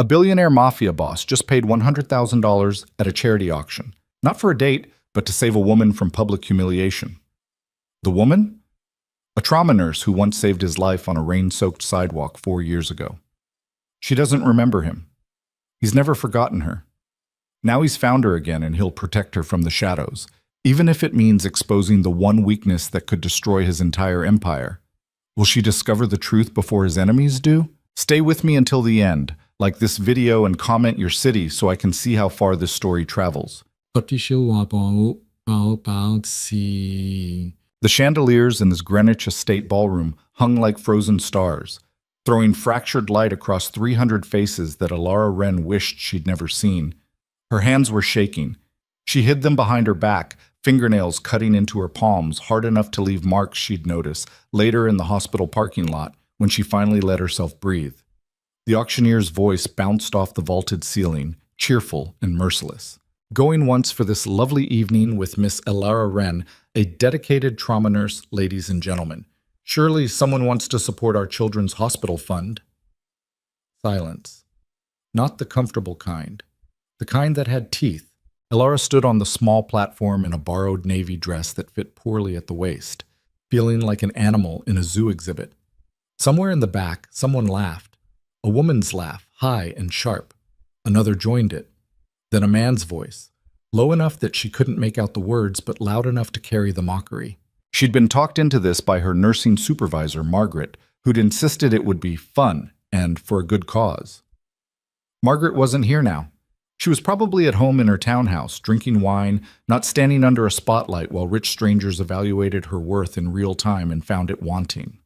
A billionaire mafia boss just paid $100,000 at a charity auction, not for a date, but to save a woman from public humiliation. The woman? A trauma nurse who once saved his life on a rain-soaked sidewalk 4 years ago. She doesn't remember him. He's never forgotten her. Now he's found her again and he'll protect her from the shadows, even if it means exposing the one weakness that could destroy his entire empire. Will she discover the truth before his enemies do? Stay with me until the end. Like this video and comment your city so I can see how far this story travels. The chandeliers in this Greenwich estate ballroom hung like frozen stars, throwing fractured light across 300 faces that Allure Wren wished she'd never seen. Her hands were shaking. She hid them behind her back, fingernails cutting into her palms hard enough to leave marks she'd notice later in the hospital parking lot when she finally let herself breathe. The auctioneer's voice bounced off the vaulted ceiling, cheerful and merciless. Going once for this lovely evening with Miss Allure Wren, a dedicated trauma nurse, ladies and gentlemen. Surely someone wants to support our children's hospital fund. Silence. Not the comfortable kind. The kind that had teeth. Allure stood on the small platform in a borrowed navy dress that fit poorly at the waist, feeling like an animal in a zoo exhibit. Somewhere in the back, someone laughed. A woman's laugh, high and sharp. Another joined it. Then a man's voice, low enough that she couldn't make out the words, but loud enough to carry the mockery. She'd been talked into this by her nursing supervisor, Margaret, who'd insisted it would be fun and for a good cause. Margaret wasn't here now. She was probably at home in her townhouse, drinking wine, not standing under a spotlight while rich strangers evaluated her worth in real time and found it wanting.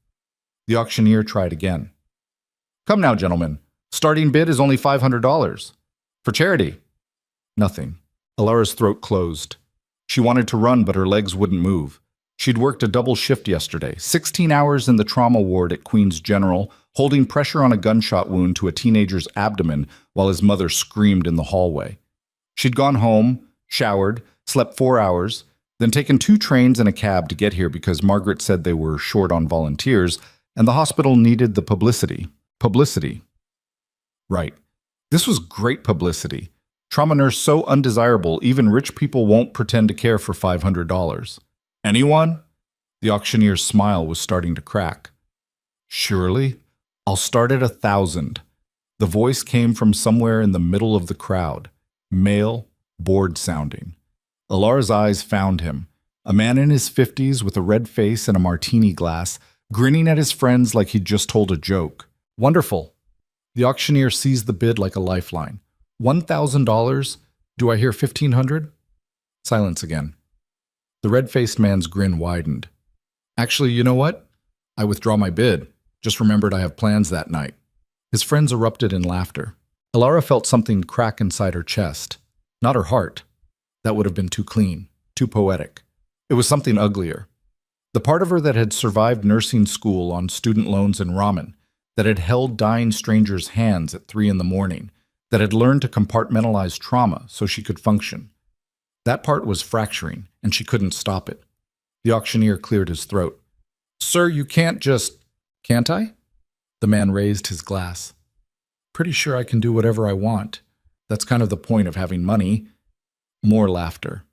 The auctioneer tried again. Come now, gentlemen. Starting bid is only $500. For charity. Nothing. Allure's throat closed. She wanted to run, but her legs wouldn't move. She'd worked a double shift yesterday, 16 hours in the trauma ward at Queen's General, holding pressure on a gunshot wound to a teenager's abdomen while his mother screamed in the hallway. She'd gone home, showered, slept 4 hours, then taken 2 trains and a cab to get here because Margaret said they were short on volunteers and the hospital needed the publicity. Publicity. Right. This was great publicity. Trauma nurse so undesirable, even rich people won't pretend to care for $500. Anyone? The auctioneer's smile was starting to crack. Surely. I'll start at 1,000. The voice came from somewhere in the middle of the crowd. Male, bored sounding. Allure's eyes found him. A man in his 50s with a red face and a martini glass, grinning at his friends like he'd just told a joke. Wonderful. The auctioneer seized the bid like a lifeline. $1,000? Do I hear $1,500? Silence again. The red-faced man's grin widened. Actually, you know what? I withdraw my bid. Just remembered I have plans that night. His friends erupted in laughter. Allure felt something crack inside her chest. Not her heart. That would have been too clean, too poetic. It was something uglier. The part of her that had survived nursing school on student loans and ramen, that had held dying strangers' hands at 3 a.m, that had learned to compartmentalize trauma so she could function. That part was fracturing, and she couldn't stop it. The auctioneer cleared his throat. Sir, you can't just... Can't I? The man raised his glass. Pretty sure I can do whatever I want. That's kind of the point of having money. More laughter.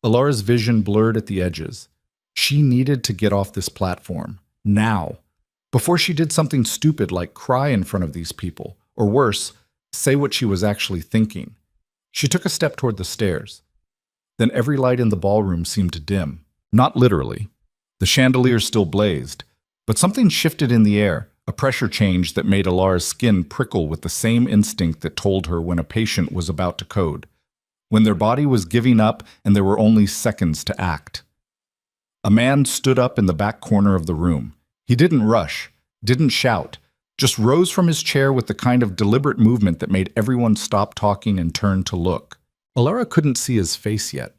Allure's vision blurred at the edges. She needed to get off this platform. Now. Before she did something stupid like cry in front of these people, or worse, say what she was actually thinking. She took a step toward the stairs. Then every light in the ballroom seemed to dim. Not literally. The chandelier still blazed, but something shifted in the air, a pressure change that made Allure's skin prickle with the same instinct that told her when a patient was about to code, when their body was giving up and there were only seconds to act. A man stood up in the back corner of the room. He didn't rush, didn't shout, just rose from his chair with the kind of deliberate movement that made everyone stop talking and turn to look. Allure couldn't see his face yet,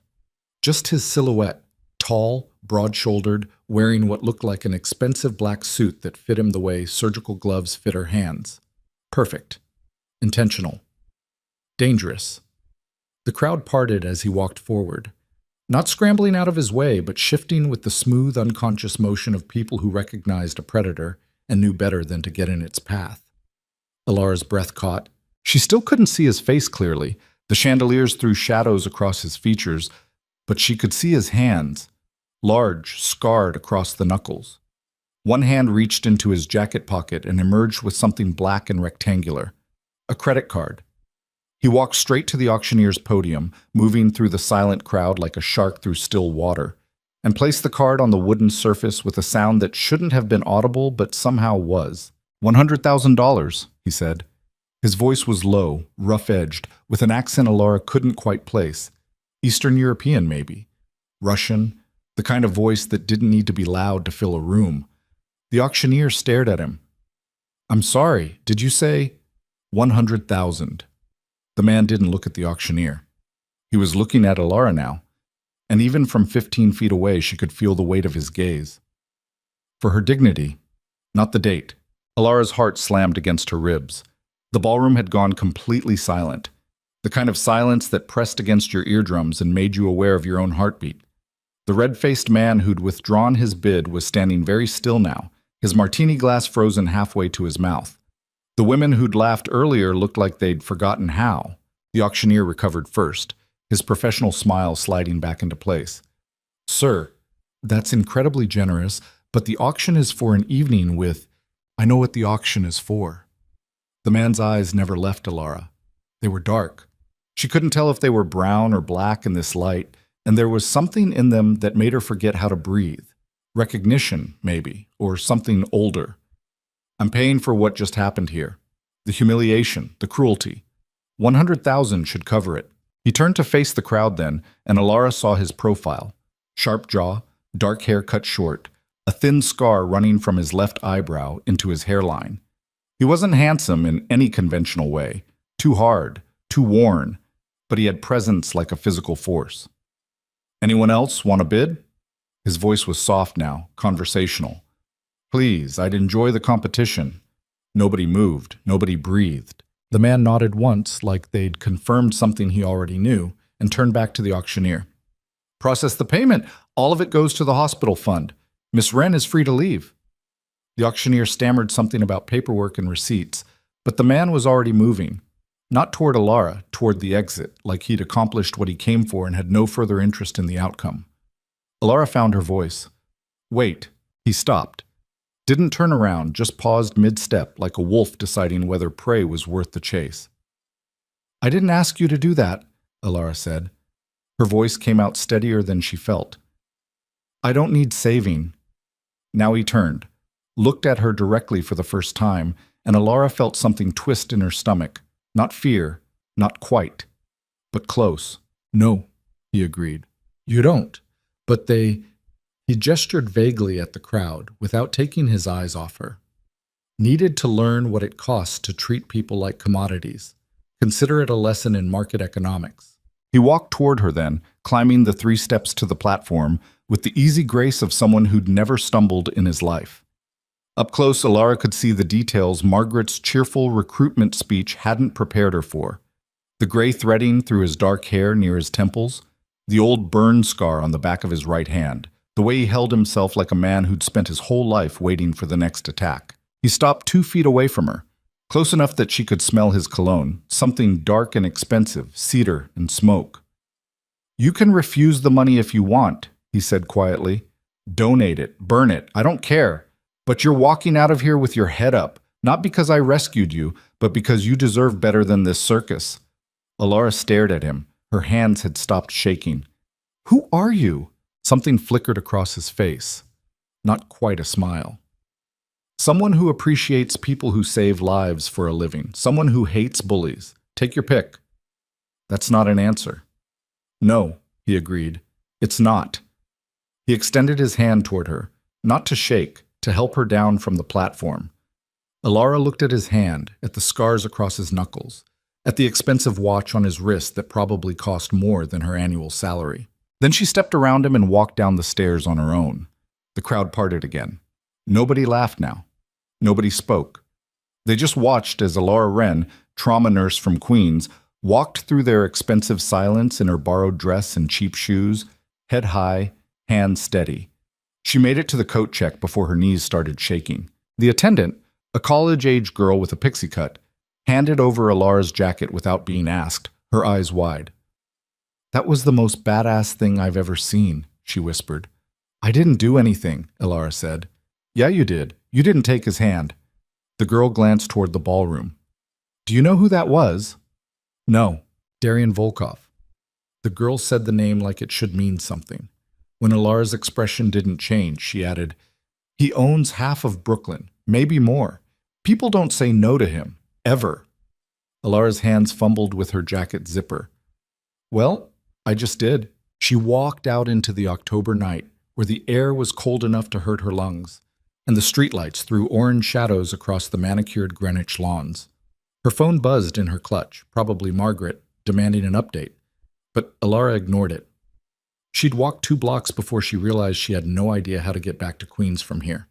just his silhouette, tall, broad-shouldered, wearing what looked like an expensive black suit that fit him the way surgical gloves fit her hands. Perfect. Intentional. Dangerous. The crowd parted as he walked forward, not scrambling out of his way, but shifting with the smooth, unconscious motion of people who recognized a predator and knew better than to get in its path. Allure's breath caught. She still couldn't see his face clearly. The chandeliers threw shadows across his features, but she could see his hands, large, scarred across the knuckles. One hand reached into his jacket pocket and emerged with something black and rectangular, a credit card. He walked straight to the auctioneer's podium, moving through the silent crowd like a shark through still water, and placed the card on the wooden surface with a sound that shouldn't have been audible but somehow was. $100,000, he said. His voice was low, rough-edged, with an accent Allura couldn't quite place. Eastern European, maybe. Russian, the kind of voice that didn't need to be loud to fill a room. The auctioneer stared at him. "I'm sorry, did you say 100,000?" The man didn't look at the auctioneer. He was looking at Allura now, and even from 15 feet away she could feel the weight of his gaze. For her dignity, not the date. Allura's heart slammed against her ribs. The ballroom had gone completely silent, the kind of silence that pressed against your eardrums and made you aware of your own heartbeat. The red-faced man who'd withdrawn his bid was standing very still now, his martini glass frozen halfway to his mouth. The women who'd laughed earlier looked like they'd forgotten how. The auctioneer recovered first, his professional smile sliding back into place. "Sir, that's incredibly generous, but the auction is for an evening with—" "I know what the auction is for." The man's eyes never left Allura. They were dark. She couldn't tell if they were brown or black in this light, and there was something in them that made her forget how to breathe. Recognition, maybe, or something older. "I'm paying for what just happened here. The humiliation, the cruelty. 100,000 should cover it." He turned to face the crowd then, and Allura saw his profile. Sharp jaw, dark hair cut short, a thin scar running from his left eyebrow into his hairline. He wasn't handsome in any conventional way, too hard, too worn, but he had presence like a physical force. "Anyone else want a bid?" His voice was soft now, conversational. "Please, I'd enjoy the competition." Nobody moved, nobody breathed. The man nodded once, like they'd confirmed something he already knew, and turned back to the auctioneer. "Process the payment. All of it goes to the hospital fund. Miss Wren is free to leave." The auctioneer stammered something about paperwork and receipts, but the man was already moving. Not toward Allura, toward the exit, like he'd accomplished what he came for and had no further interest in the outcome. Allura found her voice. "Wait." He stopped. Didn't turn around, just paused mid-step like a wolf deciding whether prey was worth the chase. "I didn't ask you to do that," Allura said. Her voice came out steadier than she felt. "I don't need saving." Now he turned, looked at her directly for the first time, and Allura felt something twist in her stomach. Not fear, not quite, but close. "No," he agreed. "You don't. But they—" He gestured vaguely at the crowd, without taking his eyes off her. "Needed to learn what it costs to treat people like commodities. Consider it a lesson in market economics." He walked toward her then, climbing the 3 steps to the platform, with the easy grace of someone who'd never stumbled in his life. Up close, Allura could see the details Margaret's cheerful recruitment speech hadn't prepared her for. The gray threading through his dark hair near his temples, the old burn scar on the back of his right hand, the way he held himself like a man who'd spent his whole life waiting for the next attack. He stopped 2 feet away from her, close enough that she could smell his cologne, something dark and expensive, cedar and smoke. "You can refuse the money if you want," he said quietly. "Donate it, burn it, I don't care. But you're walking out of here with your head up, not because I rescued you, but because you deserve better than this circus." Allura stared at him. Her hands had stopped shaking. "Who are you?" Something flickered across his face. Not quite a smile. "Someone who appreciates people who save lives for a living. Someone who hates bullies. Take your pick." "That's not an answer." "No," he agreed. "It's not." He extended his hand toward her, not to shake, to help her down from the platform. Allura looked at his hand, at the scars across his knuckles, at the expensive watch on his wrist that probably cost more than her annual salary. Then she stepped around him and walked down the stairs on her own. The crowd parted again. Nobody laughed now. Nobody spoke. They just watched as Allura Wren, trauma nurse from Queens, walked through their expensive silence in her borrowed dress and cheap shoes, head high, hand steady. She made it to the coat check before her knees started shaking. The attendant, a college-age girl with a pixie cut, handed over Alara's jacket without being asked, her eyes wide. "That was the most badass thing I've ever seen," she whispered. "I didn't do anything," Alara said. "Yeah, you did. You didn't take his hand." The girl glanced toward the ballroom. "Do you know who that was?" "No, Darian Volkov." The girl said the name like it should mean something. When Alara's expression didn't change, she added, "He owns half of Brooklyn, maybe more. People don't say no to him, ever." Alara's hands fumbled with her jacket zipper. "Well, I just did." She walked out into the October night, where the air was cold enough to hurt her lungs, and the streetlights threw orange shadows across the manicured Greenwich lawns. Her phone buzzed in her clutch, probably Margaret, demanding an update, but Alara ignored it. She'd walked 2 blocks before she realized she had no idea how to get back to Queens from here.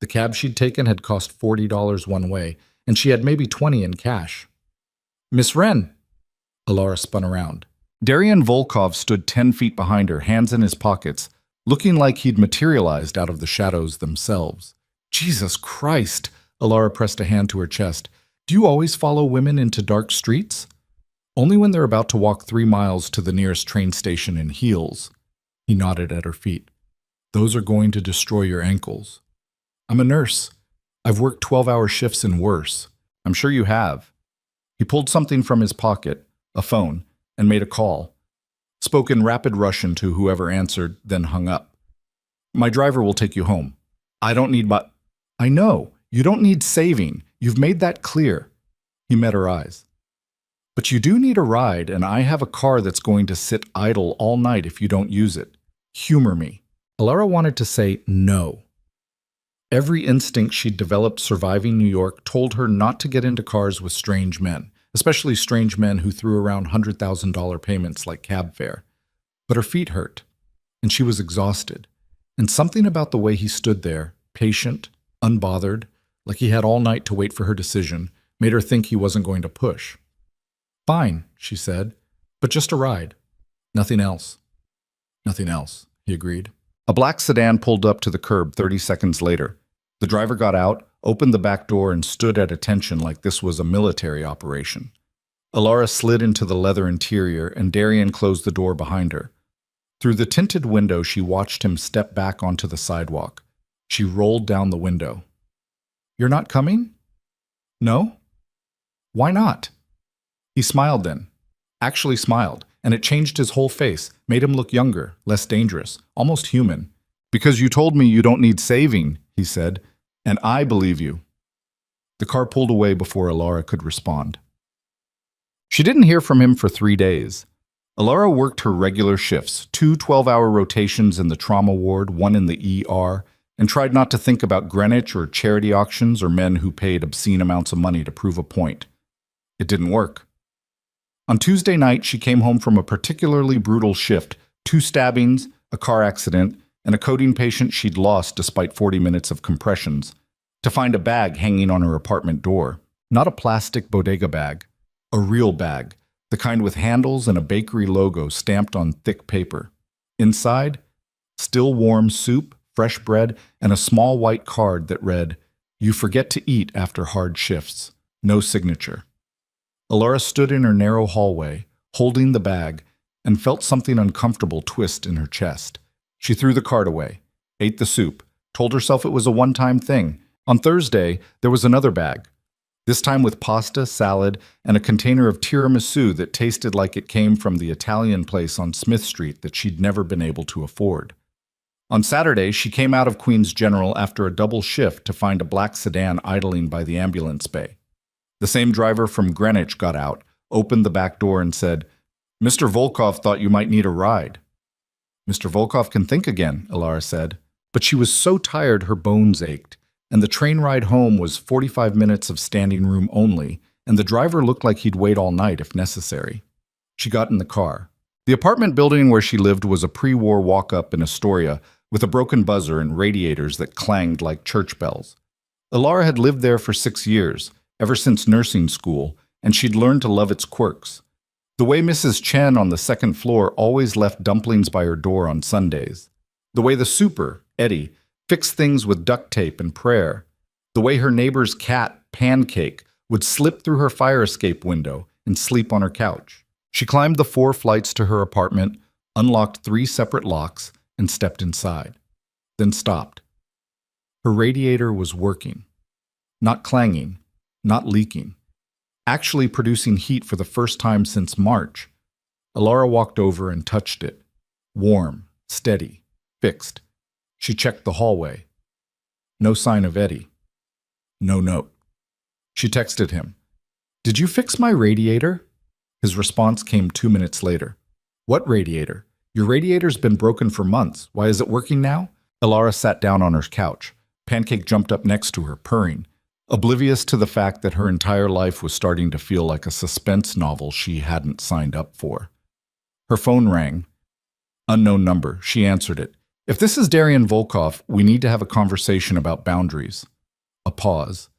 The cab she'd taken had cost $40 one way, and she had maybe 20 in cash. "Miss Wren!" Alara spun around. Darian Volkov stood 10 feet behind her, hands in his pockets, looking like he'd materialized out of the shadows themselves. "Jesus Christ!" Alara pressed a hand to her chest. "Do you always follow women into dark streets?" "Only when they're about to walk 3 miles to the nearest train station in heels." He nodded at her feet. "Those are going to destroy your ankles." "I'm a nurse. I've worked 12-hour shifts and worse." "I'm sure you have." He pulled something from his pocket, a phone, and made a call. Spoke in rapid Russian to whoever answered, then hung up. "My driver will take you home. I don't need but—" "I know. You don't need saving. You've made that clear." He met her eyes. "But you do need a ride, and I have a car that's going to sit idle all night if you don't use it. Humor me." Alara wanted to say no. Every instinct she'd developed surviving New York told her not to get into cars with strange men, especially strange men who threw around $100,000 payments like cab fare. But her feet hurt, and she was exhausted. And something about the way he stood there, patient, unbothered, like he had all night to wait for her decision, made her think he wasn't going to push. "Fine," she said, "but just a ride. Nothing else." "Nothing else," he agreed. A black sedan pulled up to the curb 30 seconds later. The driver got out, opened the back door, and stood at attention like this was a military operation. Alara slid into the leather interior, and Darian closed the door behind her. Through the tinted window, she watched him step back onto the sidewalk. She rolled down the window. "You're not coming?" "No." "Why not?" He smiled then. Actually smiled, and it changed his whole face, made him look younger, less dangerous, almost human. "Because you told me you don't need saving," he said, "and I believe you." The car pulled away before Alara could respond. She didn't hear from him for 3 days. Alara worked her regular shifts, 2 12-hour rotations in the trauma ward, 1 in the ER, and tried not to think about Greenwich or charity auctions or men who paid obscene amounts of money to prove a point. It didn't work. On Tuesday night, she came home from a particularly brutal shift, 2 stabbings, a car accident, and a codeine patient she'd lost despite 40 minutes of compressions, to find a bag hanging on her apartment door. Not a plastic bodega bag, a real bag, the kind with handles and a bakery logo stamped on thick paper. Inside, still warm soup, fresh bread, and a small white card that read, "You forget to eat after hard shifts. No signature." Alara stood in her narrow hallway, holding the bag, and felt something uncomfortable twist in her chest. She threw the card away, ate the soup, told herself it was a one-time thing. On Thursday, there was another bag, this time with pasta, salad, and a container of tiramisu that tasted like it came from the Italian place on Smith Street that she'd never been able to afford. On Saturday, she came out of Queens General after a double shift to find a black sedan idling by the ambulance bay. The same driver from Greenwich got out, opened the back door, and said, "Mr. Volkov thought you might need a ride." "Mr. Volkov can think again," Alara said. But she was so tired her bones ached, and the train ride home was 45 minutes of standing room only, and the driver looked like he'd wait all night if necessary. She got in the car. The apartment building where she lived was a pre-war walk-up in Astoria with a broken buzzer and radiators that clanged like church bells. Alara had lived there for 6 years, ever since nursing school, and she'd learned to love its quirks. The way Mrs. Chen on the second floor always left dumplings by her door on Sundays. The way the super, Eddie, fixed things with duct tape and prayer. The way her neighbor's cat, Pancake, would slip through her fire escape window and sleep on her couch. She climbed the 4 flights to her apartment, unlocked 3 separate locks, and stepped inside. Then stopped. Her radiator was working. Not clanging, not leaking. Actually producing heat for the first time since March. Allura walked over and touched it. Warm, steady, fixed. She checked the hallway. No sign of Eddie. No note. She texted him. "Did you fix my radiator?" His response came 2 minutes later. "What radiator? Your radiator's been broken for months. Why is it working now?" Allura sat down on her couch. Pancake jumped up next to her, purring, oblivious to the fact that her entire life was starting to feel like a suspense novel she hadn't signed up for. Her phone rang. Unknown number. She answered it. "If this is Darian Volkov, we need to have a conversation about boundaries." A pause.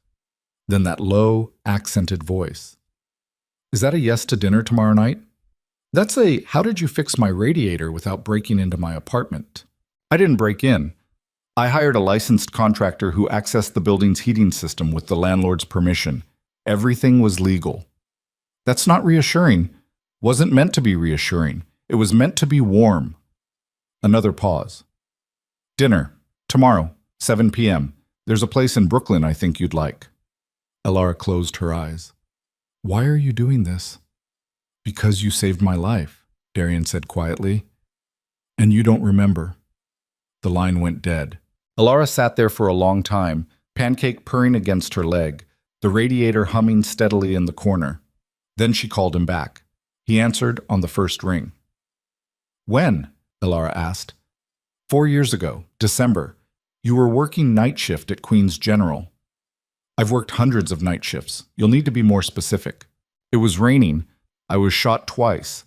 Then that low, accented voice. "Is that a yes to dinner tomorrow night?" "That's a, how did you fix my radiator without breaking into my apartment?" "I didn't break in. I hired a licensed contractor who accessed the building's heating system with the landlord's permission. Everything was legal." "That's not reassuring. Wasn't meant to be reassuring. It was meant to be warm." Another pause. "Dinner. Tomorrow, 7 p.m. There's a place in Brooklyn I think you'd like." Allura closed her eyes. "Why are you doing this?" "Because you saved my life," Darian said quietly. "And you don't remember." The line went dead. Allura sat there for a long time, Pancake purring against her leg, the radiator humming steadily in the corner. Then she called him back. He answered on the first ring. "When?" Allura asked. 4 years ago, December. You were working night shift at Queen's General." "I've worked hundreds of night shifts. You'll need to be more specific." "It was raining. I was shot twice.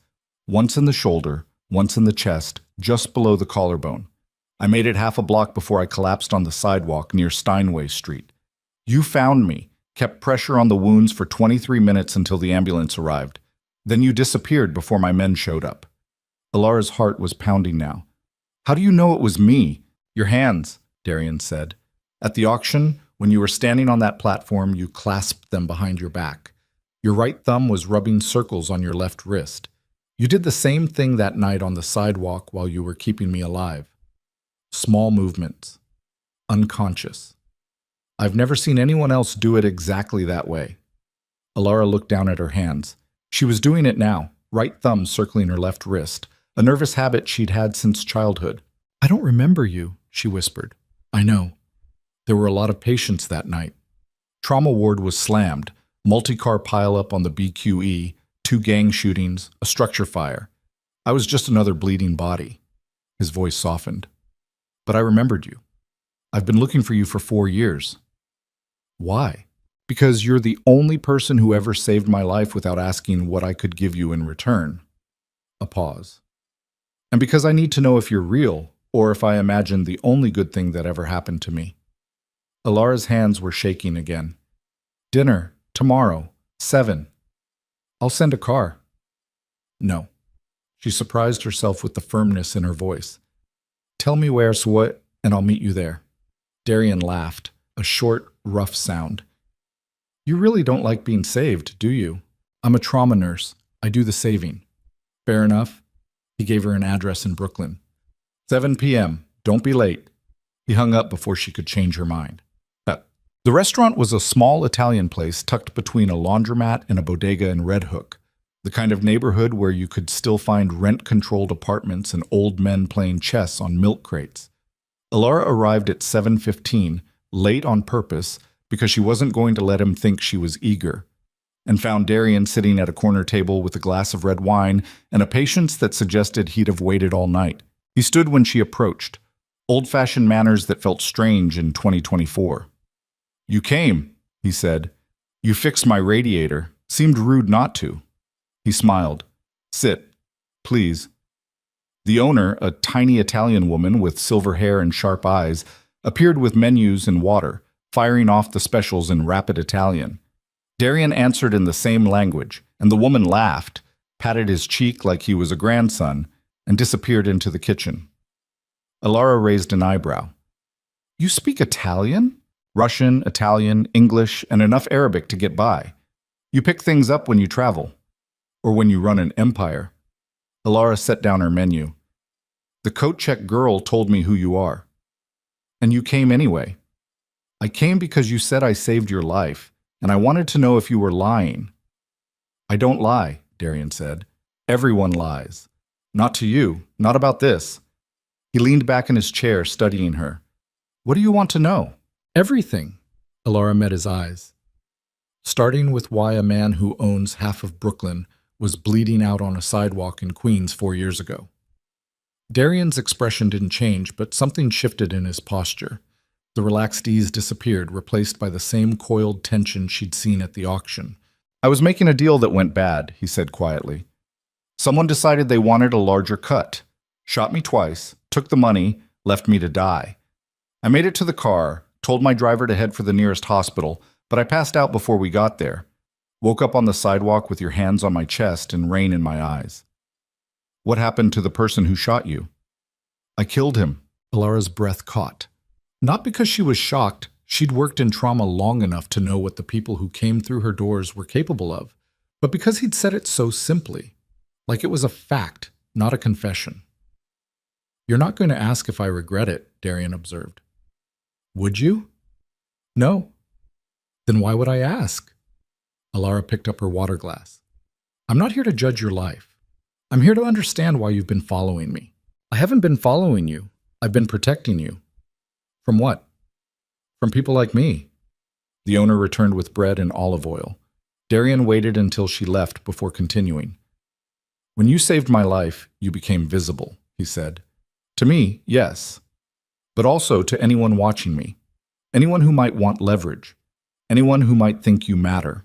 Once in the shoulder, once in the chest, just below the collarbone. I made it half a block before I collapsed on the sidewalk near Steinway Street. You found me, kept pressure on the wounds for 23 minutes until the ambulance arrived. Then you disappeared before my men showed up." Allura's heart was pounding now. "How do you know it was me?" "Your hands," Darian said. "At the auction, when you were standing on that platform, you clasped them behind your back. Your right thumb was rubbing circles on your left wrist. You did the same thing that night on the sidewalk while you were keeping me alive. Small movements. Unconscious. I've never seen anyone else do it exactly that way." Allura looked down at her hands. She was doing it now, right thumb circling her left wrist, a nervous habit she'd had since childhood. "I don't remember you," she whispered. "I know. There were a lot of patients that night. Trauma ward was slammed, multi-car pileup on the BQE, 2 gang shootings, a structure fire. I was just another bleeding body." His voice softened. "But I remembered you. I've been looking for you for 4 years." "Why?" "Because you're the only person who ever saved my life without asking what I could give you in return." A pause. "And because I need to know if you're real, or if I imagined the only good thing that ever happened to me." Allura's hands were shaking again. "Dinner, tomorrow, 7. I'll send a car." "No." She surprised herself with the firmness in her voice. "Tell me where's what, and I'll meet you there." Darian laughed, a short, rough sound. "You really don't like being saved, do you? I'm a trauma nurse. I do the saving." "Fair enough." He gave her an address in Brooklyn. 7 p.m. Don't be late." He hung up before she could change her mind. The restaurant was a small Italian place tucked between a laundromat and a bodega in Red Hook, the kind of neighborhood where you could still find rent-controlled apartments and old men playing chess on milk crates. Allura arrived at 7:15, late on purpose because she wasn't going to let him think she was eager, and found Darian sitting at a corner table with a glass of red wine and a patience that suggested he'd have waited all night. He stood when she approached, old-fashioned manners that felt strange in 2024. "You came," he said. "You fixed my radiator. Seemed rude not to." He smiled. "Sit, please." The owner, a tiny Italian woman with silver hair and sharp eyes, appeared with menus and water, firing off the specials in rapid Italian. Darian answered in the same language, and the woman laughed, patted his cheek like he was a grandson, and disappeared into the kitchen. Allura raised an eyebrow. "You speak Italian?" "Russian, Italian, English, and enough Arabic to get by." You pick things up when you travel, or when you run an empire. Alara set down her menu. The coat check girl told me who you are. And you came anyway. I came because you said I saved your life, and I wanted to know if you were lying. I don't lie, Darian said. Everyone lies. Not to you, not about this. He leaned back in his chair, studying her. What do you want to know? Everything. Alara met his eyes. Starting with why a man who owns half of Brooklyn was bleeding out on a sidewalk in Queens 4 years ago. Darian's expression didn't change, but something shifted in his posture. The relaxed ease disappeared, replaced by the same coiled tension she'd seen at the auction. I was making a deal that went bad, he said quietly. Someone decided they wanted a larger cut, shot me twice, took the money, left me to die. I made it to the car, told my driver to head for the nearest hospital, but I passed out before we got there. Woke up on the sidewalk with your hands on my chest and rain in my eyes. What happened to the person who shot you? I killed him. Alara's breath caught. Not because she was shocked. She'd worked in trauma long enough to know what the people who came through her doors were capable of, but because he'd said it so simply, like it was a fact, not a confession. You're not going to ask if I regret it, Darian observed. Would you? No. Then why would I ask? Alara picked up her water glass. I'm not here to judge your life. I'm here to understand why you've been following me. I haven't been following you. I've been protecting you. From what? From people like me. The owner returned with bread and olive oil. Darian waited until she left before continuing. When you saved my life, you became visible, he said. To me, yes. But also to anyone watching me. Anyone who might want leverage. Anyone who might think you matter.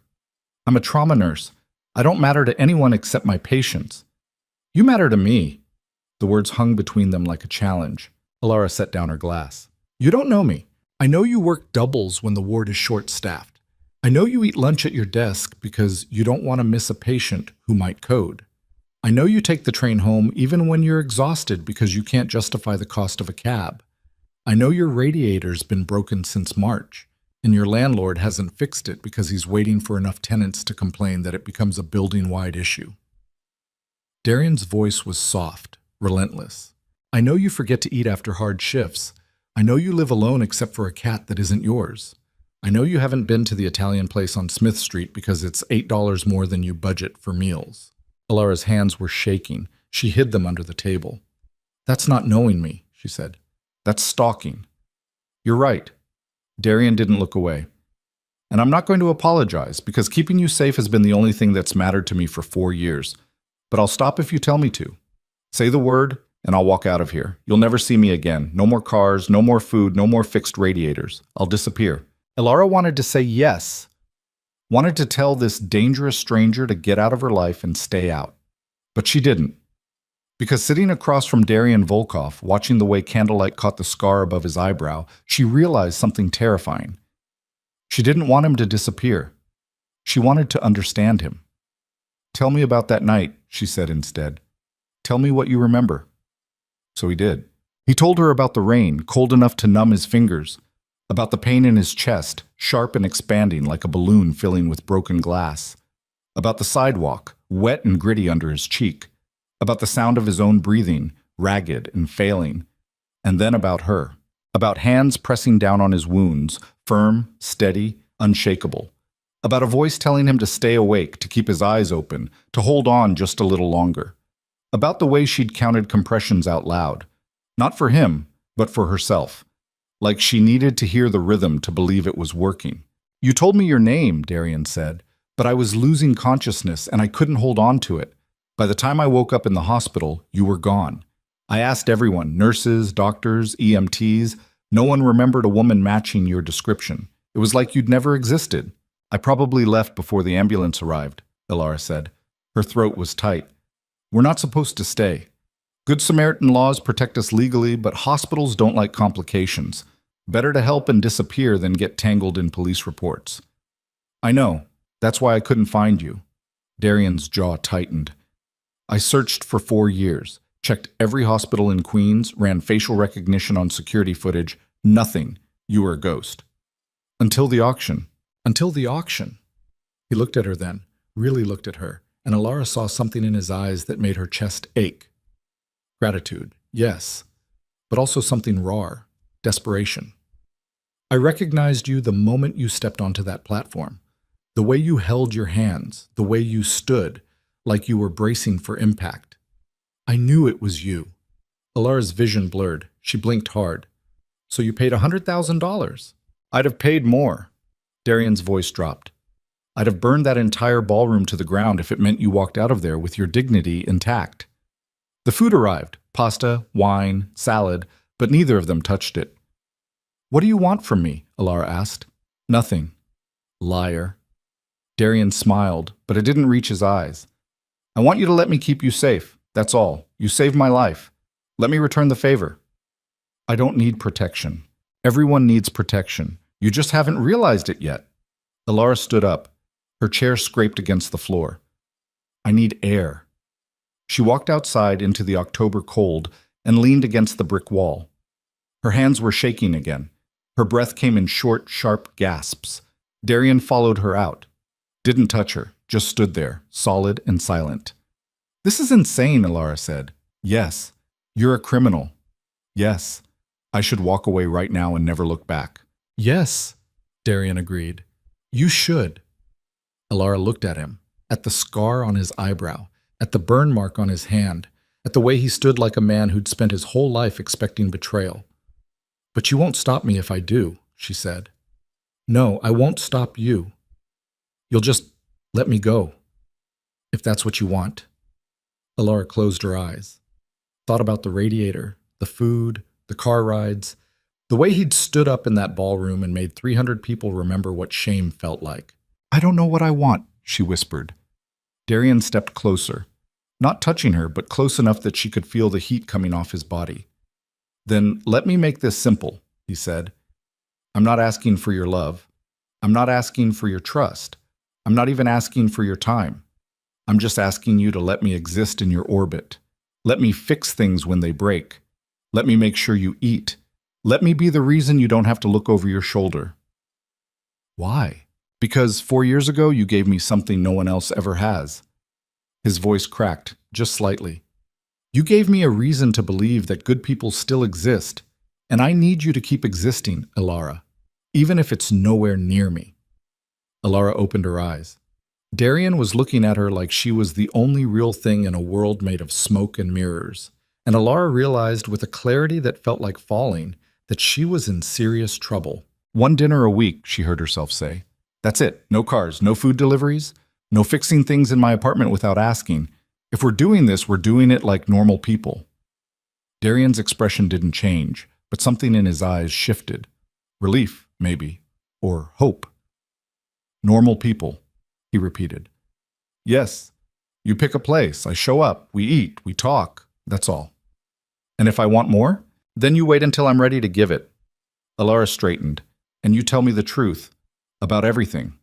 I'm a trauma nurse. I don't matter to anyone except my patients. You matter to me. The words hung between them like a challenge. Alara set down her glass. You don't know me. I know you work doubles when the ward is short-staffed. I know you eat lunch at your desk because you don't want to miss a patient who might code. I know you take the train home even when you're exhausted because you can't justify the cost of a cab. I know your radiator's been broken since March, and your landlord hasn't fixed it because he's waiting for enough tenants to complain that it becomes a building-wide issue. Darian's voice was soft, relentless. I know you forget to eat after hard shifts. I know you live alone except for a cat that isn't yours. I know you haven't been to the Italian place on Smith Street because it's $8 more than you budget for meals. Alara's hands were shaking. She hid them under the table. That's not knowing me, she said. That's stalking. You're right. Darian didn't look away. And I'm not going to apologize because keeping you safe has been the only thing that's mattered to me for 4 years. But I'll stop if you tell me to. Say the word, and I'll walk out of here. You'll never see me again. No more cars, no more food, no more fixed radiators. I'll disappear. Alara wanted to say yes. Wanted to tell this dangerous stranger to get out of her life and stay out. But she didn't. Because sitting across from Darian Volkov, watching the way candlelight caught the scar above his eyebrow, she realized something terrifying. She didn't want him to disappear. She wanted to understand him. Tell me about that night, she said instead. Tell me what you remember. So he did. He told her about the rain, cold enough to numb his fingers, about the pain in his chest, sharp and expanding like a balloon filling with broken glass, about the sidewalk, wet and gritty under his cheek, about the sound of his own breathing, ragged and failing, and then about her, about hands pressing down on his wounds, firm, steady, unshakable, about a voice telling him to stay awake, to keep his eyes open, to hold on just a little longer, about the way she'd counted compressions out loud, not for him, but for herself, like she needed to hear the rhythm to believe it was working. You told me your name, Darian said, but I was losing consciousness and I couldn't hold on to it. By the time I woke up in the hospital, you were gone. I asked everyone, nurses, doctors, EMTs. No one remembered a woman matching your description. It was like you'd never existed. I probably left before the ambulance arrived, Alara said. Her throat was tight. We're not supposed to stay. Good Samaritan laws protect us legally, but hospitals don't like complications. Better to help and disappear than get tangled in police reports. I know. That's why I couldn't find you. Darian's jaw tightened. I searched for 4 years, checked every hospital in Queens, ran facial recognition on security footage. Nothing. You were a ghost. Until the auction. Until the auction. He looked at her then, really looked at her, and Alara saw something in his eyes that made her chest ache. Gratitude, yes, but also something raw, desperation. I recognized you the moment you stepped onto that platform. The way you held your hands, the way you stood, like you were bracing for impact. I knew it was you. Alara's vision blurred. She blinked hard. So you paid $100,000? I'd have paid more. Darian's voice dropped. I'd have burned that entire ballroom to the ground if it meant you walked out of there with your dignity intact. The food arrived, pasta, wine, salad, but neither of them touched it. What do you want from me? Alara asked. Nothing. Liar. Darian smiled, but it didn't reach his eyes. I want you to let me keep you safe. That's all. You saved my life. Let me return the favor. I don't need protection. Everyone needs protection. You just haven't realized it yet. Alara stood up. Her chair scraped against the floor. I need air. She walked outside into the October cold and leaned against the brick wall. Her hands were shaking again. Her breath came in short, sharp gasps. Darian followed her out. Didn't touch her, just stood there, solid and silent. This is insane, Alara said. Yes. You're a criminal. Yes. I should walk away right now and never look back. Yes, Darian agreed. You should. Alara looked at him, at the scar on his eyebrow, at the burn mark on his hand, at the way he stood like a man who'd spent his whole life expecting betrayal. But you won't stop me if I do, she said. No, I won't stop you. You'll just let me go, if that's what you want. Alara closed her eyes, thought about the radiator, the food, the car rides, the way he'd stood up in that ballroom and made 300 people remember what shame felt like. I don't know what I want, she whispered. Darian stepped closer, not touching her, but close enough that she could feel the heat coming off his body. Then let me make this simple, he said. I'm not asking for your love. I'm not asking for your trust. I'm not even asking for your time. I'm just asking you to let me exist in your orbit. Let me fix things when they break. Let me make sure you eat. Let me be the reason you don't have to look over your shoulder. Why? Because 4 years ago you gave me something no one else ever has. His voice cracked, just slightly. You gave me a reason to believe that good people still exist, and I need you to keep existing, Alara, even if it's nowhere near me. Alara opened her eyes. Darian was looking at her like she was the only real thing in a world made of smoke and mirrors, and Alara realized with a clarity that felt like falling that she was in serious trouble. 1 dinner a week, she heard herself say. That's it. No cars, no food deliveries, no fixing things in my apartment without asking. If we're doing this, we're doing it like normal people. Darian's expression didn't change, but something in his eyes shifted. Relief, maybe, or hope. Normal people, he repeated. Yes, you pick a place, I show up, we eat, we talk, that's all. And if I want more, then you wait until I'm ready to give it. Alara straightened, and you tell me the truth. About everything.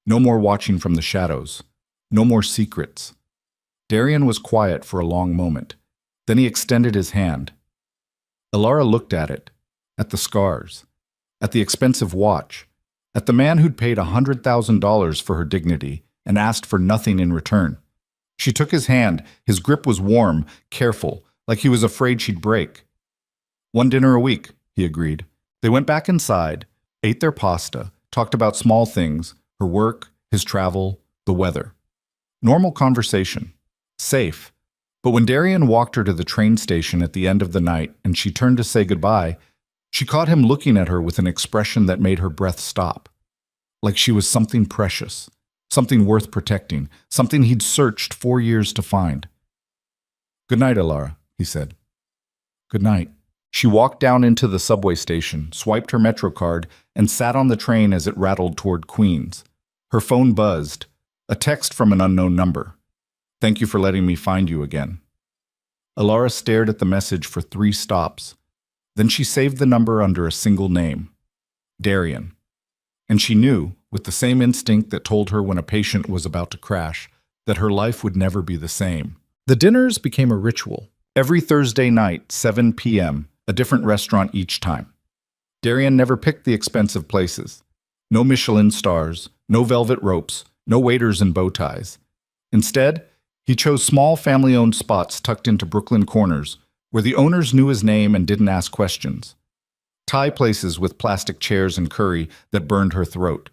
No more watching from the shadows. No more secrets. Darian was quiet for a long moment. Then he extended his hand. Alara looked at it, at the scars, at the expensive watch, at the man who'd paid $100,000 for her dignity and asked for nothing in return. She took his hand. His grip was warm, careful, like he was afraid she'd break. 1 dinner a week, he agreed. They went back inside, ate their pasta, talked about small things, her work, his travel, the weather. Normal conversation. Safe. But when Darian walked her to the train station at the end of the night and she turned to say goodbye, she caught him looking at her with an expression that made her breath stop. Like she was something precious, something worth protecting, something he'd searched 4 years to find. Good night, Alara, he said. Good night. She walked down into the subway station, swiped her Metro card, and sat on the train as it rattled toward Queens. Her phone buzzed. A text from an unknown number. Thank you for letting me find you again. Alara stared at the message for 3 stops. Then she saved the number under a single name. Darian. And she knew, with the same instinct that told her when a patient was about to crash, that her life would never be the same. The dinners became a ritual. Every Thursday night, 7 p.m., a different restaurant each time. Darian never picked the expensive places. No Michelin stars, no velvet ropes, no waiters in bow ties. Instead, he chose small family-owned spots tucked into Brooklyn corners, where the owners knew his name and didn't ask questions. Thai places with plastic chairs and curry that burned her throat.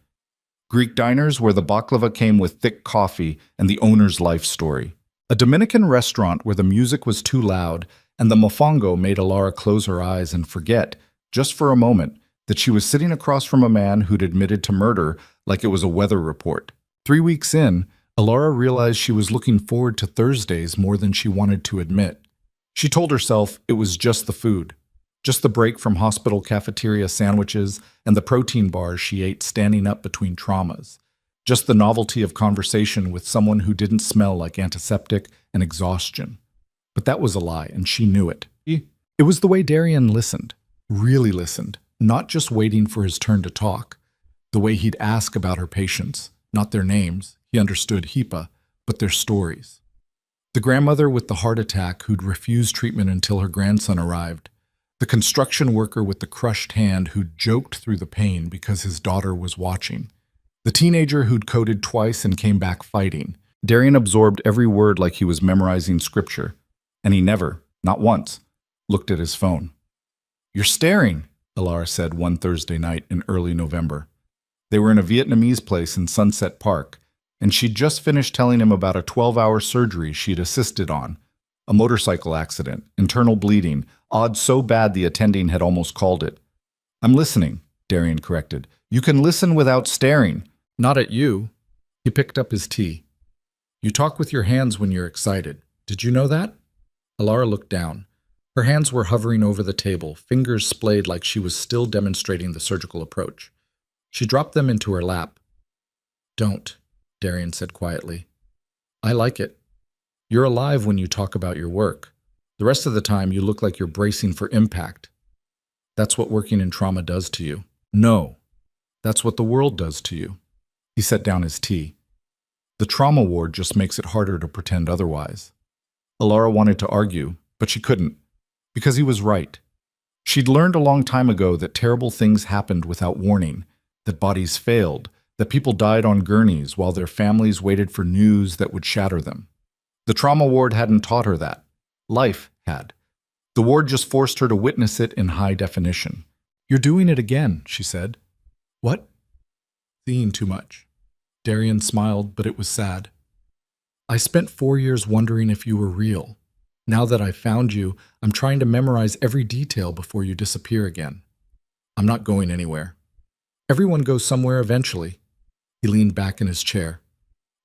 Greek diners where the baklava came with thick coffee and the owner's life story. A Dominican restaurant where the music was too loud and the mofongo made Alara close her eyes and forget, just for a moment, that she was sitting across from a man who'd admitted to murder like it was a weather report. 3 weeks in, Alara realized she was looking forward to Thursdays more than she wanted to admit. She told herself it was just the food, just the break from hospital cafeteria sandwiches and the protein bars she ate standing up between traumas, just the novelty of conversation with someone who didn't smell like antiseptic and exhaustion. But that was a lie, and she knew it. It was the way Darian listened, really listened, not just waiting for his turn to talk. The way he'd ask about her patients, not their names, he understood HIPAA, but their stories. The grandmother with the heart attack who'd refused treatment until her grandson arrived. The construction worker with the crushed hand who'd joked through the pain because his daughter was watching. The teenager who'd coded twice and came back fighting. Darian absorbed every word like he was memorizing scripture, and he never, not once, looked at his phone. "You're staring," Alara said one Thursday night in early November. They were in a Vietnamese place in Sunset Park, and she'd just finished telling him about a 12-hour surgery she'd assisted on. A motorcycle accident, internal bleeding, odds so bad the attending had almost called it. "I'm listening," Darian corrected. "You can listen without staring." "Not at you." He picked up his tea. "You talk with your hands when you're excited. Did you know that?" Alara looked down. Her hands were hovering over the table, fingers splayed like she was still demonstrating the surgical approach. She dropped them into her lap. "Don't," Darian said quietly. "I like it. You're alive when you talk about your work. The rest of the time you look like you're bracing for impact. That's what working in trauma does to you." "No, that's what the world does to you." He set down his tea. "The trauma ward just makes it harder to pretend otherwise." Alara wanted to argue, but she couldn't, because he was right. She'd learned a long time ago that terrible things happened without warning, that bodies failed, that people died on gurneys while their families waited for news that would shatter them. The trauma ward hadn't taught her that. Life had. The ward just forced her to witness it in high definition. "You're doing it again," she said. "What?" "Seeing too much." Darian smiled, but it was sad. "I spent 4 years wondering if you were real. Now that I've found you, I'm trying to memorize every detail before you disappear again. I'm not going anywhere. Everyone goes somewhere eventually." He leaned back in his chair.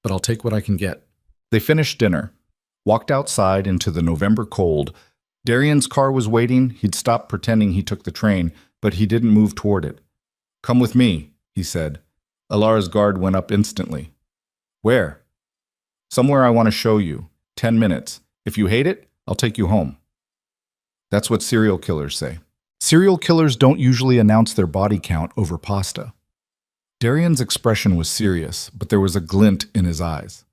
"But I'll take what I can get." They finished dinner, walked outside into the November cold. Darian's car was waiting. He'd stopped pretending he took the train, but he didn't move toward it. "Come with me," he said. Alara's guard went up instantly. "Where?" "Somewhere I want to show you. 10 minutes. If you hate it, I'll take you home." That's what serial killers say. Serial killers don't usually announce their body count over pasta. Darian's expression was serious, but there was a glint in his eyes.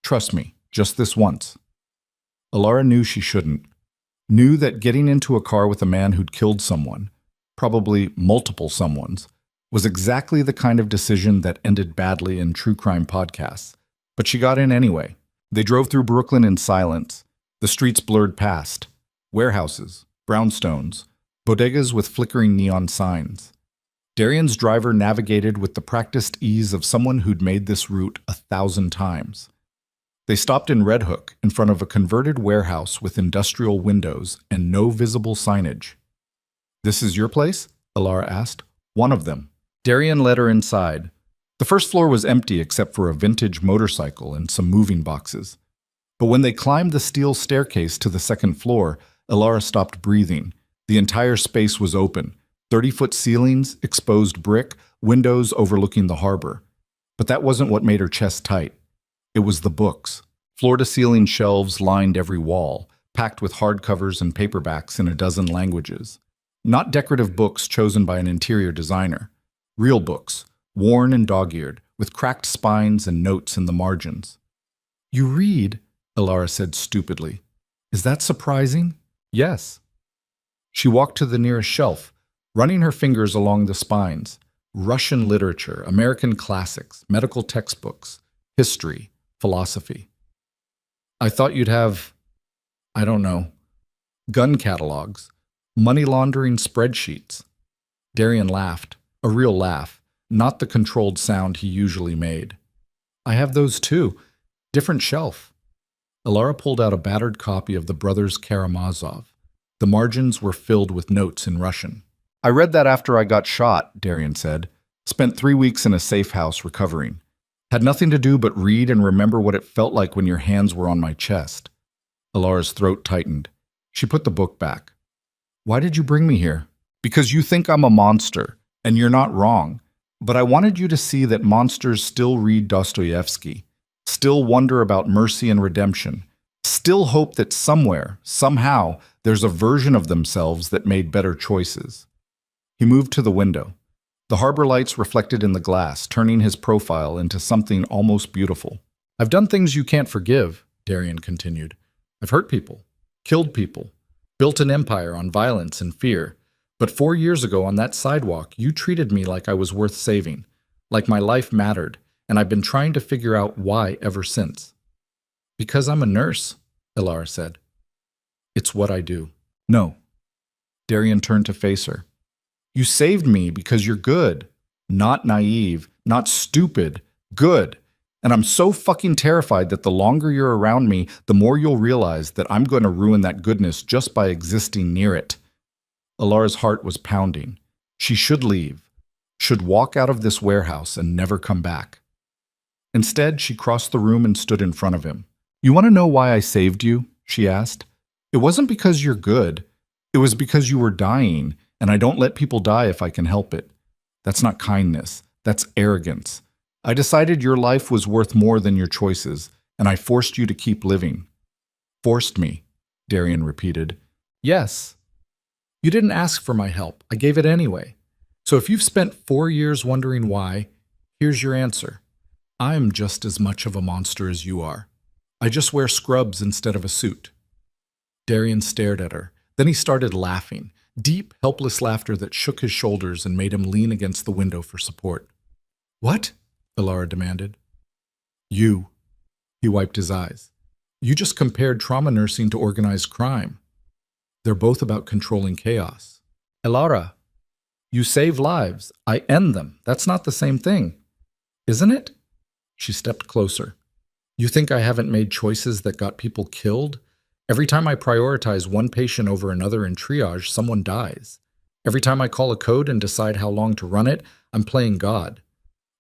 "Trust me, just this once." Alara knew she shouldn't. Knew that getting into a car with a man who'd killed someone, probably multiple someones, was exactly the kind of decision that ended badly in true crime podcasts. But she got in anyway. They drove through Brooklyn in silence. The streets blurred past. Warehouses, brownstones, bodegas with flickering neon signs. Darian's driver navigated with the practiced ease of someone who'd made this route 1,000 times. They stopped in Red Hook in front of a converted warehouse with industrial windows and no visible signage. "This is your place?" Alara asked. "One of them." Darian led her inside. The first floor was empty except for a vintage motorcycle and some moving boxes. But when they climbed the steel staircase to the second floor, Alara stopped breathing. The entire space was open. 30-foot ceilings, exposed brick, windows overlooking the harbor. But that wasn't what made her chest tight. It was the books. Floor-to-ceiling shelves lined every wall, packed with hardcovers and paperbacks in a dozen languages. Not decorative books chosen by an interior designer. Real books, worn and dog-eared, with cracked spines and notes in the margins. "You read?" Alara said stupidly. "Is that surprising?" "Yes." She walked to the nearest shelf, running her fingers along the spines. Russian literature, American classics, medical textbooks, history, philosophy. I thought you'd have, I don't know, gun catalogs, money laundering spreadsheets. Darian laughed, a real laugh, not the controlled sound he usually made. I have those too. Different shelf. Allura pulled out a battered copy of the Brothers Karamazov. The margins were filled with notes in Russian. I read that after I got shot, Darian said. Spent 3 weeks in a safe house recovering. Had nothing to do but read and remember what it felt like when your hands were on my chest. Allura's throat tightened. She put the book back. Why did you bring me here? Because you think I'm a monster, and you're not wrong. But I wanted you to see that monsters still read Dostoevsky, still wonder about mercy and redemption, still hope that somewhere, somehow, there's a version of themselves that made better choices. He moved to the window. The harbor lights reflected in the glass, turning his profile into something almost beautiful. I've done things you can't forgive, Darian continued. I've hurt people, killed people, built an empire on violence and fear. But 4 years ago on that sidewalk, you treated me like I was worth saving, like my life mattered, and I've been trying to figure out why ever since. Because I'm a nurse, Allura said. It's what I do. No. Darian turned to face her. You saved me because you're good. Not naive, not stupid, good. And I'm so fucking terrified that the longer you're around me, the more you'll realize that I'm going to ruin that goodness just by existing near it. Allura's heart was pounding. She should leave, should walk out of this warehouse and never come back. Instead, she crossed the room and stood in front of him. You want to know why I saved you? She asked. It wasn't because you're good. It was because you were dying, and I don't let people die if I can help it. That's not kindness. That's arrogance. I decided your life was worth more than your choices, and I forced you to keep living. Forced me, Darian repeated. Yes. You didn't ask for my help. I gave it anyway. So if you've spent 4 years wondering why, here's your answer. I'm just as much of a monster as you are. I just wear scrubs instead of a suit. Darian stared at her. Then he started laughing, deep, helpless laughter that shook his shoulders and made him lean against the window for support. What? Allura demanded. You. He wiped his eyes. You just compared trauma nursing to organized crime. They're both about controlling chaos. Allura, you save lives. I end them. That's not the same thing. Isn't it? She stepped closer. You think I haven't made choices that got people killed? Every time I prioritize one patient over another in triage, someone dies. Every time I call a code and decide how long to run it, I'm playing God.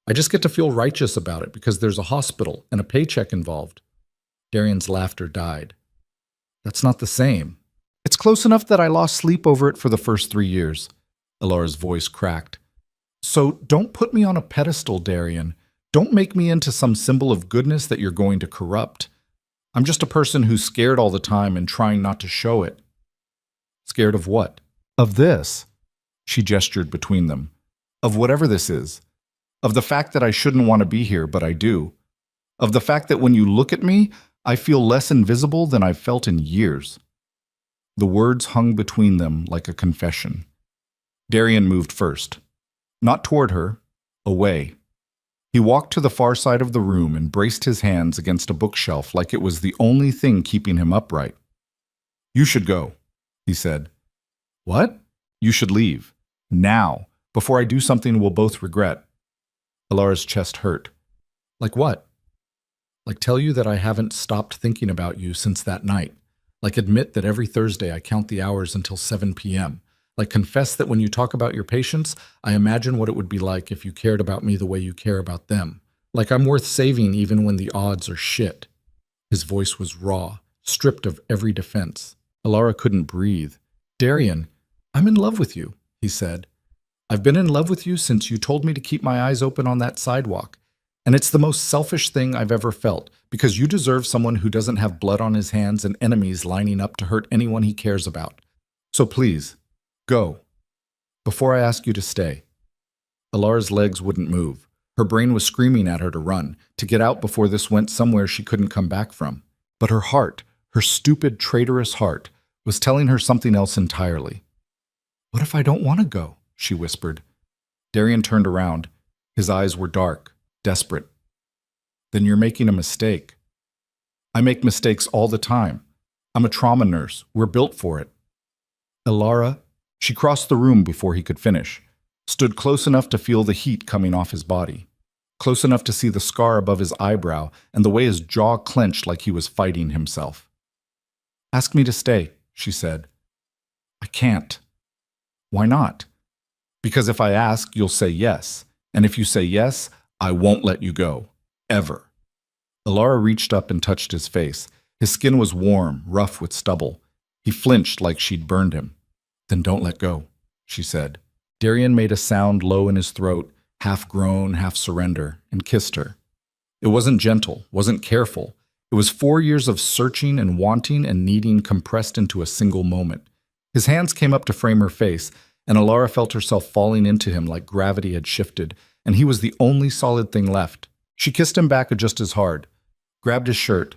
I just get to feel righteous about it because there's a hospital and a paycheck involved. Darian's laughter died. That's not the same. It's close enough that I lost sleep over it for the first 3 years. Allura's voice cracked. So don't put me on a pedestal, Darian. Don't make me into some symbol of goodness that you're going to corrupt. I'm just a person who's scared all the time and trying not to show it. Scared of what? Of this. She gestured between them. Of whatever this is. Of the fact that I shouldn't want to be here, but I do. Of the fact that when you look at me, I feel less invisible than I've felt in years. The words hung between them like a confession. Darian moved first. Not toward her, away. He walked to the far side of the room and braced his hands against a bookshelf like it was the only thing keeping him upright. You should go, he said. What? You should leave. Now, before I do something we'll both regret. Allura's chest hurt. Like what? Like tell you that I haven't stopped thinking about you since that night. Like admit that every Thursday I count the hours until 7 p.m. Like confess that when you talk about your patients, I imagine what it would be like if you cared about me the way you care about them. Like I'm worth saving even when the odds are shit. His voice was raw, stripped of every defense. Allura couldn't breathe. Darian, I'm in love with you, he said. I've been in love with you since you told me to keep my eyes open on that sidewalk. And it's the most selfish thing I've ever felt, because you deserve someone who doesn't have blood on his hands and enemies lining up to hurt anyone he cares about. So please, go. Before I ask you to stay. Allura's legs wouldn't move. Her brain was screaming at her to run, to get out before this went somewhere she couldn't come back from. But her heart, her stupid, traitorous heart, was telling her something else entirely. What if I don't want to go? She whispered. Darian turned around. His eyes were dark, desperate. Then you're making a mistake. I make mistakes all the time. I'm a trauma nurse. We're built for it. Elara, she crossed the room before he could finish, stood close enough to feel the heat coming off his body, close enough to see the scar above his eyebrow and the way his jaw clenched like he was fighting himself. Ask me to stay, she said. I can't. Why not? Because if I ask, you'll say yes. And if you say yes, I won't let you go. Ever. Elara reached up and touched his face. His skin was warm, rough with stubble. He flinched like she'd burned him. Then don't let go, she said. Darian made a sound low in his throat, half groan, half surrender, and kissed her. It wasn't gentle, wasn't careful. It was 4 years of searching and wanting and needing compressed into a single moment. His hands came up to frame her face, and Elara felt herself falling into him like gravity had shifted, and he was the only solid thing left. She kissed him back just as hard, grabbed his shirt,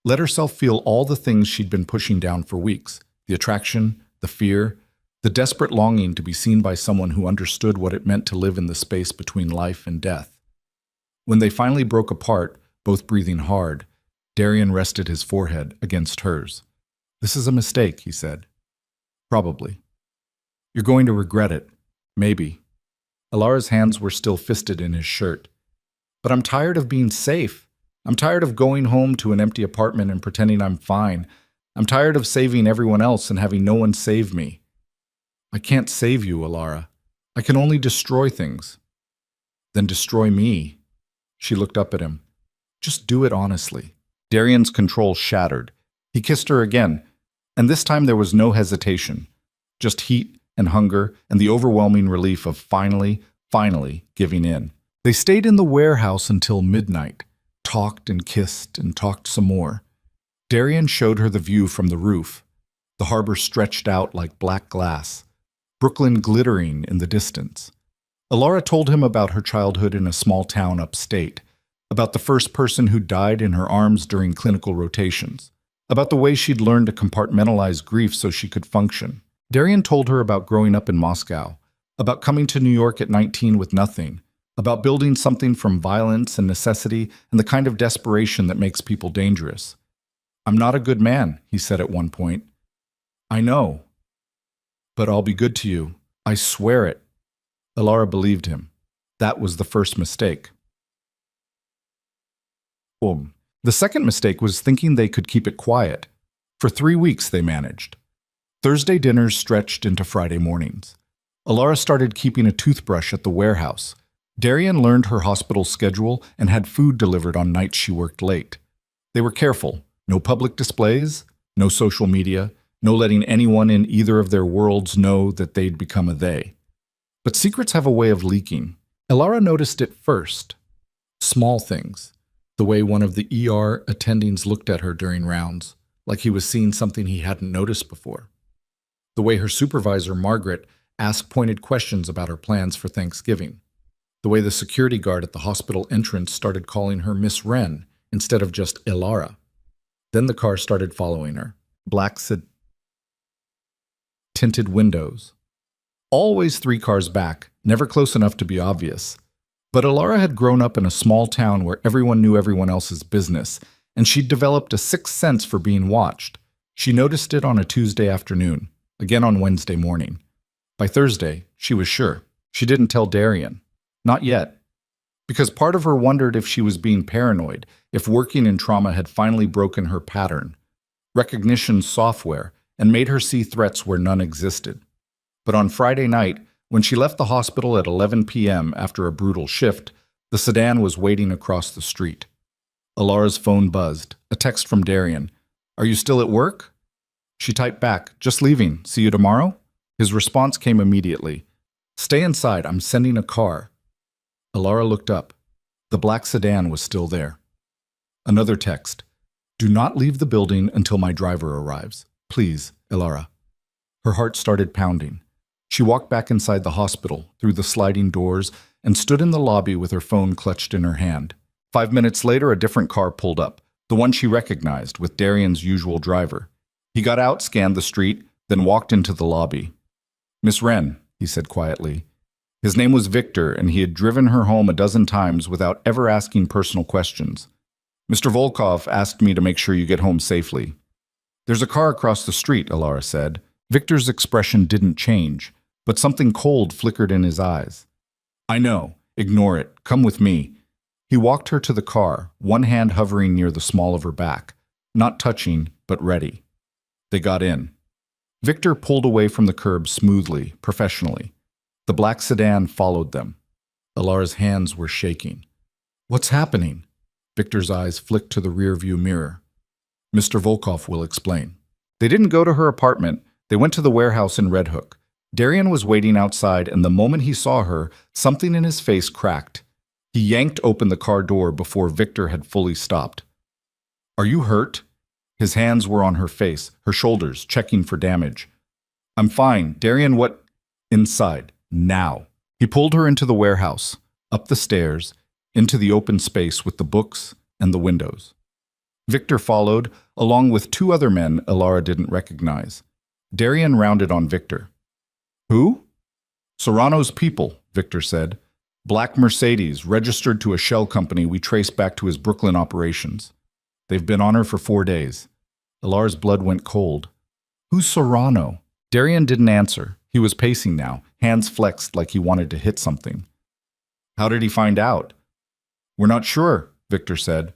let herself feel all the things she'd been pushing down for weeks, the attraction, the fear, the desperate longing to be seen by someone who understood what it meant to live in the space between life and death. When they finally broke apart, both breathing hard, Darian rested his forehead against hers. This is a mistake, he said. Probably. You're going to regret it. Maybe. Elara's hands were still fisted in his shirt. But I'm tired of being safe. I'm tired of going home to an empty apartment and pretending I'm fine. I'm tired of saving everyone else and having no one save me. I can't save you, Elara. I can only destroy things. Then destroy me. She looked up at him. Just do it honestly. Darian's control shattered. He kissed her again, and this time there was no hesitation. Just heat and hunger and the overwhelming relief of finally giving in. They stayed in the warehouse until midnight, talked and kissed and talked some more. Darian showed her the view from the roof. The harbor stretched out like black glass, Brooklyn glittering in the distance. Elara told him about her childhood in a small town upstate, about the first person who died in her arms during clinical rotations, about the way she'd learned to compartmentalize grief so she could function. Darian told her about growing up in Moscow, about coming to New York at 19 with nothing, about building something from violence and necessity and the kind of desperation that makes people dangerous. I'm not a good man, he said at one point. I know. But I'll be good to you. I swear it. Elara believed him. That was the first mistake. The second mistake was thinking they could keep it quiet. For 3 weeks they managed. Thursday dinners stretched into Friday mornings. Elara started keeping a toothbrush at the warehouse. Darian learned her hospital schedule and had food delivered on nights she worked late. They were careful. No public displays, no social media, no letting anyone in either of their worlds know that they'd become a they. But secrets have a way of leaking. Elara noticed it first. Small things. The way one of the ER attendings looked at her during rounds, like he was seeing something he hadn't noticed before. The way her supervisor, Margaret, asked pointed questions about her plans for Thanksgiving. The way the security guard at the hospital entrance started calling her Miss Wren instead of just Elara. Then the car started following her. Black tinted windows. Always 3 cars back, never close enough to be obvious. But Elara had grown up in a small town where everyone knew everyone else's business, and she'd developed a sixth sense for being watched. She noticed it on a Tuesday afternoon, again on Wednesday morning. By Thursday, she was sure. She didn't tell Darian. Not yet. Because part of her wondered if she was being paranoid, if working in trauma had finally broken her pattern, recognition software, and made her see threats where none existed. But on Friday night, when she left the hospital at 11 p.m. after a brutal shift, the sedan was waiting across the street. Elara's phone buzzed. A text from Darian. Are you still at work? She typed back, just leaving. See you tomorrow? His response came immediately. Stay inside. I'm sending a car. Elara looked up. The black sedan was still there. Another text. Do not leave the building until my driver arrives. Please, Elara. Her heart started pounding. She walked back inside the hospital, through the sliding doors, and stood in the lobby with her phone clutched in her hand. 5 minutes later, a different car pulled up, the one she recognized, with Darian's usual driver. He got out, scanned the street, then walked into the lobby. Miss Wren, he said quietly. His name was Victor, and he had driven her home a dozen times without ever asking personal questions. Mr. Volkov asked me to make sure you get home safely. There's a car across the street, Alara said. Victor's expression didn't change, but something cold flickered in his eyes. I know. Ignore it. Come with me. He walked her to the car, one hand hovering near the small of her back, not touching, but ready. They got in. Victor pulled away from the curb smoothly, professionally. The black sedan followed them. Alara's hands were shaking. What's happening? Victor's eyes flicked to the rearview mirror. Mr. Volkov will explain. They didn't go to her apartment. They went to the warehouse in Red Hook. Darian was waiting outside, and the moment he saw her, something in his face cracked. He yanked open the car door before Victor had fully stopped. Are you hurt? His hands were on her face, her shoulders, checking for damage. I'm fine. Darian, what? Inside. Now. He pulled her into the warehouse, up the stairs, into the open space with the books and the windows. Victor followed, along with two other men Alara didn't recognize. Darian rounded on Victor. Who? Serrano's people, Victor said. Black Mercedes, registered to a shell company we traced back to his Brooklyn operations. They've been on her for 4 days. Alara's blood went cold. Who's Serrano? Darian didn't answer. He was pacing now, hands flexed like he wanted to hit something. How did he find out? We're not sure, Victor said.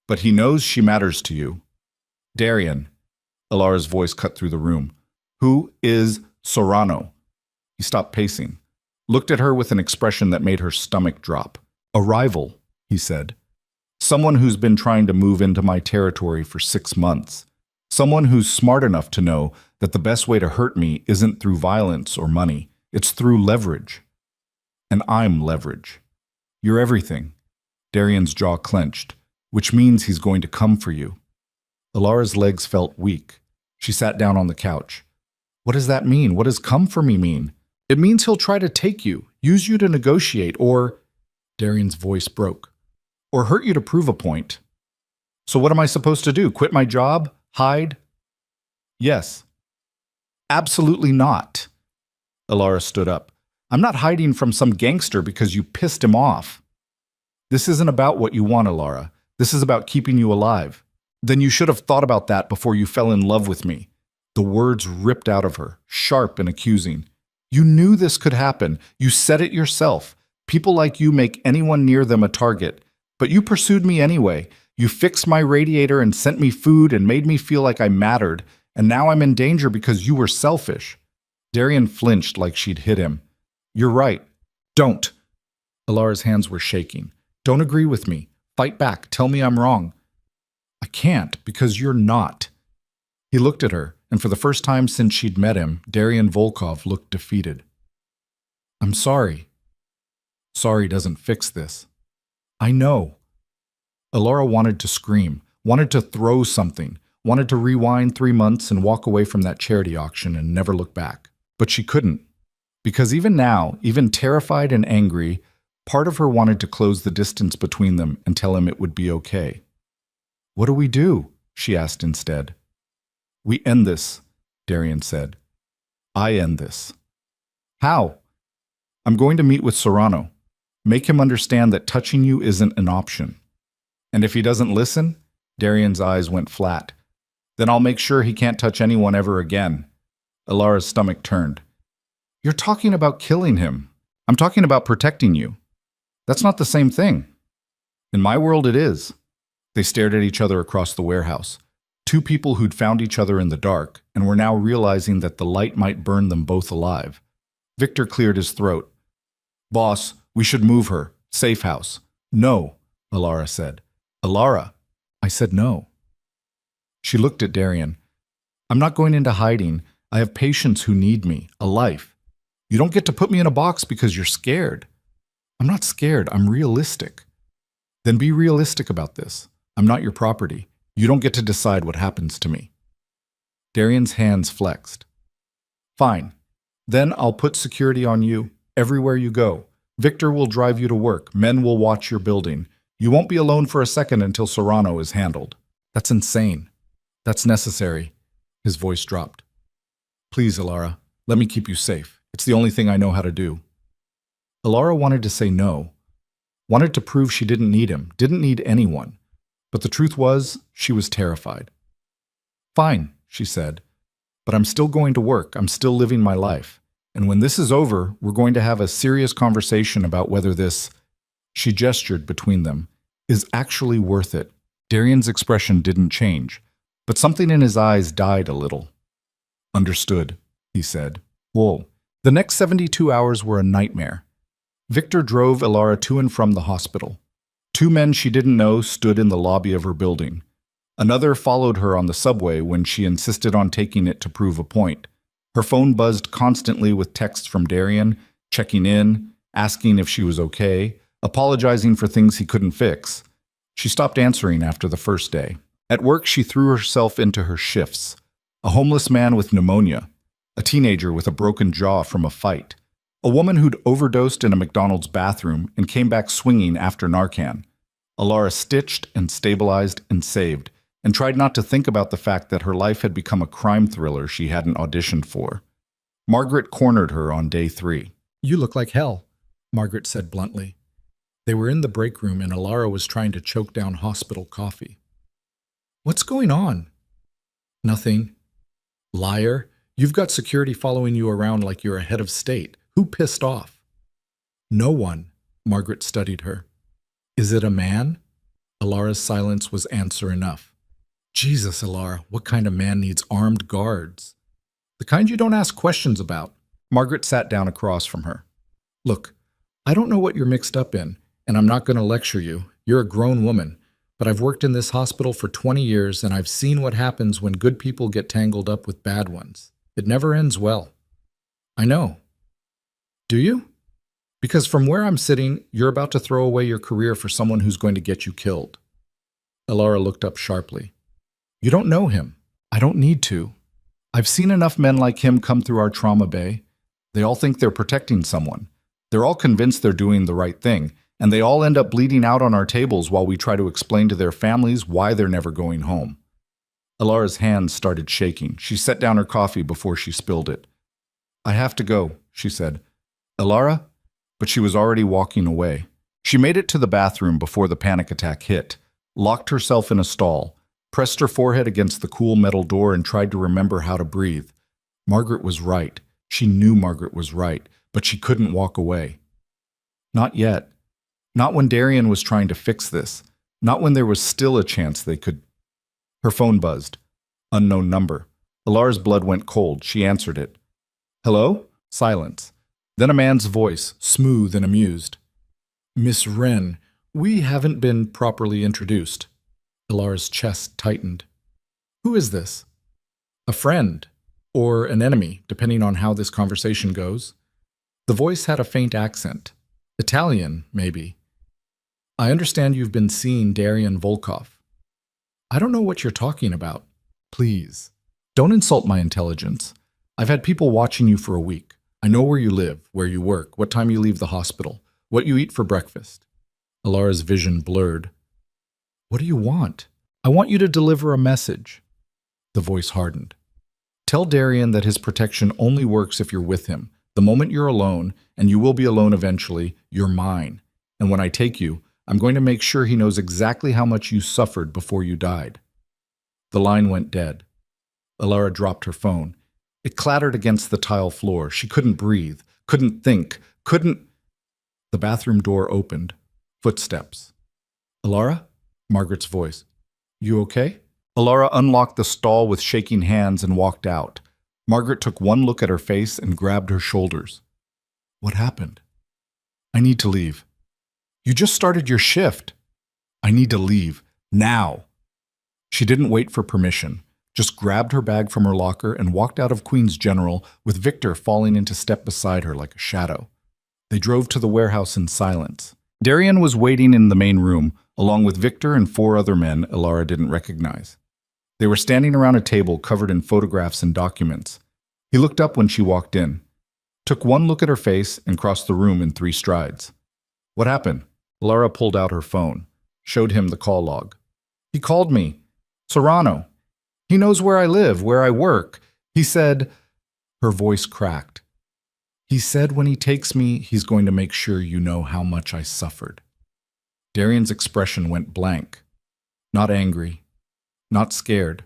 But he knows she matters to you. Darian. Alara's voice cut through the room. Who is Serrano? He stopped pacing, looked at her with an expression that made her stomach drop. A rival, he said. Someone who's been trying to move into my territory for 6 months. Someone who's smart enough to know that the best way to hurt me isn't through violence or money. It's through leverage. And I'm leverage. You're everything. Darian's jaw clenched, which means he's going to come for you. Alara's legs felt weak. She sat down on the couch. What does that mean? What does come for me mean? It means he'll try to take you, use you to negotiate, or... Darian's voice broke. Or hurt you to prove a point. So what am I supposed to do? Quit my job? Hide? Yes. Absolutely not. Alara stood up. I'm not hiding from some gangster because you pissed him off. This isn't about what you want, Alara. This is about keeping you alive. Then you should have thought about that before you fell in love with me. The words ripped out of her, sharp and accusing. You knew this could happen. You said it yourself. People like you make anyone near them a target. But you pursued me anyway. You fixed my radiator and sent me food and made me feel like I mattered. And now I'm in danger because you were selfish. Darian flinched like she'd hit him. You're right. Don't. Alara's hands were shaking. Don't agree with me. Fight back. Tell me I'm wrong. I can't because you're not. He looked at her, and for the first time since she'd met him, Darian Volkov looked defeated. I'm sorry. Sorry doesn't fix this. I know. Alara wanted to scream, wanted to throw something, wanted to rewind 3 months and walk away from that charity auction and never look back. But she couldn't. Because even now, even terrified and angry, part of her wanted to close the distance between them and tell him it would be okay. What do we do? She asked instead. We end this, Darian said. I end this. How? I'm going to meet with Serrano. Make him understand that touching you isn't an option. And if he doesn't listen, Darian's eyes went flat. Then I'll make sure he can't touch anyone ever again. Alara's stomach turned. You're talking about killing him. I'm talking about protecting you. That's not the same thing. In my world, it is. They stared at each other across the warehouse. Two people who'd found each other in the dark and were now realizing that the light might burn them both alive. Victor cleared his throat. Boss, we should move her. Safe house. No, Alara said. Alara, I said no. She looked at Darian. I'm not going into hiding. I have patients who need me, a life. You don't get to put me in a box because you're scared. I'm not scared. I'm realistic. Then be realistic about this. I'm not your property. You don't get to decide what happens to me. Darian's hands flexed. Fine. Then I'll put security on you everywhere you go. Victor will drive you to work. Men will watch your building. You won't be alone for a second until Serrano is handled. That's insane. That's necessary. His voice dropped. Please, Alara, let me keep you safe. It's the only thing I know how to do. Alara wanted to say no. Wanted to prove she didn't need him, didn't need anyone. But the truth was, she was terrified. "Fine," she said, "but I'm still going to work. I'm still living my life. And when this is over, we're going to have a serious conversation about whether this," she gestured between them, "is actually worth it." Darian's expression didn't change, but something in his eyes died a little. "Understood," he said. Whoa. The next 72 hours were a nightmare. Victor drove Elara to and from the hospital. 2 men she didn't know stood in the lobby of her building. Another followed her on the subway when she insisted on taking it to prove a point. Her phone buzzed constantly with texts from Darian, checking in, asking if she was okay, apologizing for things he couldn't fix. She stopped answering after the first day. At work, she threw herself into her shifts. A homeless man with pneumonia, a teenager with a broken jaw from a fight, a woman who'd overdosed in a McDonald's bathroom and came back swinging after Narcan. Elara stitched and stabilized and saved, and tried not to think about the fact that her life had become a crime thriller she hadn't auditioned for. Margaret cornered her on day 3. "You look like hell," Margaret said bluntly. They were in the break room and Elara was trying to choke down hospital coffee. "What's going on?" "Nothing." "Liar. You've got security following you around like you're a head of state. Who pissed off?" "No one." Margaret studied her. "Is it a man?" Elara's silence was answer enough. "Jesus, Elara, what kind of man needs armed guards?" "The kind you don't ask questions about." Margaret sat down across from her. "Look, I don't know what you're mixed up in, and I'm not going to lecture you. You're a grown woman. But I've worked in this hospital for 20 years, and I've seen what happens when good people get tangled up with bad ones. It never ends well." "I know." "Do you?" "Because from where I'm sitting, you're about to throw away your career for someone who's going to get you killed." Elara looked up sharply. "You don't know him." "I don't need to. I've seen enough men like him come through our trauma bay. They all think they're protecting someone. They're all convinced they're doing the right thing, and they all end up bleeding out on our tables while we try to explain to their families why they're never going home." Elara's hands started shaking. She set down her coffee before she spilled it. "I have to go," she said. "Elara?" But she was already walking away. She made it to the bathroom before the panic attack hit, locked herself in a stall, pressed her forehead against the cool metal door and tried to remember how to breathe. Margaret was right. She knew Margaret was right, but she couldn't walk away. Not yet. Not when Darian was trying to fix this. Not when there was still a chance they could. Her phone buzzed. Unknown number. Elara's blood went cold. She answered it. "Hello?" Silence. Then a man's voice, smooth and amused. "Miss Wren, we haven't been properly introduced." Elara's chest tightened. "Who is this?" "A friend. Or an enemy, depending on how this conversation goes." The voice had a faint accent. Italian, maybe. "I understand you've been seeing Darian Volkov." "I don't know what you're talking about." "Please, don't insult my intelligence. I've had people watching you for a week. I know where you live, where you work, what time you leave the hospital, what you eat for breakfast." Elara's vision blurred. "What do you want?" "I want you to deliver a message." The voice hardened. "Tell Darian that his protection only works if you're with him. The moment you're alone, and you will be alone eventually, you're mine. And when I take you, I'm going to make sure he knows exactly how much you suffered before you died." The line went dead. Elara dropped her phone. It clattered against the tile floor. She couldn't breathe, couldn't think, couldn't... The bathroom door opened. Footsteps. "Elara?" Margaret's voice. "You okay?" Elara unlocked the stall with shaking hands and walked out. Margaret took one look at her face and grabbed her shoulders. "What happened?" "I need to leave." "You just started your shift." "I need to leave. Now." She didn't wait for permission, just grabbed her bag from her locker and walked out of Queen's General with Victor falling into step beside her like a shadow. They drove to the warehouse in silence. Darian was waiting in the main room, along with Victor and 4 other men Elara didn't recognize. They were standing around a table covered in photographs and documents. He looked up when she walked in, took one look at her face, and crossed the room in 3 strides. "What happened?" Elara pulled out her phone, showed him the call log. "He called me. Serrano. He knows where I live, where I work. He said..." Her voice cracked. "He said when he takes me, he's going to make sure you know how much I suffered." Darian's expression went blank. Not angry, not scared,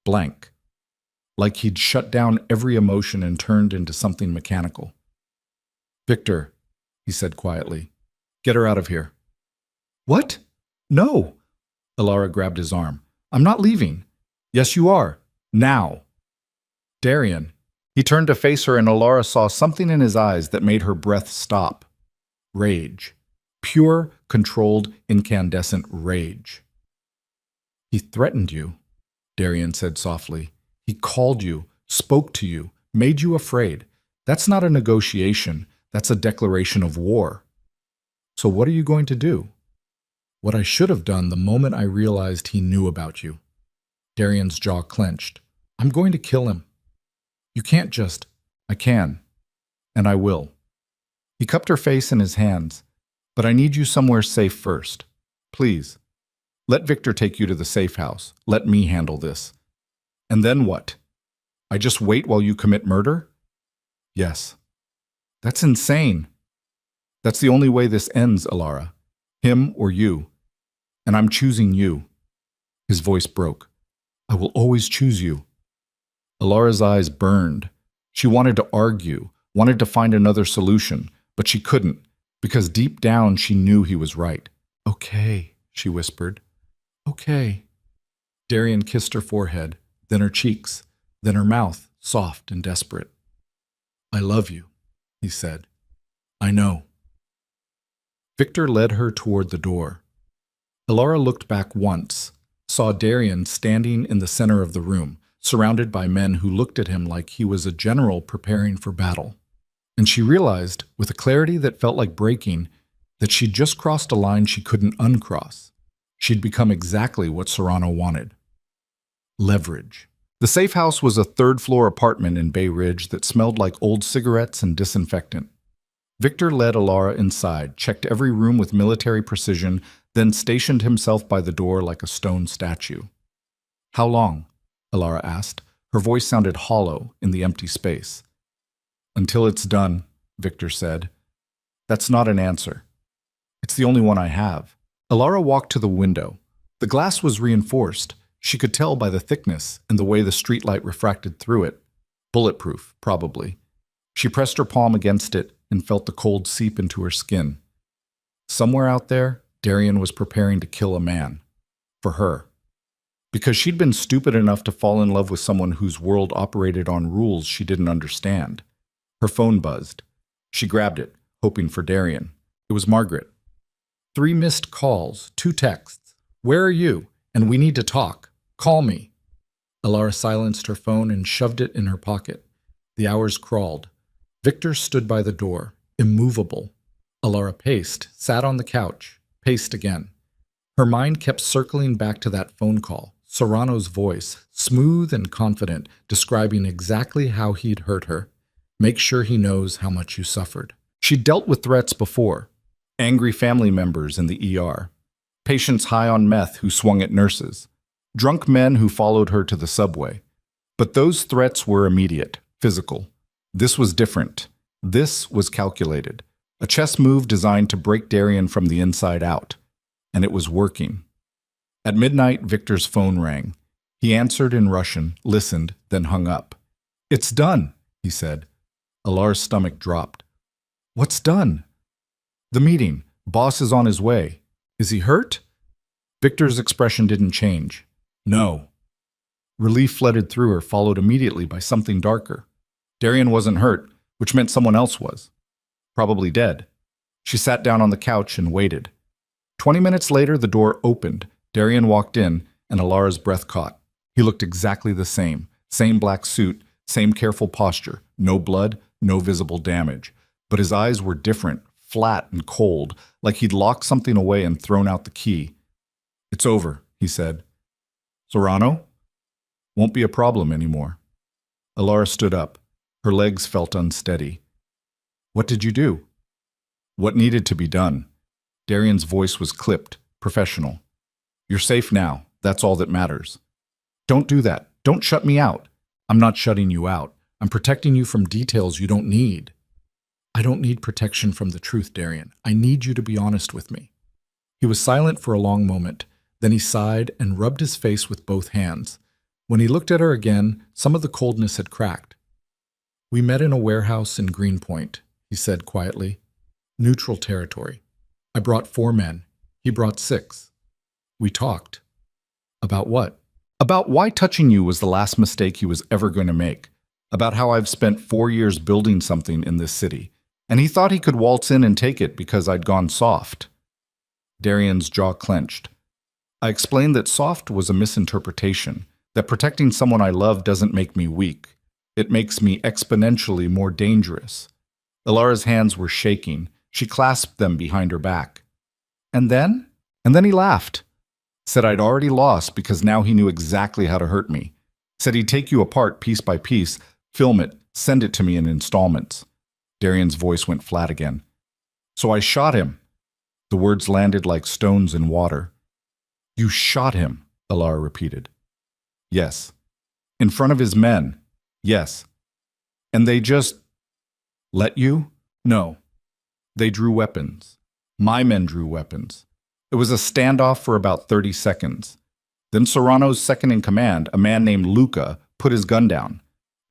blank. Like he'd shut down every emotion and turned into something mechanical. Victor, he said quietly, get her out of here. What? No. Alara grabbed his arm. I'm not leaving. Yes, you are. Now. Darian. He turned to face her and Alara saw something in his eyes that made her breath stop. Rage. Pure, controlled, incandescent rage. He threatened you, Darian said softly. He called you, spoke to you, made you afraid. That's not a negotiation. That's a declaration of war. So what are you going to do? What I should have done the moment I realized he knew about you. Darian's jaw clenched. I'm going to kill him. You can't just. I can. And I will. He cupped her face in his hands. But I need you somewhere safe first. Please. Let Victor take you to the safe house. Let me handle this. And then what? I just wait while you commit murder? Yes. That's insane. That's the only way this ends, Alara. Him or you. And I'm choosing you. His voice broke. I will always choose you. Alara's eyes burned. She wanted to argue, wanted to find another solution, but she couldn't, because deep down she knew he was right. Okay, she whispered. Okay. Darian kissed her forehead, then her cheeks, then her mouth, soft and desperate. I love you, he said. I know. Victor led her toward the door. Alara looked back once, saw Darian standing in the center of the room, surrounded by men who looked at him like he was a general preparing for battle. And she realized, with a clarity that felt like breaking, that she'd just crossed a line she couldn't uncross. She'd become exactly what Serrano wanted. Leverage. The safe house was a third-floor apartment in Bay Ridge that smelled like old cigarettes and disinfectant. Victor led Alara inside, checked every room with military precision, then stationed himself by the door like a stone statue. How long? Alara asked. Her voice sounded hollow in the empty space. Until it's done, Victor said. That's not an answer. It's the only one I have. Alara walked to the window. The glass was reinforced. She could tell by the thickness and the way the streetlight refracted through it. Bulletproof, probably. She pressed her palm against it and felt the cold seep into her skin. Somewhere out there, Darian was preparing to kill a man. For her. Because she'd been stupid enough to fall in love with someone whose world operated on rules she didn't understand. Her phone buzzed. She grabbed it, hoping for Darian. It was Margaret. 3 missed calls, 2 texts. Where are you? And we need to talk. Call me. Alara silenced her phone and shoved it in her pocket. The hours crawled. Victor stood by the door, immovable. Alara paced, sat on the couch, paced again. Her mind kept circling back to that phone call, Serrano's voice, smooth and confident, describing exactly how he'd hurt her. Make sure he knows how much you suffered. She'd dealt with threats before. Angry family members in the ER. Patients high on meth who swung at nurses. Drunk men who followed her to the subway. But those threats were immediate, physical. This was different. This was calculated. A chess move designed to break Darian from the inside out. And it was working. At midnight, Victor's phone rang. He answered in Russian, listened, then hung up. It's done, he said. Alara's stomach dropped. What's done? The meeting. Boss is on his way. Is he hurt? Victor's expression didn't change. No. Relief flooded through her, followed immediately by something darker. Darian wasn't hurt, which meant someone else was. Probably dead. She sat down on the couch and waited. 20 minutes later, the door opened. Darian walked in, and Alara's breath caught. He looked exactly the same. Same black suit, same careful posture. No blood, no visible damage. But his eyes were different, flat and cold, like he'd locked something away and thrown out the key. It's over, he said. Serrano? Won't be a problem anymore. Alara stood up. Her legs felt unsteady. What did you do? What needed to be done? Darian's voice was clipped, professional. You're safe now. That's all that matters. Don't do that. Don't shut me out. I'm not shutting you out. I'm protecting you from details you don't need. I don't need protection from the truth, Darian. I need you to be honest with me. He was silent for a long moment. Then he sighed and rubbed his face with both hands. When he looked at her again, some of the coldness had cracked. "We met in a warehouse in Greenpoint," he said quietly. "Neutral territory. I brought 4 men. He brought 6. We talked." "About what?" "About why touching you was the last mistake he was ever going to make. About how I've spent 4 years building something in this city, and he thought he could waltz in and take it because I'd gone soft." Darian's jaw clenched. "I explained that soft was a misinterpretation, that protecting someone I love doesn't make me weak. It makes me exponentially more dangerous." Alara's hands were shaking. She clasped them behind her back. And then he laughed. Said I'd already lost because now he knew exactly how to hurt me. Said he'd take you apart piece by piece, film it, send it to me in installments. Darian's voice went flat again. "So I shot him." The words landed like stones in water. "You shot him," Alara repeated. "Yes." "In front of his men?" "Yes." "And they just let you?" "No. They drew weapons. My men drew weapons. It was a standoff for about 30 seconds. Then Serrano's second in command, a man named Luca, put his gun down.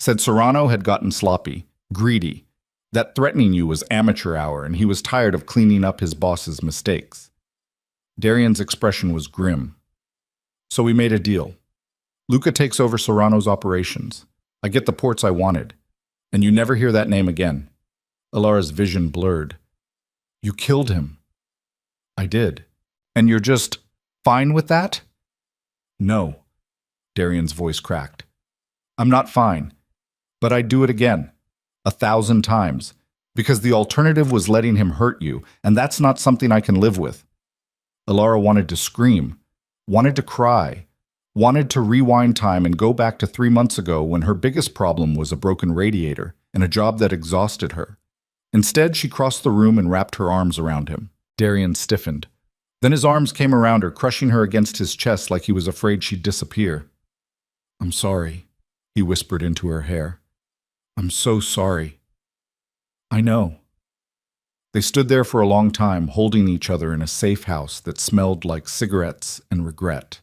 Said Serrano had gotten sloppy, greedy, that threatening you was amateur hour and he was tired of cleaning up his boss's mistakes." Darian's expression was grim. "So we made a deal. Luca takes over Serrano's operations. I get the ports I wanted. And you never hear that name again." Alara's vision blurred. "You killed him." "I did. And you're just fine with that?" "No." Darian's voice cracked. "I'm not fine. But I'd do it again. 1,000 times. Because the alternative was letting him hurt you, and that's not something I can live with." Alara wanted to scream, wanted to cry, wanted to rewind time and go back to 3 months ago when her biggest problem was a broken radiator and a job that exhausted her. Instead, she crossed the room and wrapped her arms around him. Darian stiffened. Then his arms came around her, crushing her against his chest like he was afraid she'd disappear. "I'm sorry," he whispered into her hair. "I'm so sorry." "I know." They stood there for a long time, holding each other in a safe house that smelled like cigarettes and regret.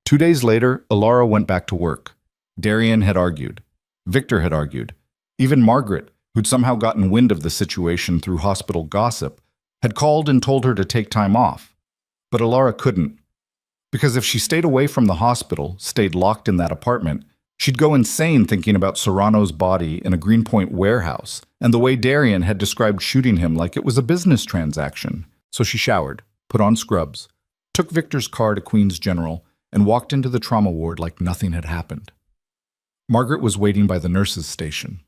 2 days later, Alara went back to work. Darian had argued. Victor had argued. Even Margaret, who'd somehow gotten wind of the situation through hospital gossip, had called and told her to take time off. But Alara couldn't. Because if she stayed away from the hospital, stayed locked in that apartment, she'd go insane thinking about Serrano's body in a Greenpoint warehouse and the way Darian had described shooting him like it was a business transaction. So she showered, put on scrubs, took Victor's car to Queens General, and walked into the trauma ward like nothing had happened. Margaret was waiting by the nurse's station.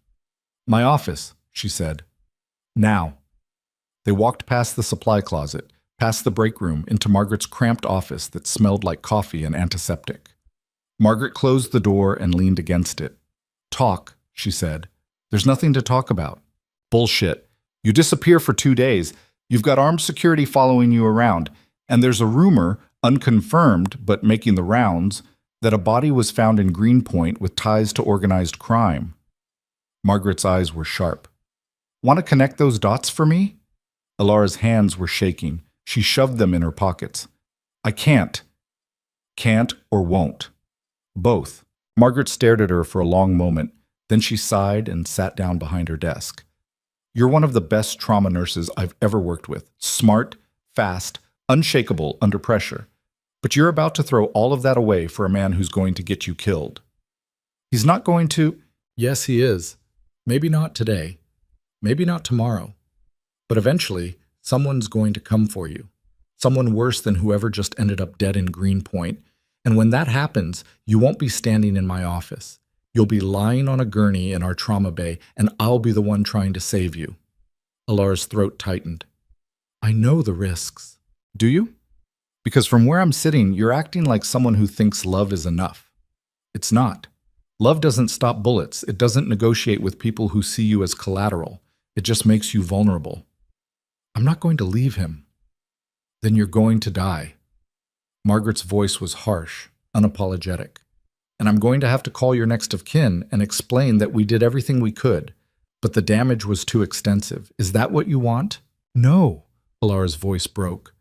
"My office," she said. "Now." They walked past the supply closet, past the break room, into Margaret's cramped office that smelled like coffee and antiseptic. Margaret closed the door and leaned against it. "Talk," she said. "There's nothing to talk about." "Bullshit. You disappear for 2 days. You've got armed security following you around. And there's a rumor, unconfirmed but making the rounds, that a body was found in Greenpoint with ties to organized crime." Margaret's eyes were sharp. "Want to connect those dots for me?" Alara's hands were shaking. She shoved them in her pockets. "I can't." "Can't or won't?" "Both." Margaret stared at her for a long moment. Then she sighed and sat down behind her desk. "You're one of the best trauma nurses I've ever worked with. Smart, fast, unshakable under pressure. But you're about to throw all of that away for a man who's going to get you killed." "He's not going to—" "Yes, he is. Maybe not today. Maybe not tomorrow. But eventually, someone's going to come for you. Someone worse than whoever just ended up dead in Greenpoint. And when that happens, you won't be standing in my office. You'll be lying on a gurney in our trauma bay, and I'll be the one trying to save you." Alara's throat tightened. "I know the risks." "Do you? Because from where I'm sitting, you're acting like someone who thinks love is enough. It's not. Love doesn't stop bullets. It doesn't negotiate with people who see you as collateral. It just makes you vulnerable." "I'm not going to leave him." "Then you're going to die." Margaret's voice was harsh, unapologetic. "And I'm going to have to call your next of kin and explain that we did everything we could, but the damage was too extensive. Is that what you want?" "No." Alara's voice broke.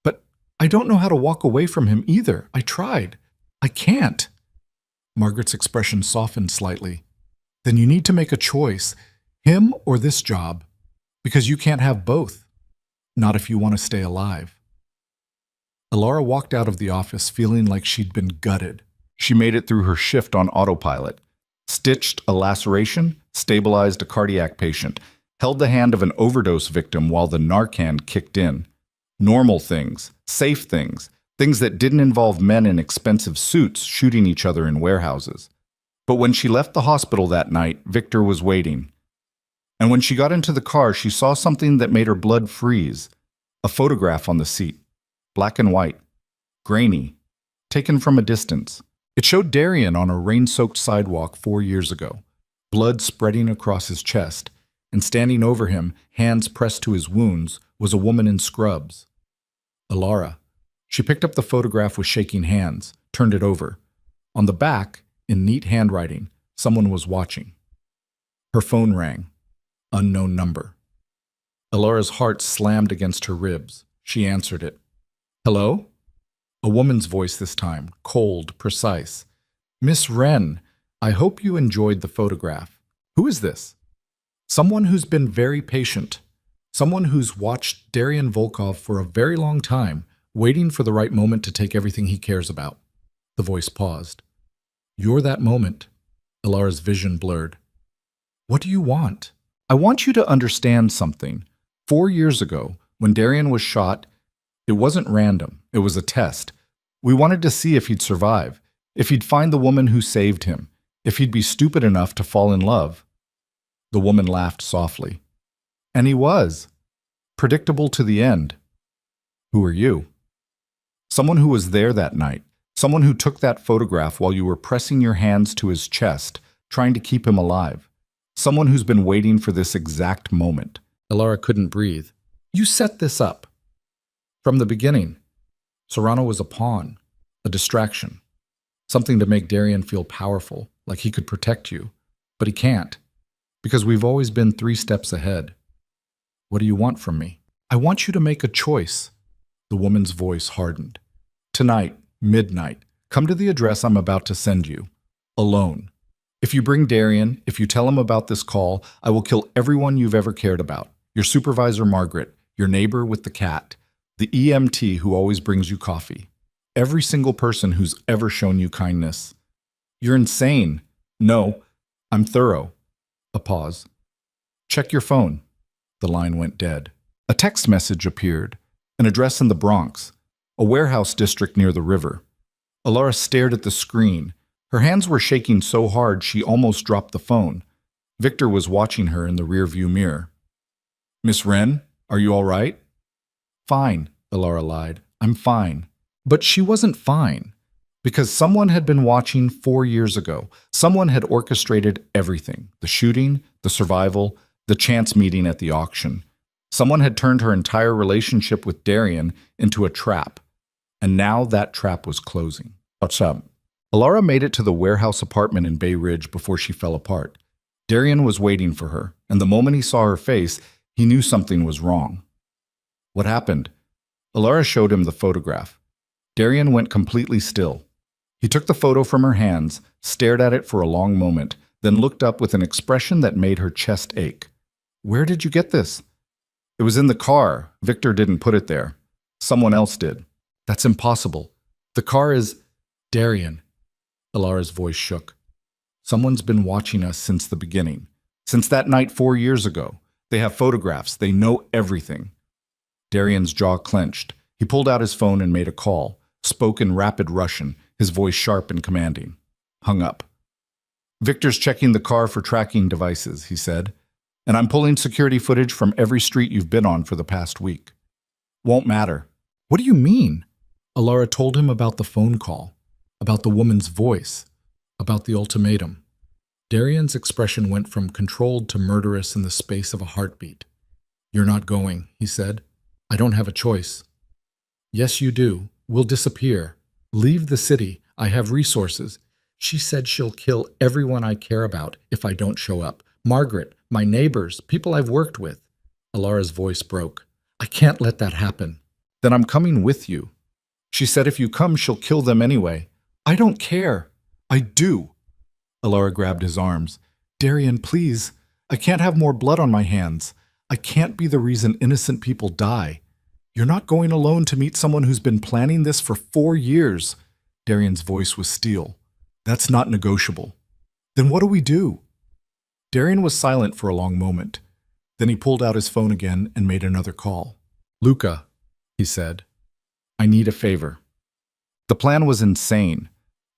"But I don't know how to walk away from him either. I tried. I can't. Margaret's expression softened slightly. Then you need to make a choice, him or this job, because you can't have both. Not if you want to stay alive. Allura walked out of the office feeling like she'd been gutted. She made it through her shift on autopilot, stitched a laceration, stabilized a cardiac patient, held the hand of an overdose victim while the Narcan kicked in. Normal things, safe things, things that didn't involve men in expensive suits shooting each other in warehouses. But when she left the hospital that night, Victor was waiting. And when she got into the car, she saw something that made her blood freeze. A photograph on the seat, black and white, grainy, taken from a distance. It showed Darian on a rain-soaked sidewalk 4 years ago, blood spreading across his chest, and standing over him, hands pressed to his wounds, was a woman in scrubs. Allura. She picked up the photograph with shaking hands, turned it over. On the back, in neat handwriting, someone was watching. Her phone rang. Unknown number. Allura's heart slammed against her ribs. She answered it. Hello? A woman's voice this time, cold, precise. Miss Wren, I hope you enjoyed the photograph. Who is this? Someone who's been very patient. Someone who's watched Darian Volkov for a very long time, waiting for the right moment to take everything he cares about. The voice paused. You're that moment. Allura's vision blurred. What do you want? I want you to understand something. 4 years ago, when Darian was shot, it wasn't random. It was a test. We wanted to see if he'd survive, if he'd find the woman who saved him, if he'd be stupid enough to fall in love. The woman laughed softly. And he was. Predictable to the end. Who are you? Someone who was there that night. Someone who took that photograph while you were pressing your hands to his chest, trying to keep him alive. Someone who's been waiting for this exact moment. Allura couldn't breathe. You set this up. From the beginning. Serrano was a pawn, a distraction. Something to make Darian feel powerful, like he could protect you. But he can't. Because we've always been 3 steps ahead. What do you want from me? I want you to make a choice. The woman's voice hardened. Tonight, midnight, come to the address I'm about to send you. Alone. If you bring Darian, if you tell him about this call, I will kill everyone you've ever cared about. Your supervisor, Margaret, your neighbor with the cat, the EMT who always brings you coffee. Every single person who's ever shown you kindness. You're insane. No, I'm thorough. A pause. Check your phone. The line went dead. A text message appeared. An address in the Bronx. A warehouse district near the river. Allura stared at the screen. Her hands were shaking so hard she almost dropped the phone. Victor was watching her in the rearview mirror. Miss Wren, are you all right? Fine, Allura lied. I'm fine. But she wasn't fine. Because someone had been watching 4 years ago. Someone had orchestrated everything. The shooting, the survival, the chance meeting at the auction. Someone had turned her entire relationship with Darian into a trap. And now that trap was closing. What's up? Allura made it to the warehouse apartment in Bay Ridge before she fell apart. Darian was waiting for her, and the moment he saw her face, he knew something was wrong. What happened? Allura showed him the photograph. Darian went completely still. He took the photo from her hands, stared at it for a long moment, then looked up with an expression that made her chest ache. Where did you get this? It was in the car. Victor didn't put it there. Someone else did. That's impossible. The car is Darian. Allura's voice shook. Someone's been watching us since the beginning. Since that night 4 years ago. They have photographs. They know everything. Darian's jaw clenched. He pulled out his phone and made a call. Spoke in rapid Russian, his voice sharp and commanding. Hung up. Victor's checking the car for tracking devices, he said. And I'm pulling security footage from every street you've been on for the past week. Won't matter. What do you mean? Allura told him about the phone call, about the woman's voice, about the ultimatum. Darian's expression went from controlled to murderous in the space of a heartbeat. You're not going, he said. I don't have a choice. Yes, you do. We'll disappear. Leave the city. I have resources. She said she'll kill everyone I care about if I don't show up. Margaret, my neighbors, people I've worked with. Allura's voice broke. I can't let that happen. Then I'm coming with you. She said if you come, she'll kill them anyway. I don't care. I do. Allura grabbed his arms. Darian, please. I can't have more blood on my hands. I can't be the reason innocent people die. You're not going alone to meet someone who's been planning this for 4 years. Darian's voice was steel. That's not negotiable. Then what do we do? Darian was silent for a long moment. Then he pulled out his phone again and made another call. Luca, he said, I need a favor. The plan was insane.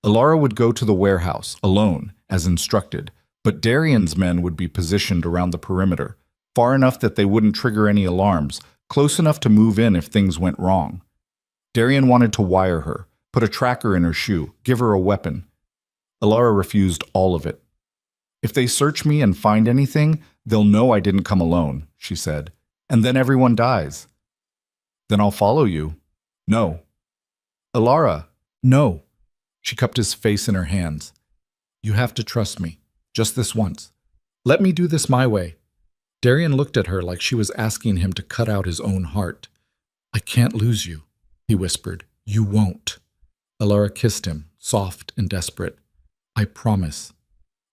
Allura would go to the warehouse, alone, as instructed, but Darian's men would be positioned around the perimeter, far enough that they wouldn't trigger any alarms, close enough to move in if things went wrong. Darian wanted to wire her, put a tracker in her shoe, give her a weapon. Allura refused all of it. If they search me and find anything, they'll know I didn't come alone, she said, and then everyone dies. Then I'll follow you. No. Allura, no. She cupped his face in her hands. You have to trust me, just this once. Let me do this my way. Darian looked at her like she was asking him to cut out his own heart. I can't lose you, he whispered. You won't. Allura kissed him, soft and desperate. I promise.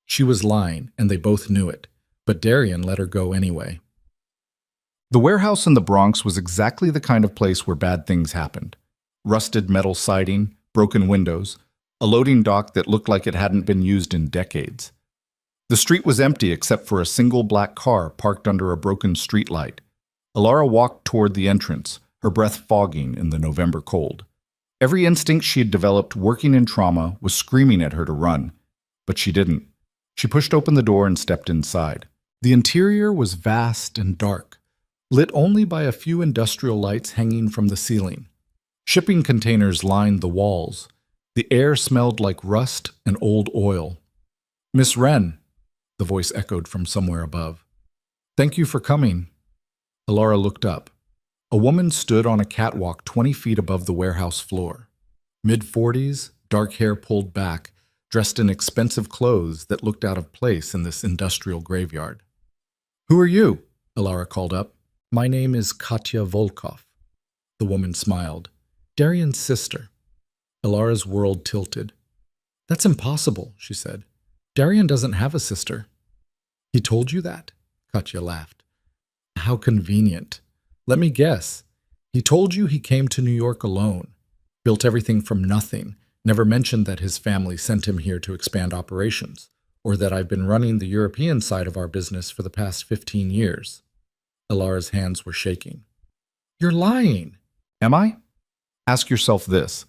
She was lying, and they both knew it, but Darian let her go anyway. The warehouse in the Bronx was exactly the kind of place where bad things happened. Rusted metal siding, broken windows, a loading dock that looked like it hadn't been used in decades. The street was empty except for a single black car parked under a broken streetlight. Allura walked toward the entrance, her breath fogging in the November cold. Every instinct she had developed working in trauma was screaming at her to run, but she didn't. She pushed open the door and stepped inside. The interior was vast and dark, lit only by a few industrial lights hanging from the ceiling. Shipping containers lined the walls. The air smelled like rust and old oil. Miss Wren, the voice echoed from somewhere above. Thank you for coming. Allura looked up. A woman stood on a catwalk 20 feet above the warehouse floor. Mid-40s, dark hair pulled back, dressed in expensive clothes that looked out of place in this industrial graveyard. Who are you? Allura called up. My name is Katya Volkov. The woman smiled. Darian's sister. Allura's world tilted. That's impossible, she said. Darian doesn't have a sister. He told you that? Katya laughed. How convenient. Let me guess. He told you he came to New York alone, built everything from nothing, never mentioned that his family sent him here to expand operations, or that I've been running the European side of our business for the past 15 years. Allura's hands were shaking. You're lying. Am I? Ask yourself this.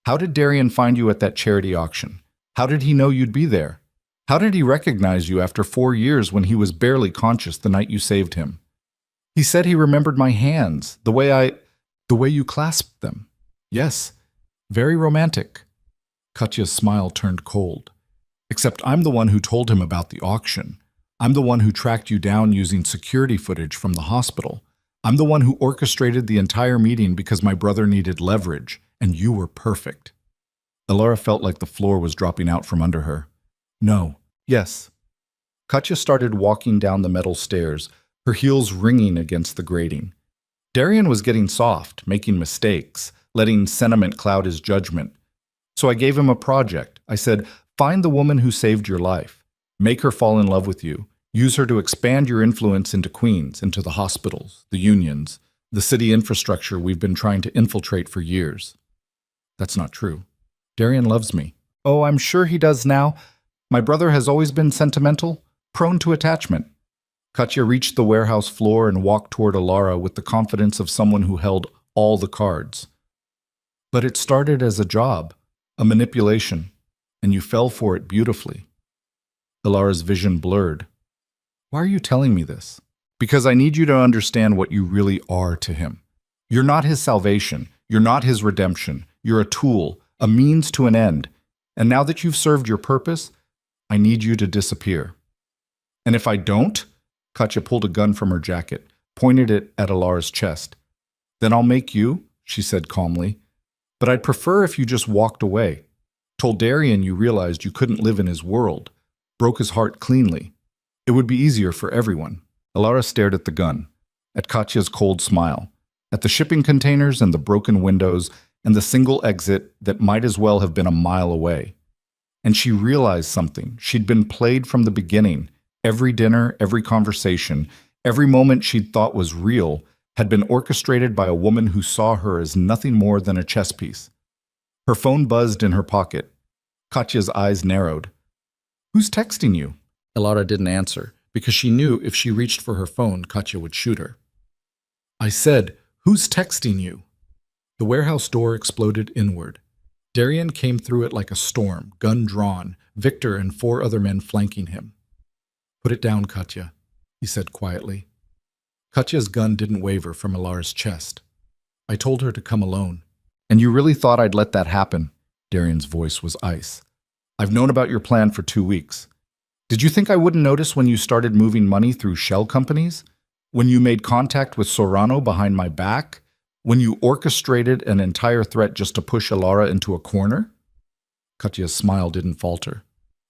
How did Darian find you at that charity auction? How did he know you'd be there? How did he recognize you after 4 years when he was barely conscious the night you saved him? He said he remembered my hands, the way you clasped them. Yes, very romantic. Katya's smile turned cold. Except I'm the one who told him about the auction. I'm the one who tracked you down using security footage from the hospital. I'm the one who orchestrated the entire meeting because my brother needed leverage, and you were perfect. Allura felt like the floor was dropping out from under her. No. Yes. Katya started walking down the metal stairs, her heels ringing against the grating. Darian was getting soft, making mistakes, letting sentiment cloud his judgment. So I gave him a project. I said, find the woman who saved your life. Make her fall in love with you. Use her to expand your influence into Queens, into the hospitals, the unions, the city infrastructure we've been trying to infiltrate for years. That's not true. Darian loves me. Oh, I'm sure he does now. My brother has always been sentimental, prone to attachment. Katya reached the warehouse floor and walked toward Allura with the confidence of someone who held all the cards. But it started as a job, a manipulation, and you fell for it beautifully. Allura's vision blurred. Why are you telling me this? Because I need you to understand what you really are to him. You're not his salvation. You're not his redemption. You're a tool, a means to an end. And now that you've served your purpose, I need you to disappear. And if I don't, Katya pulled a gun from her jacket, pointed it at Allura's chest. Then I'll make you, she said calmly. But I'd prefer if you just walked away. Told Darian you realized you couldn't live in his world. Broke his heart cleanly. It would be easier for everyone. Allura stared at the gun, at Katya's cold smile, at the shipping containers and the broken windows, and the single exit that might as well have been a mile away. And she realized something. She'd been played from the beginning. Every dinner, every conversation, every moment she'd thought was real had been orchestrated by a woman who saw her as nothing more than a chess piece. Her phone buzzed in her pocket. Katya's eyes narrowed. "Who's texting you?" Allure didn't answer, because she knew if she reached for her phone, Katya would shoot her. "I said, who's texting you?" The warehouse door exploded inward. Darian came through it like a storm, gun drawn, Victor and 4 other men flanking him. "Put it down, Katya," he said quietly. Katya's gun didn't waver from Allure's chest. "I told her to come alone." "And you really thought I'd let that happen?" Darian's voice was ice. "I've known about your plan for 2 weeks. Did you think I wouldn't notice when you started moving money through shell companies? When you made contact with Sorano behind my back? When you orchestrated an entire threat just to push Allure into a corner?" Katya's smile didn't falter.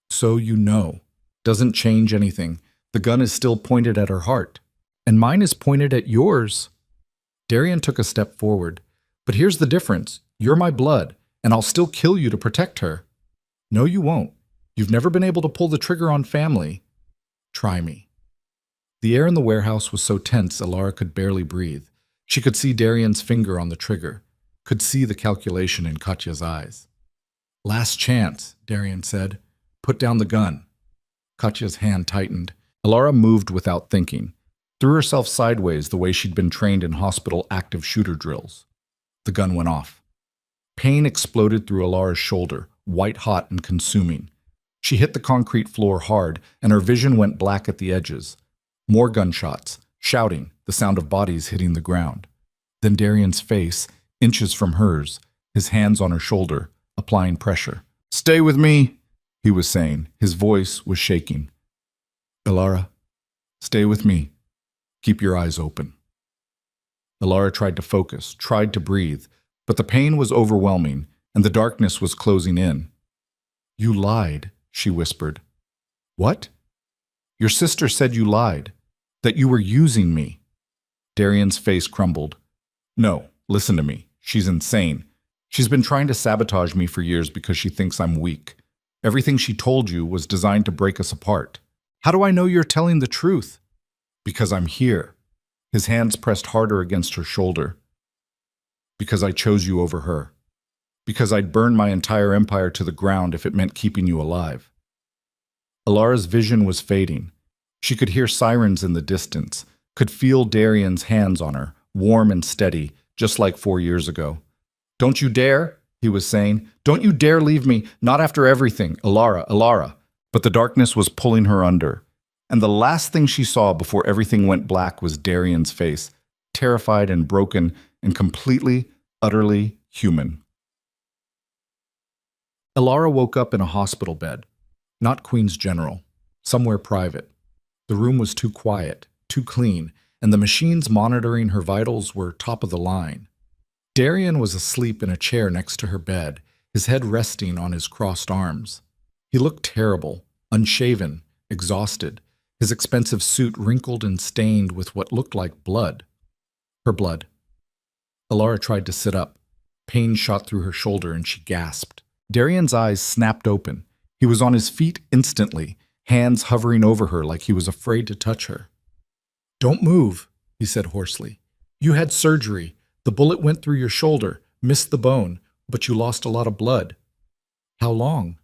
"So you know. Doesn't change anything. The gun is still pointed at her heart. And mine is pointed at yours." Darian took a step forward. "But here's the difference. You're my blood, and I'll still kill you to protect her." "No, you won't. You've never been able to pull the trigger on family. Try me." The air in the warehouse was so tense Allure could barely breathe. She could see Darian's finger on the trigger, could see the calculation in Katya's eyes. "Last chance," Darian said. "Put down the gun." Katya's hand tightened. Allure moved without thinking, threw herself sideways the way she'd been trained in hospital active shooter drills. The gun went off. Pain exploded through Allure's shoulder, white-hot and consuming. She hit the concrete floor hard, and her vision went black at the edges. More gunshots, shouting, the sound of bodies hitting the ground. Then Darian's face, inches from hers, his hands on her shoulder, applying pressure. "Stay with me," he was saying. His voice was shaking. "Allure, stay with me. Keep your eyes open." Allure tried to focus, tried to breathe, but the pain was overwhelming, and the darkness was closing in. "You lied," she whispered. "What?" "Your sister said you lied, that you were using me." Darian's face crumbled. "No, listen to me. She's insane. She's been trying to sabotage me for years because she thinks I'm weak. Everything she told you was designed to break us apart. How do I know you're telling the truth?" "Because I'm here." His hands pressed harder against her shoulder. "Because I chose you over her. Because I'd burn my entire empire to the ground if it meant keeping you alive." Allure's vision was fading. She could hear sirens in the distance, could feel Darian's hands on her, warm and steady, just like 4 years ago. "Don't you dare," he was saying. "Don't you dare leave me, not after everything, Allure, Allure." But the darkness was pulling her under. And the last thing she saw before everything went black was Darian's face, terrified and broken and completely, utterly human. Allure woke up in a hospital bed, not Queen's General, somewhere private. The room was too quiet, too clean, and the machines monitoring her vitals were top of the line. Darian was asleep in a chair next to her bed, his head resting on his crossed arms. He looked terrible, unshaven, exhausted, his expensive suit wrinkled and stained with what looked like blood. Her blood. Allure tried to sit up. Pain shot through her shoulder and she gasped. Darian's eyes snapped open. He was on his feet instantly, hands hovering over her like he was afraid to touch her. "Don't move," he said hoarsely. "You had surgery. The bullet went through your shoulder, missed the bone, but you lost a lot of blood." "How long?"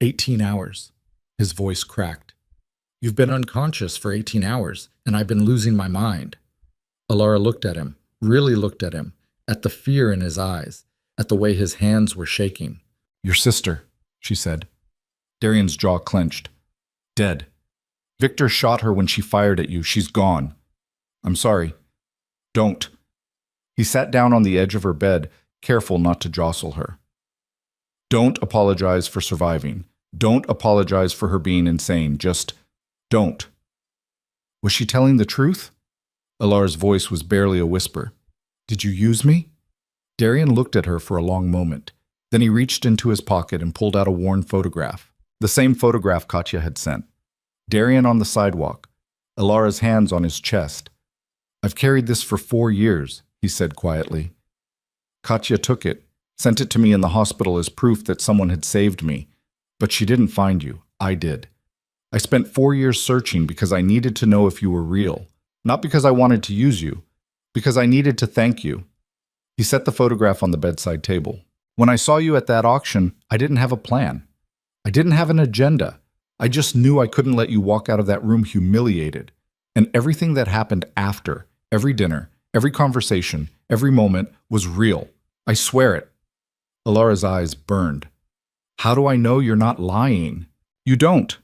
18 hours. His voice cracked. "You've been unconscious for 18 hours, and I've been losing my mind." Allure looked at him, really looked at him, at the fear in his eyes, at the way his hands were shaking. "Your sister," she said. Darian's jaw clenched. "Dead. Victor shot her when she fired at you. She's gone." "I'm sorry." "Don't." He sat down on the edge of her bed, careful not to jostle her. "Don't apologize for surviving. Don't apologize for her being insane. Just don't." Was she telling the truth? Allure's voice was barely a whisper. "Did you use me?" Darian looked at her for a long moment. Then he reached into his pocket and pulled out a worn photograph. The same photograph Katya had sent. Darian on the sidewalk, Allure's hands on his chest. "I've carried this for 4 years," he said quietly. Katya took it, sent it to me in the hospital as proof that someone had saved me. But she didn't find you. I did. I spent 4 years searching because I needed to know if you were real. Not because I wanted to use you. Because I needed to thank you. He set the photograph on the bedside table. When I saw you at that auction, I didn't have a plan. I didn't have an agenda. I just knew I couldn't let you walk out of that room humiliated. And everything that happened after, every dinner, every conversation, every moment, was real. I swear it. Alara's eyes burned. How do I know you're not lying? You don't.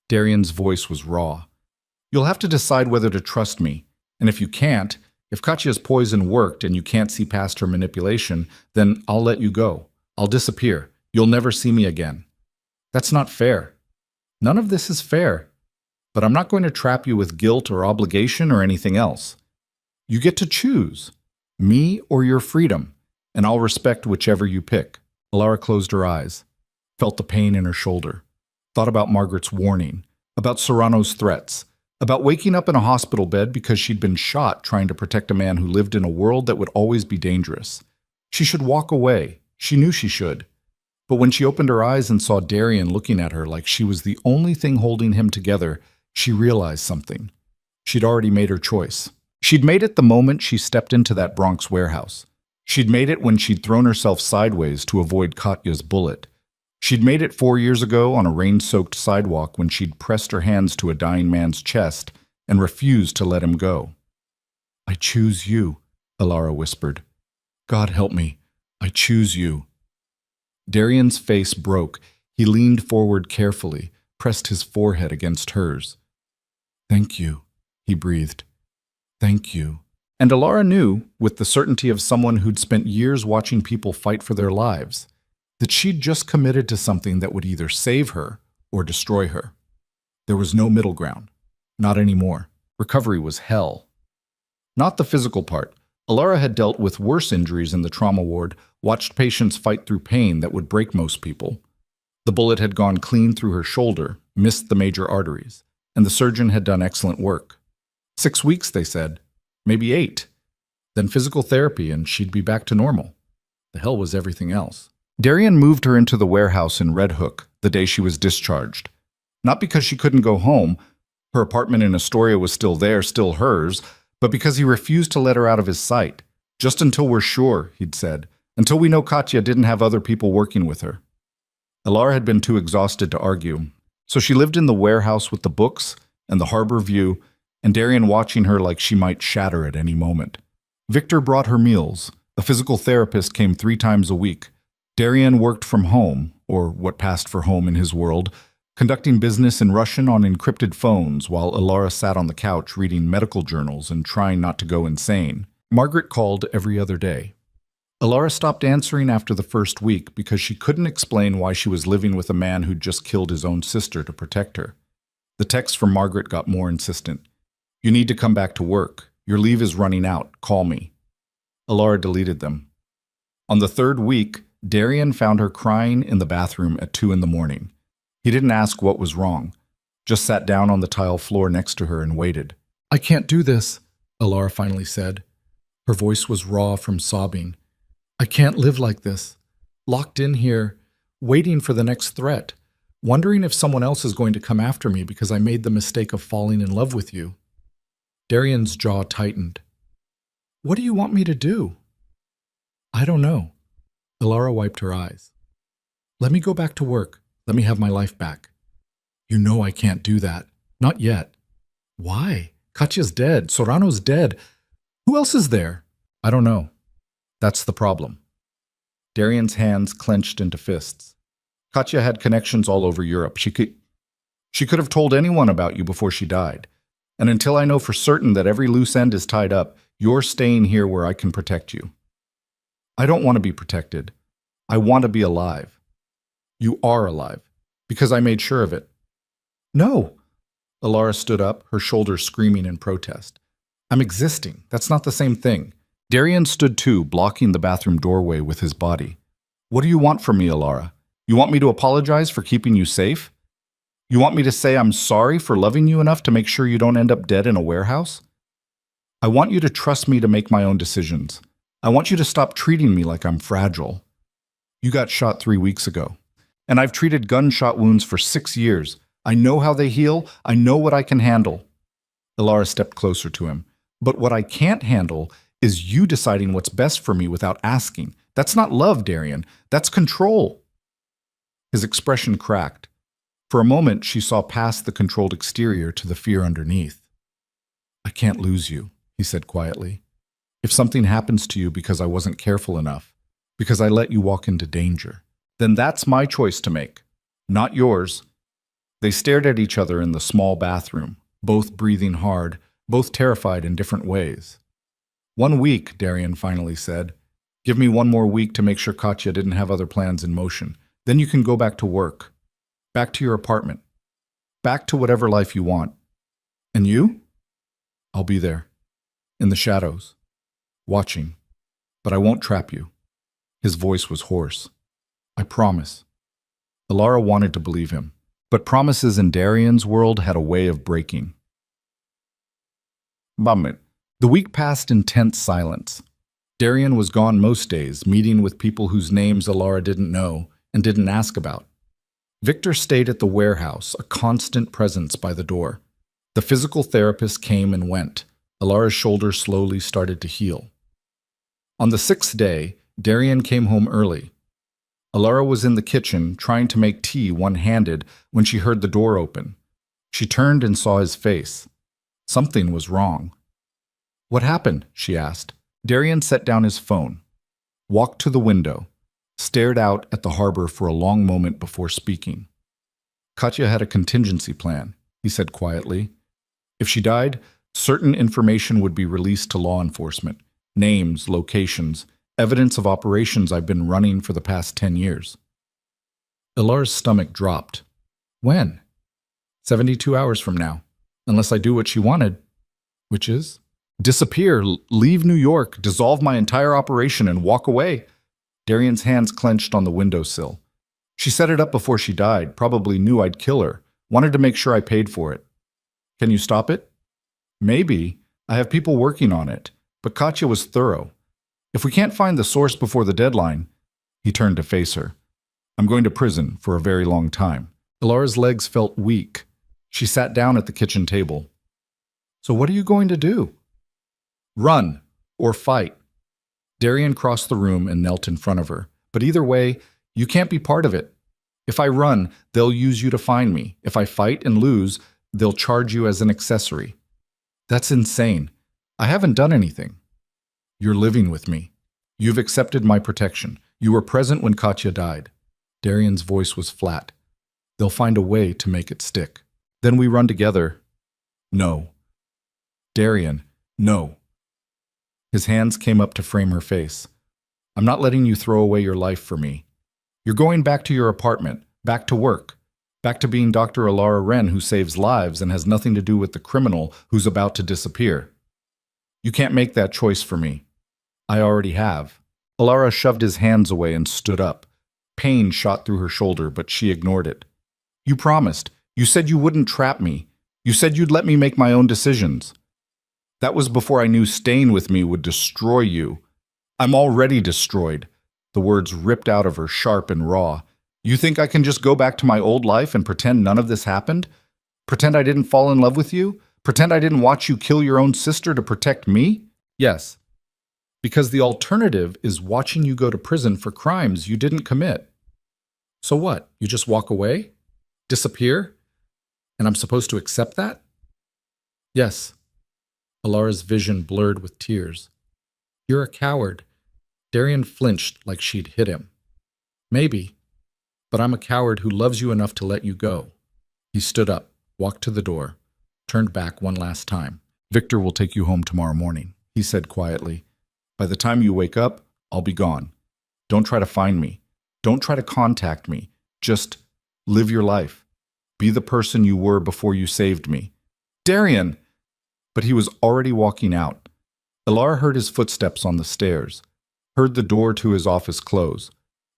Darian's voice was raw. You'll have to decide whether to trust me. And if you can't, if Katya's poison worked and you can't see past her manipulation, then I'll let you go. I'll disappear. You'll never see me again. That's not fair. None of this is fair. But I'm not going to trap you with guilt or obligation or anything else. You get to choose, me or your freedom, and I'll respect whichever you pick. Alara closed her eyes, felt the pain in her shoulder, thought about Margaret's warning, about Serrano's threats, about waking up in a hospital bed because she'd been shot trying to protect a man who lived in a world that would always be dangerous. She should walk away. She knew she should. But when she opened her eyes and saw Darian looking at her like she was the only thing holding him together, she realized something. She'd already made her choice. She'd made it the moment she stepped into that Bronx warehouse. She'd made it when she'd thrown herself sideways to avoid Katya's bullet. She'd made it 4 years ago on a rain-soaked sidewalk when she'd pressed her hands to a dying man's chest and refused to let him go. I choose you, Alara whispered. God help me. I choose you. Darian's face broke. He leaned forward carefully, pressed his forehead against hers. Thank you, he breathed. Thank you. And Alara knew, with the certainty of someone who'd spent years watching people fight for their lives, that she'd just committed to something that would either save her or destroy her. There was no middle ground. Not anymore. Recovery was hell. Not the physical part. Alara had dealt with worse injuries in the trauma ward, watched patients fight through pain that would break most people. The bullet had gone clean through her shoulder, missed the major arteries, and the surgeon had done excellent work. 6 weeks, they said. Maybe 8. Then physical therapy and she'd be back to normal. The hell was everything else? Darian moved her into the warehouse in Red Hook the day she was discharged. Not because she couldn't go home. Her apartment in Astoria was still there, still hers, but because he refused to let her out of his sight. Just until we're sure, he'd said. Until we know Katya didn't have other people working with her. Alara had been too exhausted to argue, so she lived in the warehouse with the books and the harbor view, and Darian watching her like she might shatter at any moment. Victor brought her meals. A physical therapist came 3 times a week. Darian worked from home, or what passed for home in his world, conducting business in Russian on encrypted phones while Alara sat on the couch reading medical journals and trying not to go insane. Margaret called every other day. Alara stopped answering after the first week because she couldn't explain why she was living with a man who'd just killed his own sister to protect her. The texts from Margaret got more insistent. You need to come back to work. Your leave is running out. Call me. Alara deleted them. On the 3rd week, Darian found her crying in the bathroom at 2 in the morning. He didn't ask what was wrong, just sat down on the tile floor next to her and waited. I can't do this, Alara finally said. Her voice was raw from sobbing. I can't live like this, locked in here, waiting for the next threat, wondering if someone else is going to come after me because I made the mistake of falling in love with you. Darian's jaw tightened. What do you want me to do? I don't know. Alara wiped her eyes. Let me go back to work. Let me have my life back. You know I can't do that. Not yet. Why? Katya's dead. Serrano's dead. Who else is there? I don't know. That's the problem. Darian's hands clenched into fists. Katya had connections all over Europe. She could have told anyone about you before she died. And until I know for certain that every loose end is tied up, you're staying here where I can protect you. I don't want to be protected. I want to be alive. You are alive, because I made sure of it. No. Alara stood up, her shoulders screaming in protest. I'm existing. That's not the same thing. Darian stood too, blocking the bathroom doorway with his body. What do you want from me, Alara? You want me to apologize for keeping you safe? You want me to say I'm sorry for loving you enough to make sure you don't end up dead in a warehouse? I want you to trust me to make my own decisions. I want you to stop treating me like I'm fragile. You got shot 3 weeks ago, and I've treated gunshot wounds for 6 years. I know how they heal. I know what I can handle. Ilara stepped closer to him. But what I can't handle is you deciding what's best for me without asking. That's not love, Darian. That's control. His expression cracked. For a moment, she saw past the controlled exterior to the fear underneath. I can't lose you, he said quietly. If something happens to you because I wasn't careful enough, because I let you walk into danger, then that's my choice to make, not yours. They stared at each other in the small bathroom, both breathing hard, both terrified in different ways. 1 week, Darian finally said. Give me 1 more week to make sure Katya didn't have other plans in motion. Then you can go back to work, back to your apartment, back to whatever life you want. And you? I'll be there, in the shadows, watching, but I won't trap you. His voice was hoarse. I promise. Ilara wanted to believe him, but promises in Darian's world had a way of breaking. Bummet. The week passed in tense silence. Darian was gone most days, meeting with people whose names Ilara didn't know and didn't ask about. Victor stayed at the warehouse, a constant presence by the door. The physical therapist came and went. Ilara's shoulder slowly started to heal. On the 6th day, Darian came home early. Ilara was in the kitchen, trying to make tea one-handed, when she heard the door open. She turned and saw his face. Something was wrong. What happened? She asked. Darian set down his phone, walked to the window, stared out at the harbor for a long moment before speaking. Katya had a contingency plan, he said quietly. If she died, certain information would be released to law enforcement. Names, locations, evidence of operations I've been running for the past 10 years. Ilara's stomach dropped. When? 72 hours from now, unless I do what she wanted. Which is? Disappear, leave New York, dissolve my entire operation, and walk away. Darian's hands clenched on the windowsill. She set it up before she died, probably knew I'd kill her, wanted to make sure I paid for it. Can you stop it? Maybe. I have people working on it, but Katya was thorough. If we can't find the source before the deadline, he turned to face her. I'm going to prison for a very long time. Ilara's legs felt weak. She sat down at the kitchen table. So what are you going to do? Run or fight. Darian crossed the room and knelt in front of her. But either way, you can't be part of it. If I run, they'll use you to find me. If I fight and lose, they'll charge you as an accessory. That's insane. I haven't done anything. You're living with me. You've accepted my protection. You were present when Katya died. Darian's voice was flat. They'll find a way to make it stick. Then we run together. No. Darian, no. His hands came up to frame her face. I'm not letting you throw away your life for me. You're going back to your apartment, back to work, back to being Dr. Ilara Wren, who saves lives and has nothing to do with the criminal who's about to disappear. You can't make that choice for me. I already have. Ilara shoved his hands away and stood up. Pain shot through her shoulder, but she ignored it. You promised. You said you wouldn't trap me. You said you'd let me make my own decisions. That was before I knew staying with me would destroy you. I'm already destroyed. The words ripped out of her, sharp and raw. You think I can just go back to my old life and pretend none of this happened? Pretend I didn't fall in love with you? Pretend I didn't watch you kill your own sister to protect me? Yes. Because the alternative is watching you go to prison for crimes you didn't commit. So what? You just walk away? Disappear? And I'm supposed to accept that? Yes. Ilara's vision blurred with tears. You're a coward. Darian flinched like she'd hit him. Maybe, but I'm a coward who loves you enough to let you go. He stood up, walked to the door, turned back one last time. Victor will take you home tomorrow morning, he said quietly. By the time you wake up, I'll be gone. Don't try to find me. Don't try to contact me. Just live your life. Be the person you were before you saved me. Darian! But he was already walking out. Ilara heard his footsteps on the stairs, heard the door to his office close,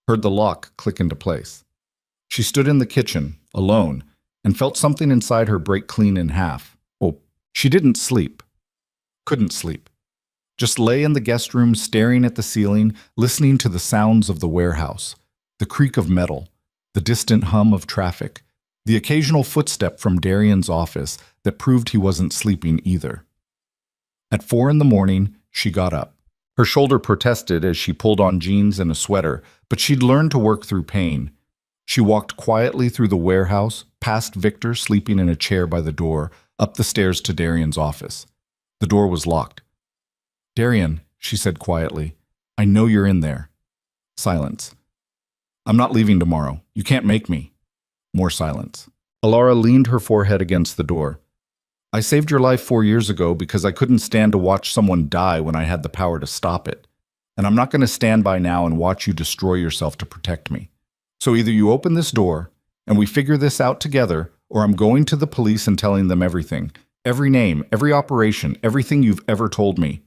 heard the lock click into place. She stood in the kitchen, alone, and felt something inside her break clean in half. Oh, she didn't sleep. Couldn't sleep. Just lay in the guest room staring at the ceiling, listening to the sounds of the warehouse, the creak of metal, the distant hum of traffic, the occasional footstep from Darian's office that proved he wasn't sleeping either. At 4 in the morning, she got up. Her shoulder protested as she pulled on jeans and a sweater, but she'd learned to work through pain. She walked quietly through the warehouse, past Victor sleeping in a chair by the door, up the stairs to Darian's office. The door was locked. "Darian," she said quietly, "I know you're in there." Silence. "I'm not leaving tomorrow. You can't make me." More silence. Allura leaned her forehead against the door. "I saved your life 4 years ago because I couldn't stand to watch someone die when I had the power to stop it. And I'm not going to stand by now and watch you destroy yourself to protect me. So either you open this door and we figure this out together, or I'm going to the police and telling them everything. Every name, every operation, everything you've ever told me."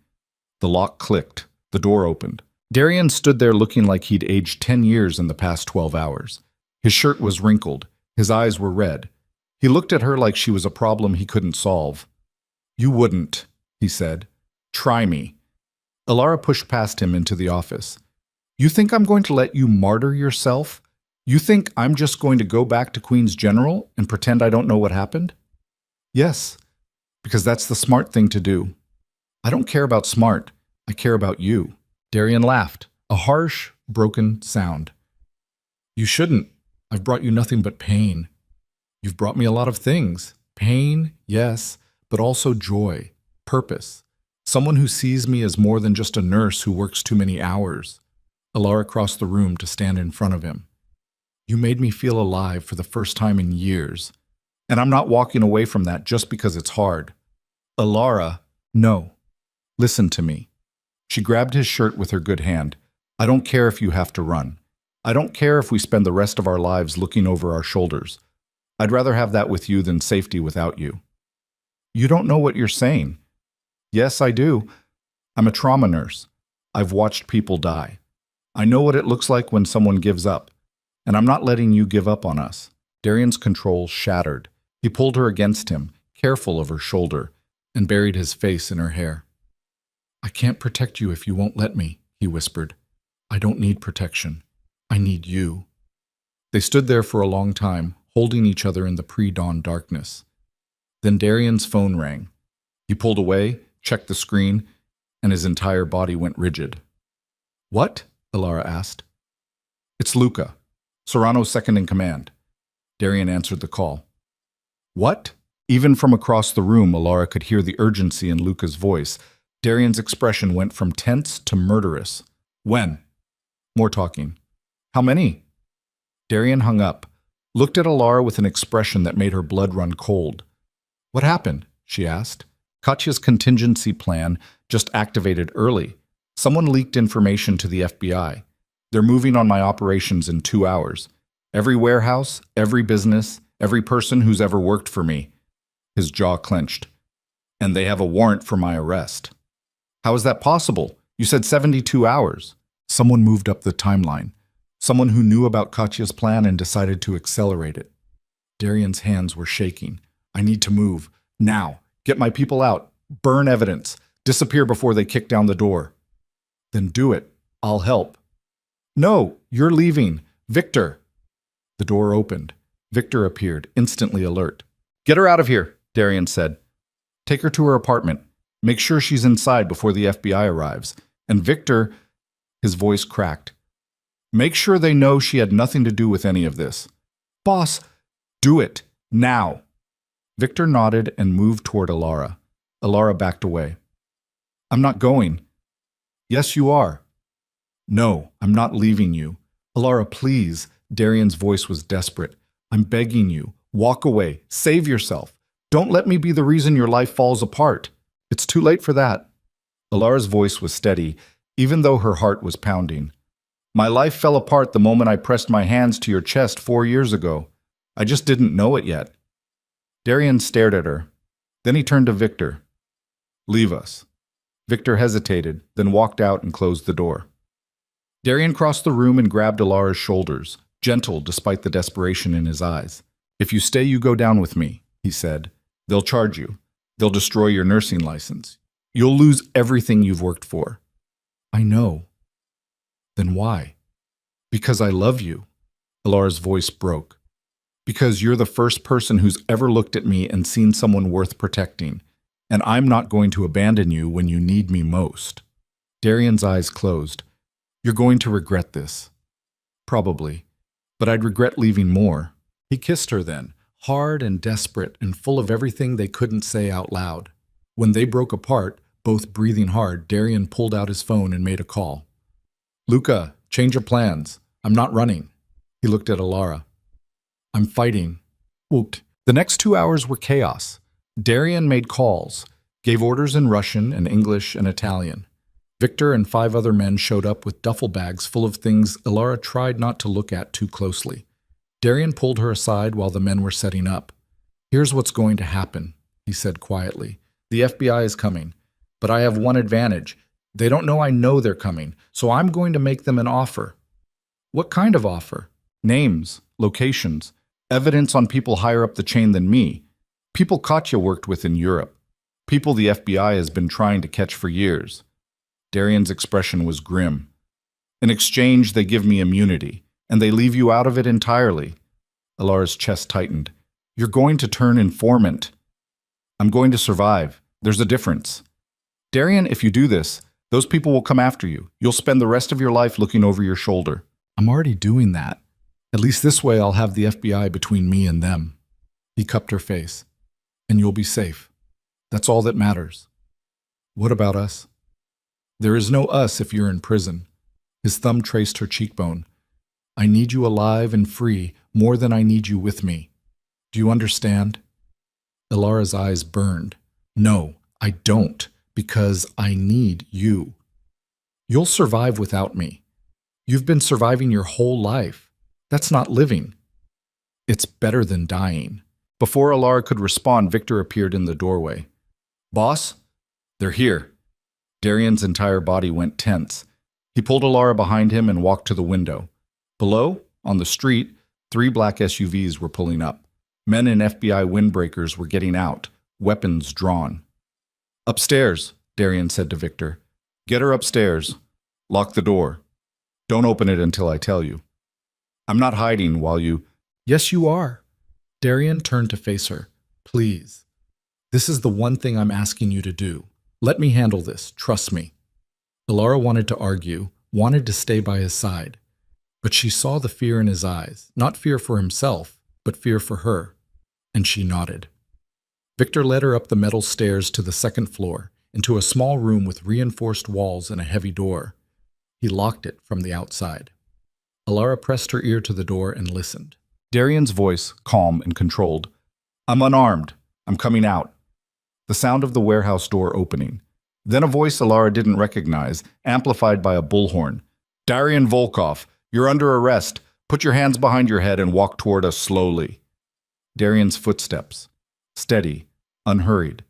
The lock clicked. The door opened. Darian stood there looking like he'd aged 10 years in the past 12 hours. His shirt was wrinkled. His eyes were red. He looked at her like she was a problem he couldn't solve. "You wouldn't," he said. "Try me." Allura pushed past him into the office. "You think I'm going to let you martyr yourself? You think I'm just going to go back to Queen's General and pretend I don't know what happened?" "Yes, because that's the smart thing to do." "I don't care about smart. I care about you." Darian laughed, a harsh, broken sound. "You shouldn't. I've brought you nothing but pain. You've brought me a lot of things. Pain, yes, but also joy, purpose. Someone who sees me as more than just a nurse who works too many hours." Allura crossed the room to stand in front of him. "You made me feel alive for the first time in years. And I'm not walking away from that just because it's hard." "Allura, no. Listen to me." She grabbed his shirt with her good hand. "I don't care if you have to run. I don't care if we spend the rest of our lives looking over our shoulders. I'd rather have that with you than safety without you." "You don't know what you're saying." "Yes, I do. I'm a trauma nurse. I've watched people die. I know what it looks like when someone gives up. And I'm not letting you give up on us." Darian's control shattered. He pulled her against him, careful of her shoulder, and buried his face in her hair. "I can't protect you if you won't let me," he whispered. "I don't need protection. I need you." They stood there for a long time, holding each other in the pre-dawn darkness. Then Darian's phone rang. He pulled away, checked the screen, and his entire body went rigid. "What?" Allura asked. "It's Luca, Serrano's second in command." Darian answered the call. "What?" Even from across the room, Allura could hear the urgency in Luca's voice. Darian's expression went from tense to murderous. "When?" More talking. "How many?" Darian hung up, looked at Allura with an expression that made her blood run cold. "What happened?" she asked. "Katya's contingency plan just activated early. Someone leaked information to the FBI. They're moving on my operations in 2 hours. Every warehouse, every business, every person who's ever worked for me." His jaw clenched. "And they have a warrant for my arrest." "How is that possible? You said 72 hours. Someone moved up the timeline. Someone who knew about Katya's plan and decided to accelerate it. Darian's hands were shaking. "I need to move. Now. Get my people out. Burn evidence. Disappear before they kick down the door." "Then do it. I'll help." "No, you're leaving. Victor." The door opened. Victor appeared, instantly alert. "Get her out of here," Darian said. "Take her to her apartment. Make sure she's inside before the FBI arrives. And Victor," his voice cracked, "make sure they know she had nothing to do with any of this." "Boss, do it. Now." Victor nodded and moved toward Allura. Allura backed away. "I'm not going." "Yes, you are." "No, I'm not leaving you." "Allura, please." Darian's voice was desperate. "I'm begging you. Walk away. Save yourself. Don't let me be the reason your life falls apart. It's too late for that." Allura's voice was steady, even though her heart was pounding. "My life fell apart the moment I pressed my hands to your chest 4 years ago. I just didn't know it yet." Darian stared at her. Then he turned to Victor. "Leave us." Victor hesitated, then walked out and closed the door. Darian crossed the room and grabbed Allura's shoulders, gentle despite the desperation in his eyes. "If you stay, you go down with me," he said. "They'll charge you. They'll destroy your nursing license. You'll lose everything you've worked for. I know. Then why? Because I love you. Alara's voice broke. Because you're the first person who's ever looked at me and seen someone worth protecting, and I'm not going to abandon you when you need me most. Darian's eyes closed. You're going to regret this. Probably. But I'd regret leaving more. He kissed her then, hard and desperate and full of everything they couldn't say out loud. When they broke apart, both breathing hard, Darian pulled out his phone and made a call. Luca, change your plans. I'm not running. He looked at Alara. I'm fighting. Whooped. The next 2 hours were chaos. Darian made calls, gave orders in Russian and English and Italian. Victor and 5 other men showed up with duffel bags full of things Alara tried not to look at too closely. Darian pulled her aside while the men were setting up. Here's what's going to happen, he said quietly. The FBI is coming, but I have one advantage. They don't know I know they're coming, so I'm going to make them an offer. What kind of offer? Names, locations, evidence on people higher up the chain than me. People Katya worked with in Europe. People the FBI has been trying to catch for years. Darian's expression was grim. In exchange, they give me immunity, and they leave you out of it entirely. Alara's chest tightened. You're going to turn informant. I'm going to survive. There's a difference. Darian, if you do this, those people will come after you. You'll spend the rest of your life looking over your shoulder. I'm already doing that. At least this way I'll have the FBI between me and them. He cupped her face. And you'll be safe. That's all that matters. What about us? There is no us if you're in prison. His thumb traced her cheekbone. I need you alive and free more than I need you with me. Do you understand? Alara's eyes burned. No, I don't, because I need you. You'll survive without me. You've been surviving your whole life. That's not living. It's better than dying. Before Alara could respond, Victor appeared in the doorway. Boss? They're here. Darian's entire body went tense. He pulled Alara behind him and walked to the window. Below, on the street, 3 black SUVs were pulling up. Men in FBI windbreakers were getting out, weapons drawn. Upstairs, Darian said to Victor. Get her upstairs. Lock the door. Don't open it until I tell you. I'm not hiding while you... Yes, you are. Darian turned to face her. Please. This is the one thing I'm asking you to do. Let me handle this. Trust me. Alara wanted to argue, wanted to stay by his side. But she saw the fear in his eyes, not fear for himself, but fear for her. And she nodded. Victor led her up the metal stairs to the 2nd floor, into a small room with reinforced walls and a heavy door. He locked it from the outside. Alara pressed her ear to the door and listened. Darian's voice, calm and controlled. I'm unarmed. I'm coming out. The sound of the warehouse door opening. Then a voice Alara didn't recognize, amplified by a bullhorn. Darian Volkov, you're under arrest. Put your hands behind your head and walk toward us slowly. Darian's footsteps. Steady, unhurried.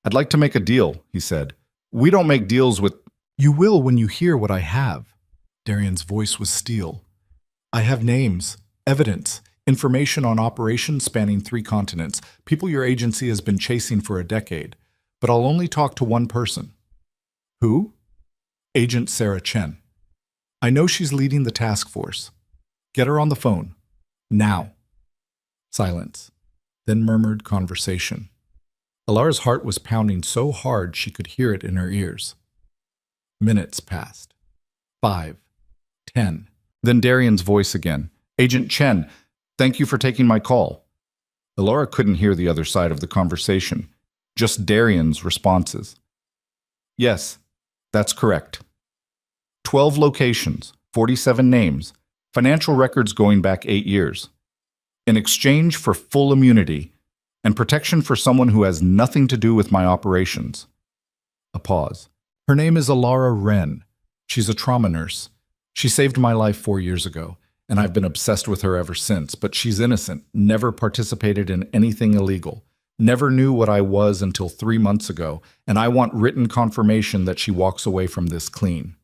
I'd like to make a deal, he said. We don't make deals with... You will when you hear what I have. Darian's voice was steel. I have names, evidence, information on operations spanning 3 continents, people your agency has been chasing for a decade. But I'll only talk to one person. Who? Agent Sarah Chen. I know she's leading the task force. Get her on the phone. Now. Silence. Then murmured conversation. Alara's heart was pounding so hard she could hear it in her ears. Minutes passed. 5. 10. Then Darian's voice again. Agent Chen, thank you for taking my call. Alara couldn't hear the other side of the conversation, just Darian's responses. Yes, that's correct. 12 locations, 47 names, financial records going back 8 years. In exchange for full immunity and protection for someone who has nothing to do with my operations. A pause. Her name is Alara Wren. She's a trauma nurse. She saved my life 4 years ago, and I've been obsessed with her ever since, but she's innocent, never participated in anything illegal, never knew what I was until 3 months ago, and I want written confirmation that she walks away from this clean.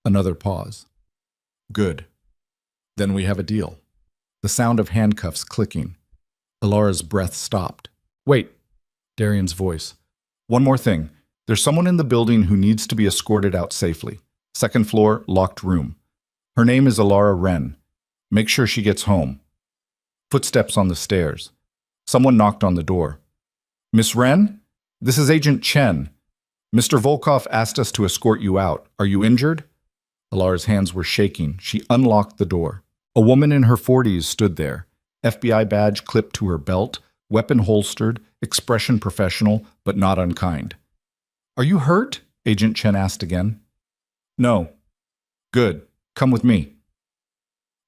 Another pause. Good. Then we have a deal. The sound of handcuffs clicking. Alara's breath stopped. Wait. Darian's voice. One more thing. There's someone in the building who needs to be escorted out safely. Second floor, locked room. Her name is Allure Wren. Make sure she gets home. Footsteps on the stairs. Someone knocked on the door. Miss Wren? This is Agent Chen. Mr. Volkov asked us to escort you out. Are you injured? Alure's hands were shaking. She unlocked the door. A woman in her 40s stood there, FBI badge clipped to her belt, weapon holstered, expression professional, but not unkind. Are you hurt? Agent Chen asked again. No. Good. Come with me.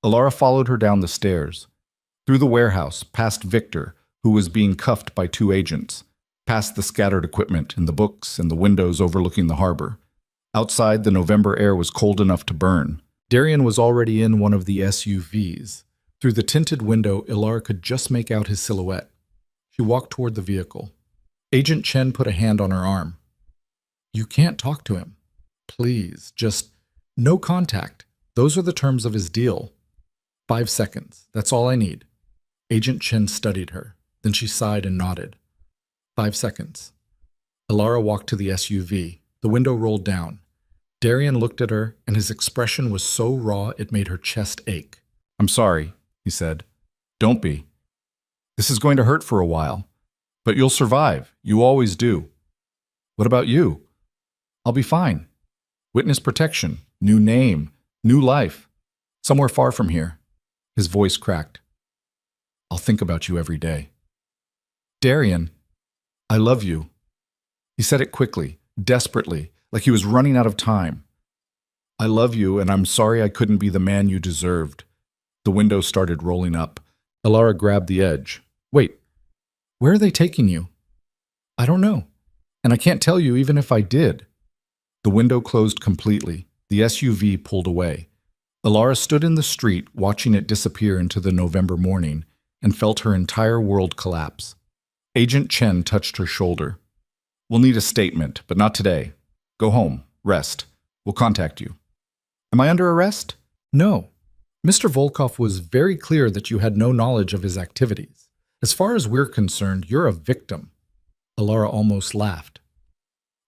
Allure followed her down the stairs, through the warehouse, past Victor, who was being cuffed by 2 agents, past the scattered equipment and the books and the windows overlooking the harbor. Outside, the November air was cold enough to burn. Darian was already in one of the SUVs. Through the tinted window, Allure could just make out his silhouette. She walked toward the vehicle. Agent Chen put a hand on her arm. You can't talk to him. Please, just no contact. Those are the terms of his deal. 5 seconds. That's all I need. Agent Chen studied her. Then she sighed and nodded. 5 seconds. Allure walked to the SUV. The window rolled down. Darian looked at her, and his expression was so raw it made her chest ache. I'm sorry, he said. Don't be. This is going to hurt for a while. But you'll survive. You always do. What about you? I'll be fine. Witness protection, new name, new life. Somewhere far from here. His voice cracked. I'll think about you every day. Darian, I love you. He said it quickly, desperately, like he was running out of time. I love you, and I'm sorry I couldn't be the man you deserved. The window started rolling up. Allure grabbed the edge. Wait, where are they taking you? I don't know, and I can't tell you even if I did. The window closed completely. The SUV pulled away. Allure stood in the street, watching it disappear into the November morning, and felt her entire world collapse. Agent Chen touched her shoulder. We'll need a statement, but not today. Go home. Rest. We'll contact you. Am I under arrest? No. Mr. Volkov was very clear that you had no knowledge of his activities. As far as we're concerned, you're a victim. Allure almost laughed.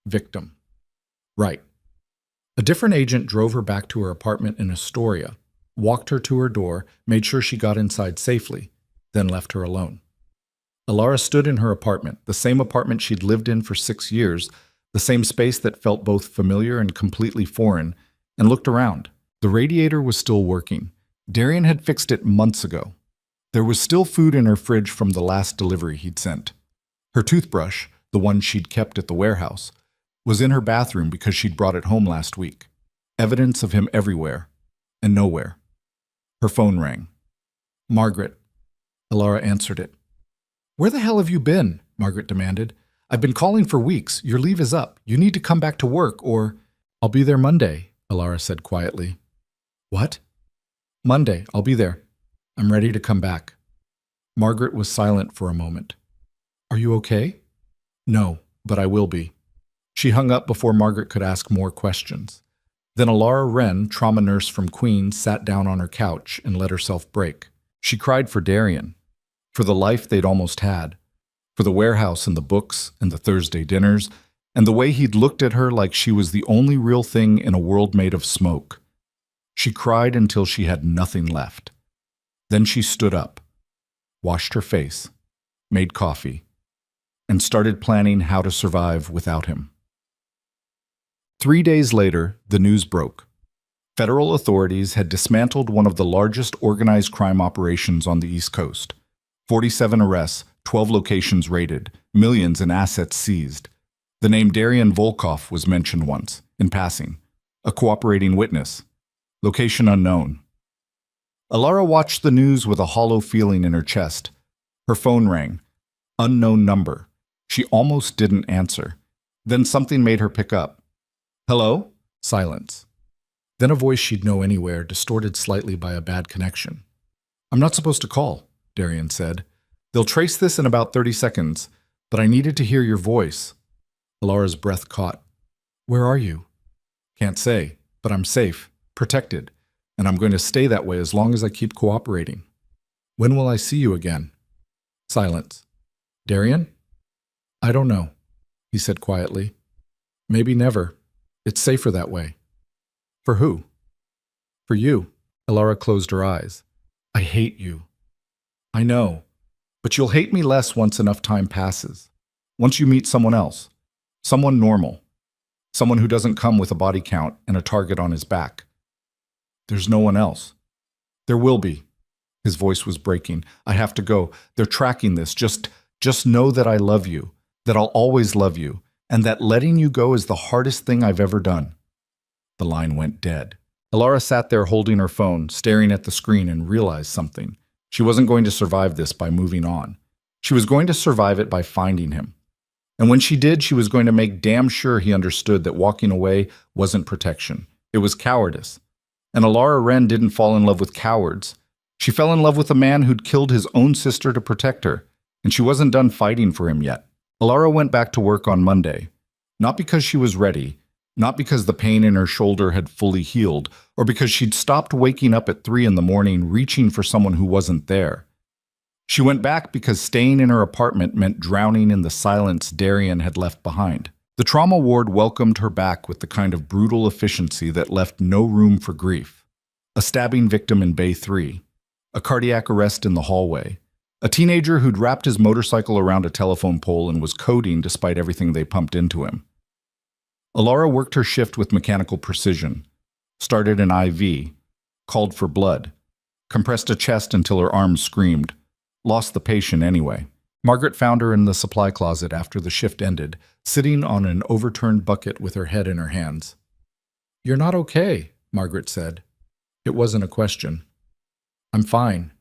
Victim. Right. A different agent drove her back to her apartment in Astoria, walked her to her door, made sure she got inside safely, then left her alone. Allure stood in her apartment, the same apartment she'd lived in for 6 years, the same space that felt both familiar and completely foreign, and looked around. The radiator was still working. Darian had fixed it months ago. There was still food in her fridge from the last delivery he'd sent. Her toothbrush, the one she'd kept at the warehouse, was in her bathroom because she'd brought it home last week. Evidence of him everywhere and nowhere. Her phone rang. Margaret. Allure answered it. Where the hell have you been? Margaret demanded. I've been calling for weeks. Your leave is up. You need to come back to work or... I'll be there Monday, Allure said quietly. What? Monday. I'll be there. I'm ready to come back. Margaret was silent for a moment. Are you okay? No, but I will be. She hung up before Margaret could ask more questions. Then Allure Wren, trauma nurse from Queens, sat down on her couch and let herself break. She cried for Darian, for the life they'd almost had, for the warehouse and the books and the Thursday dinners, and the way he'd looked at her like she was the only real thing in a world made of smoke. She cried until she had nothing left. Then she stood up, washed her face, made coffee, and started planning how to survive without him. 3 days later, the news broke. Federal authorities had dismantled one of the largest organized crime operations on the East Coast. 47 arrests, 12 locations raided, millions in assets seized. The name Darian Volkov was mentioned once, in passing. A cooperating witness. Location unknown. Allure watched the news with a hollow feeling in her chest. Her phone rang. Unknown number. She almost didn't answer. Then something made her pick up. Hello? Silence. Then a voice she'd know anywhere, distorted slightly by a bad connection. I'm not supposed to call, Darian said. They'll trace this in about 30 seconds, but I needed to hear your voice. Allure's breath caught. Where are you? Can't say, but I'm safe, protected, and I'm going to stay that way as long as I keep cooperating. When will I see you again? Silence. Darian? I don't know, he said quietly. Maybe never. It's safer that way. For who? For you. Alara closed her eyes. I hate you. I know. But you'll hate me less once enough time passes. Once you meet someone else. Someone normal. Someone who doesn't come with a body count and a target on his back. There's no one else. There will be. His voice was breaking. I have to go. They're tracking this. Just know that I love you. That I'll always love you. And that letting you go is the hardest thing I've ever done. The line went dead. Alara sat there holding her phone, staring at the screen, and realized something. She wasn't going to survive this by moving on. She was going to survive it by finding him. And when she did, she was going to make damn sure he understood that walking away wasn't protection. It was cowardice. And Alara Wren didn't fall in love with cowards. She fell in love with a man who'd killed his own sister to protect her, and she wasn't done fighting for him yet. Alara went back to work on Monday. Not because she was ready, not because the pain in her shoulder had fully healed, or because she'd stopped waking up at 3 a.m. reaching for someone who wasn't there. She went back because staying in her apartment meant drowning in the silence Darian had left behind. The trauma ward welcomed her back with the kind of brutal efficiency that left no room for grief. A stabbing victim in Bay 3, a cardiac arrest in the hallway, a teenager who'd wrapped his motorcycle around a telephone pole and was coding despite everything they pumped into him. Alara worked her shift with mechanical precision, started an IV, called for blood, compressed a chest until her arms screamed, lost the patient anyway. Margaret found her in the supply closet after the shift ended, sitting on an overturned bucket with her head in her hands. You're not okay, Margaret said. It wasn't a question. I'm fine.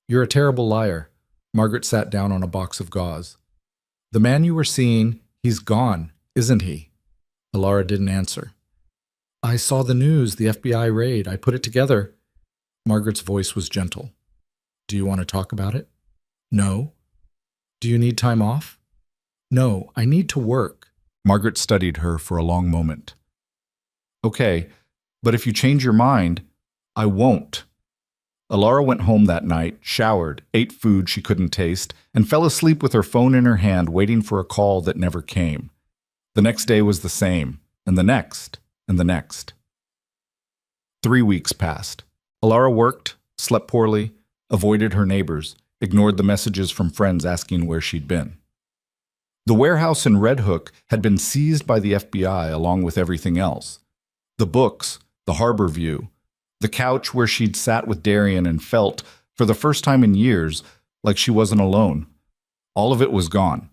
You're a terrible liar. Margaret sat down on a box of gauze. The man you were seeing, he's gone, isn't he? Alara didn't answer. I saw the news, the FBI raid. I put it together. Margaret's voice was gentle. Do you want to talk about it? No. Do you need time off? No, I need to work. Margaret studied her for a long moment. Okay, but if you change your mind, I won't. Alara went home that night, showered, ate food she couldn't taste, and fell asleep with her phone in her hand waiting for a call that never came. The next day was the same, and the next, and the next. 3 weeks passed. Alara worked, slept poorly, avoided her neighbors, ignored the messages from friends asking where she'd been. The warehouse in Red Hook had been seized by the FBI along with everything else. The books, the harbor view, the couch where she'd sat with Darian and felt, for the first time in years, like she wasn't alone. All of it was gone.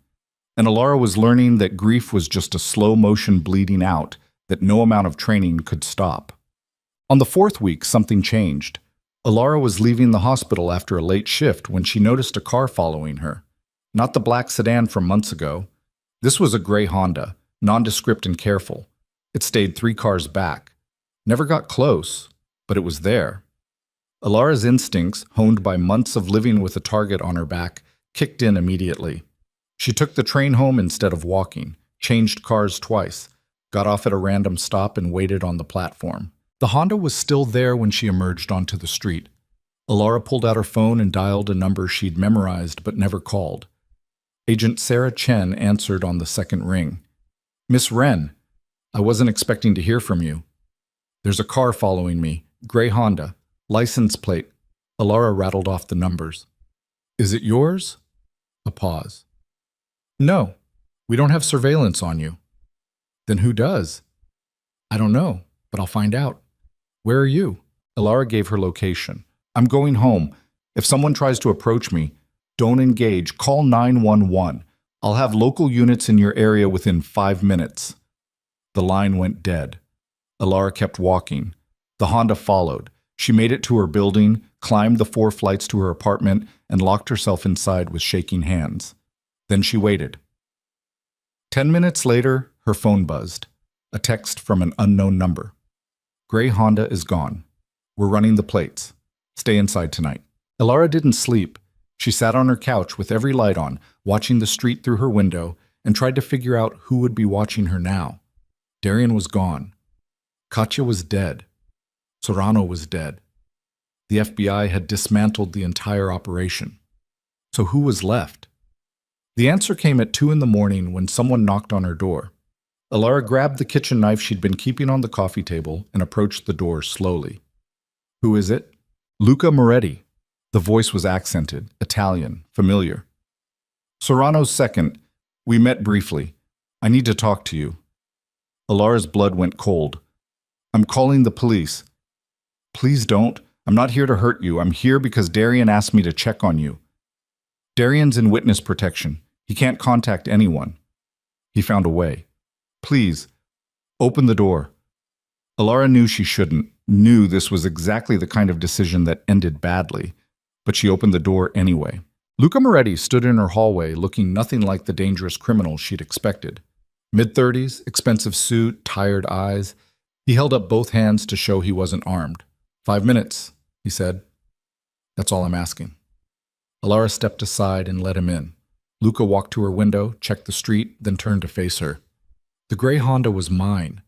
And Alara was learning that grief was just a slow-motion bleeding out that no amount of training could stop. On the 4th week, something changed. Alara was leaving the hospital after a late shift when she noticed a car following her. Not the black sedan from months ago. This was a gray Honda, nondescript and careful. It stayed 3 cars back. Never got close, but it was there. Alara's instincts, honed by months of living with a target on her back, kicked in immediately. She took the train home instead of walking, changed cars twice, got off at a random stop and waited on the platform. The Honda was still there when she emerged onto the street. Alara pulled out her phone and dialed a number she'd memorized but never called. Agent Sarah Chen answered on the second ring. Miss Wren, I wasn't expecting to hear from you. There's a car following me, gray Honda, license plate. Alara rattled off the numbers. Is it yours? A pause. No, we don't have surveillance on you. Then who does? I don't know, but I'll find out. Where are you? Alara gave her location. I'm going home. If someone tries to approach me, don't engage. Call 911. I'll have local units in your area within 5 minutes. The line went dead. Alara kept walking. The Honda followed. She made it to her building, climbed the 4 flights to her apartment, and locked herself inside with shaking hands. Then she waited. 10 minutes later, her phone buzzed. A text from an unknown number. Gray Honda is gone. We're running the plates. Stay inside tonight. Alara didn't sleep. She sat on her couch with every light on, watching the street through her window, and tried to figure out who would be watching her now. Darian was gone. Katya was dead. Serrano was dead. The FBI had dismantled the entire operation. So who was left? The answer came at 2 a.m. when someone knocked on her door. Alara grabbed the kitchen knife she'd been keeping on the coffee table and approached the door slowly. Who is it? Luca Moretti. The voice was accented, Italian, familiar. Serrano's second. We met briefly. I need to talk to you. Alara's blood went cold. I'm calling the police. Please don't. I'm not here to hurt you. I'm here because Darian asked me to check on you. Darian's in witness protection. He can't contact anyone. He found a way. Please, open the door. Alara knew she shouldn't, knew this was exactly the kind of decision that ended badly, but she opened the door anyway. Luca Moretti stood in her hallway looking nothing like the dangerous criminal she'd expected. Mid-30s, expensive suit, tired eyes. He held up both hands to show he wasn't armed. 5 minutes, he said. That's all I'm asking. Alara stepped aside and let him in. Luca walked to her window, checked the street, then turned to face her. The gray Honda was mine.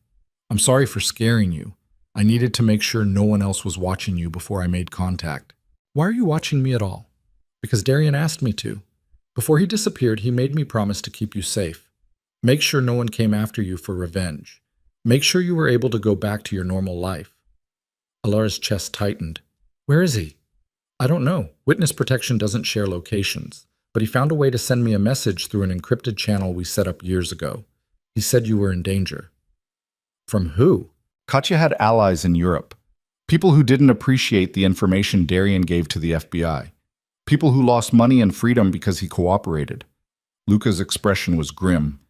I'm sorry for scaring you. I needed to make sure no one else was watching you before I made contact. Why are you watching me at all? Because Darian asked me to. Before he disappeared, he made me promise to keep you safe. Make sure no one came after you for revenge. Make sure you were able to go back to your normal life. Alara's chest tightened. Where is he? I don't know. Witness protection doesn't share locations, but he found a way to send me a message through an encrypted channel we set up years ago. He said you were in danger. From who? Katya had allies in Europe. People who didn't appreciate the information Darian gave to the FBI. People who lost money and freedom because he cooperated. Luca's expression was grim.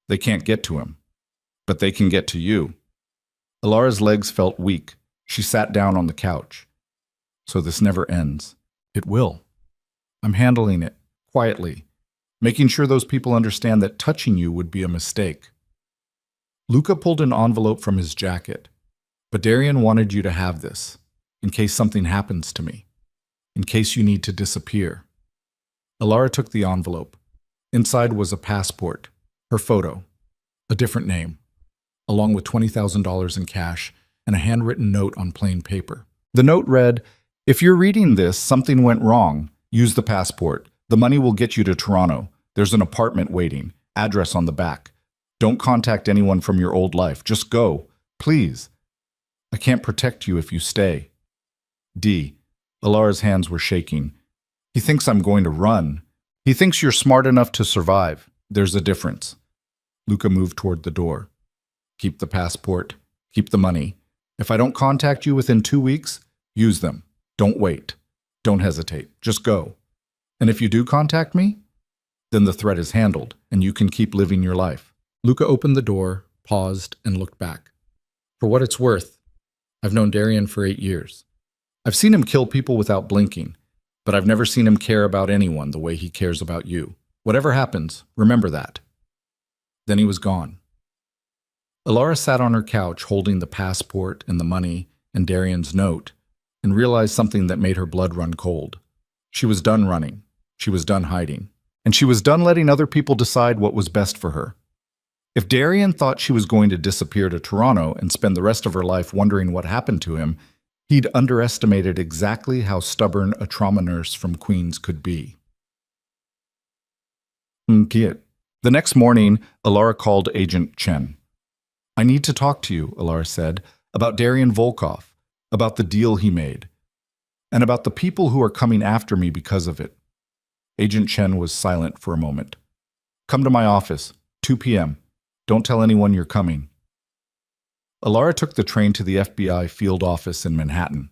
They can't get to him. But they can get to you. Alara's legs felt weak. She sat down on the couch. So this never ends. It will. I'm handling it, quietly, making sure those people understand that touching you would be a mistake. Luca pulled an envelope from his jacket. But Darian wanted you to have this, in case something happens to me, in case you need to disappear. Alara took the envelope. Inside was a passport, her photo, a different name, along with $20,000 in cash and a handwritten note on plain paper. The note read, "If you're reading this, something went wrong. Use the passport. The money will get you to Toronto. There's an apartment waiting. Address on the back. Don't contact anyone from your old life. Just go. Please. I can't protect you if you stay. D." Alara's hands were shaking. He thinks I'm going to run. He thinks you're smart enough to survive. There's a difference. Luca moved toward the door. Keep the passport. Keep the money. If I don't contact you within 2 weeks, use them. Don't wait. Don't hesitate. Just go. And if you do contact me, then the threat is handled, and you can keep living your life. Luca opened the door, paused, and looked back. For what it's worth, I've known Darian for 8 years. I've seen him kill people without blinking, but I've never seen him care about anyone the way he cares about you. Whatever happens, remember that. Then he was gone. Alara sat on her couch holding the passport and the money and Darian's note and realized something that made her blood run cold. She was done running. She was done hiding. And she was done letting other people decide what was best for her. If Darian thought she was going to disappear to Toronto and spend the rest of her life wondering what happened to him, he'd underestimated exactly how stubborn a trauma nurse from Queens could be. The next morning, Alara called Agent Chen. I need to talk to you, Alara said, about Darian Volkov, about the deal he made, and about the people who are coming after me because of it. Agent Chen was silent for a moment. Come to my office, 2 p.m. Don't tell anyone you're coming. Alara took the train to the FBI field office in Manhattan,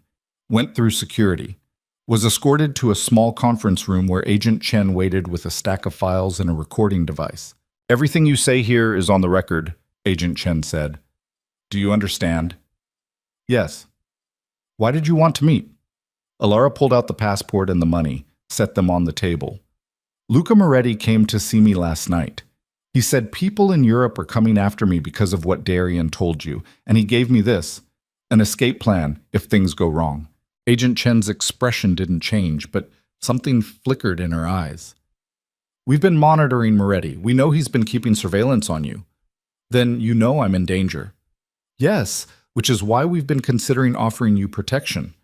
went through security, was escorted to a small conference room where Agent Chen waited with a stack of files and a recording device. Everything you say here is on the record, Agent Chen said. Do you understand? Yes. Why did you want to meet? Alara pulled out the passport and the money, set them on the table. Luca Moretti came to see me last night. He said people in Europe are coming after me because of what Darian told you, and he gave me this, an escape plan if things go wrong. Agent Chen's expression didn't change, but something flickered in her eyes. We've been monitoring Moretti. We know he's been keeping surveillance on you. Then you know I'm in danger. Yes, which is why we've been considering offering you protection.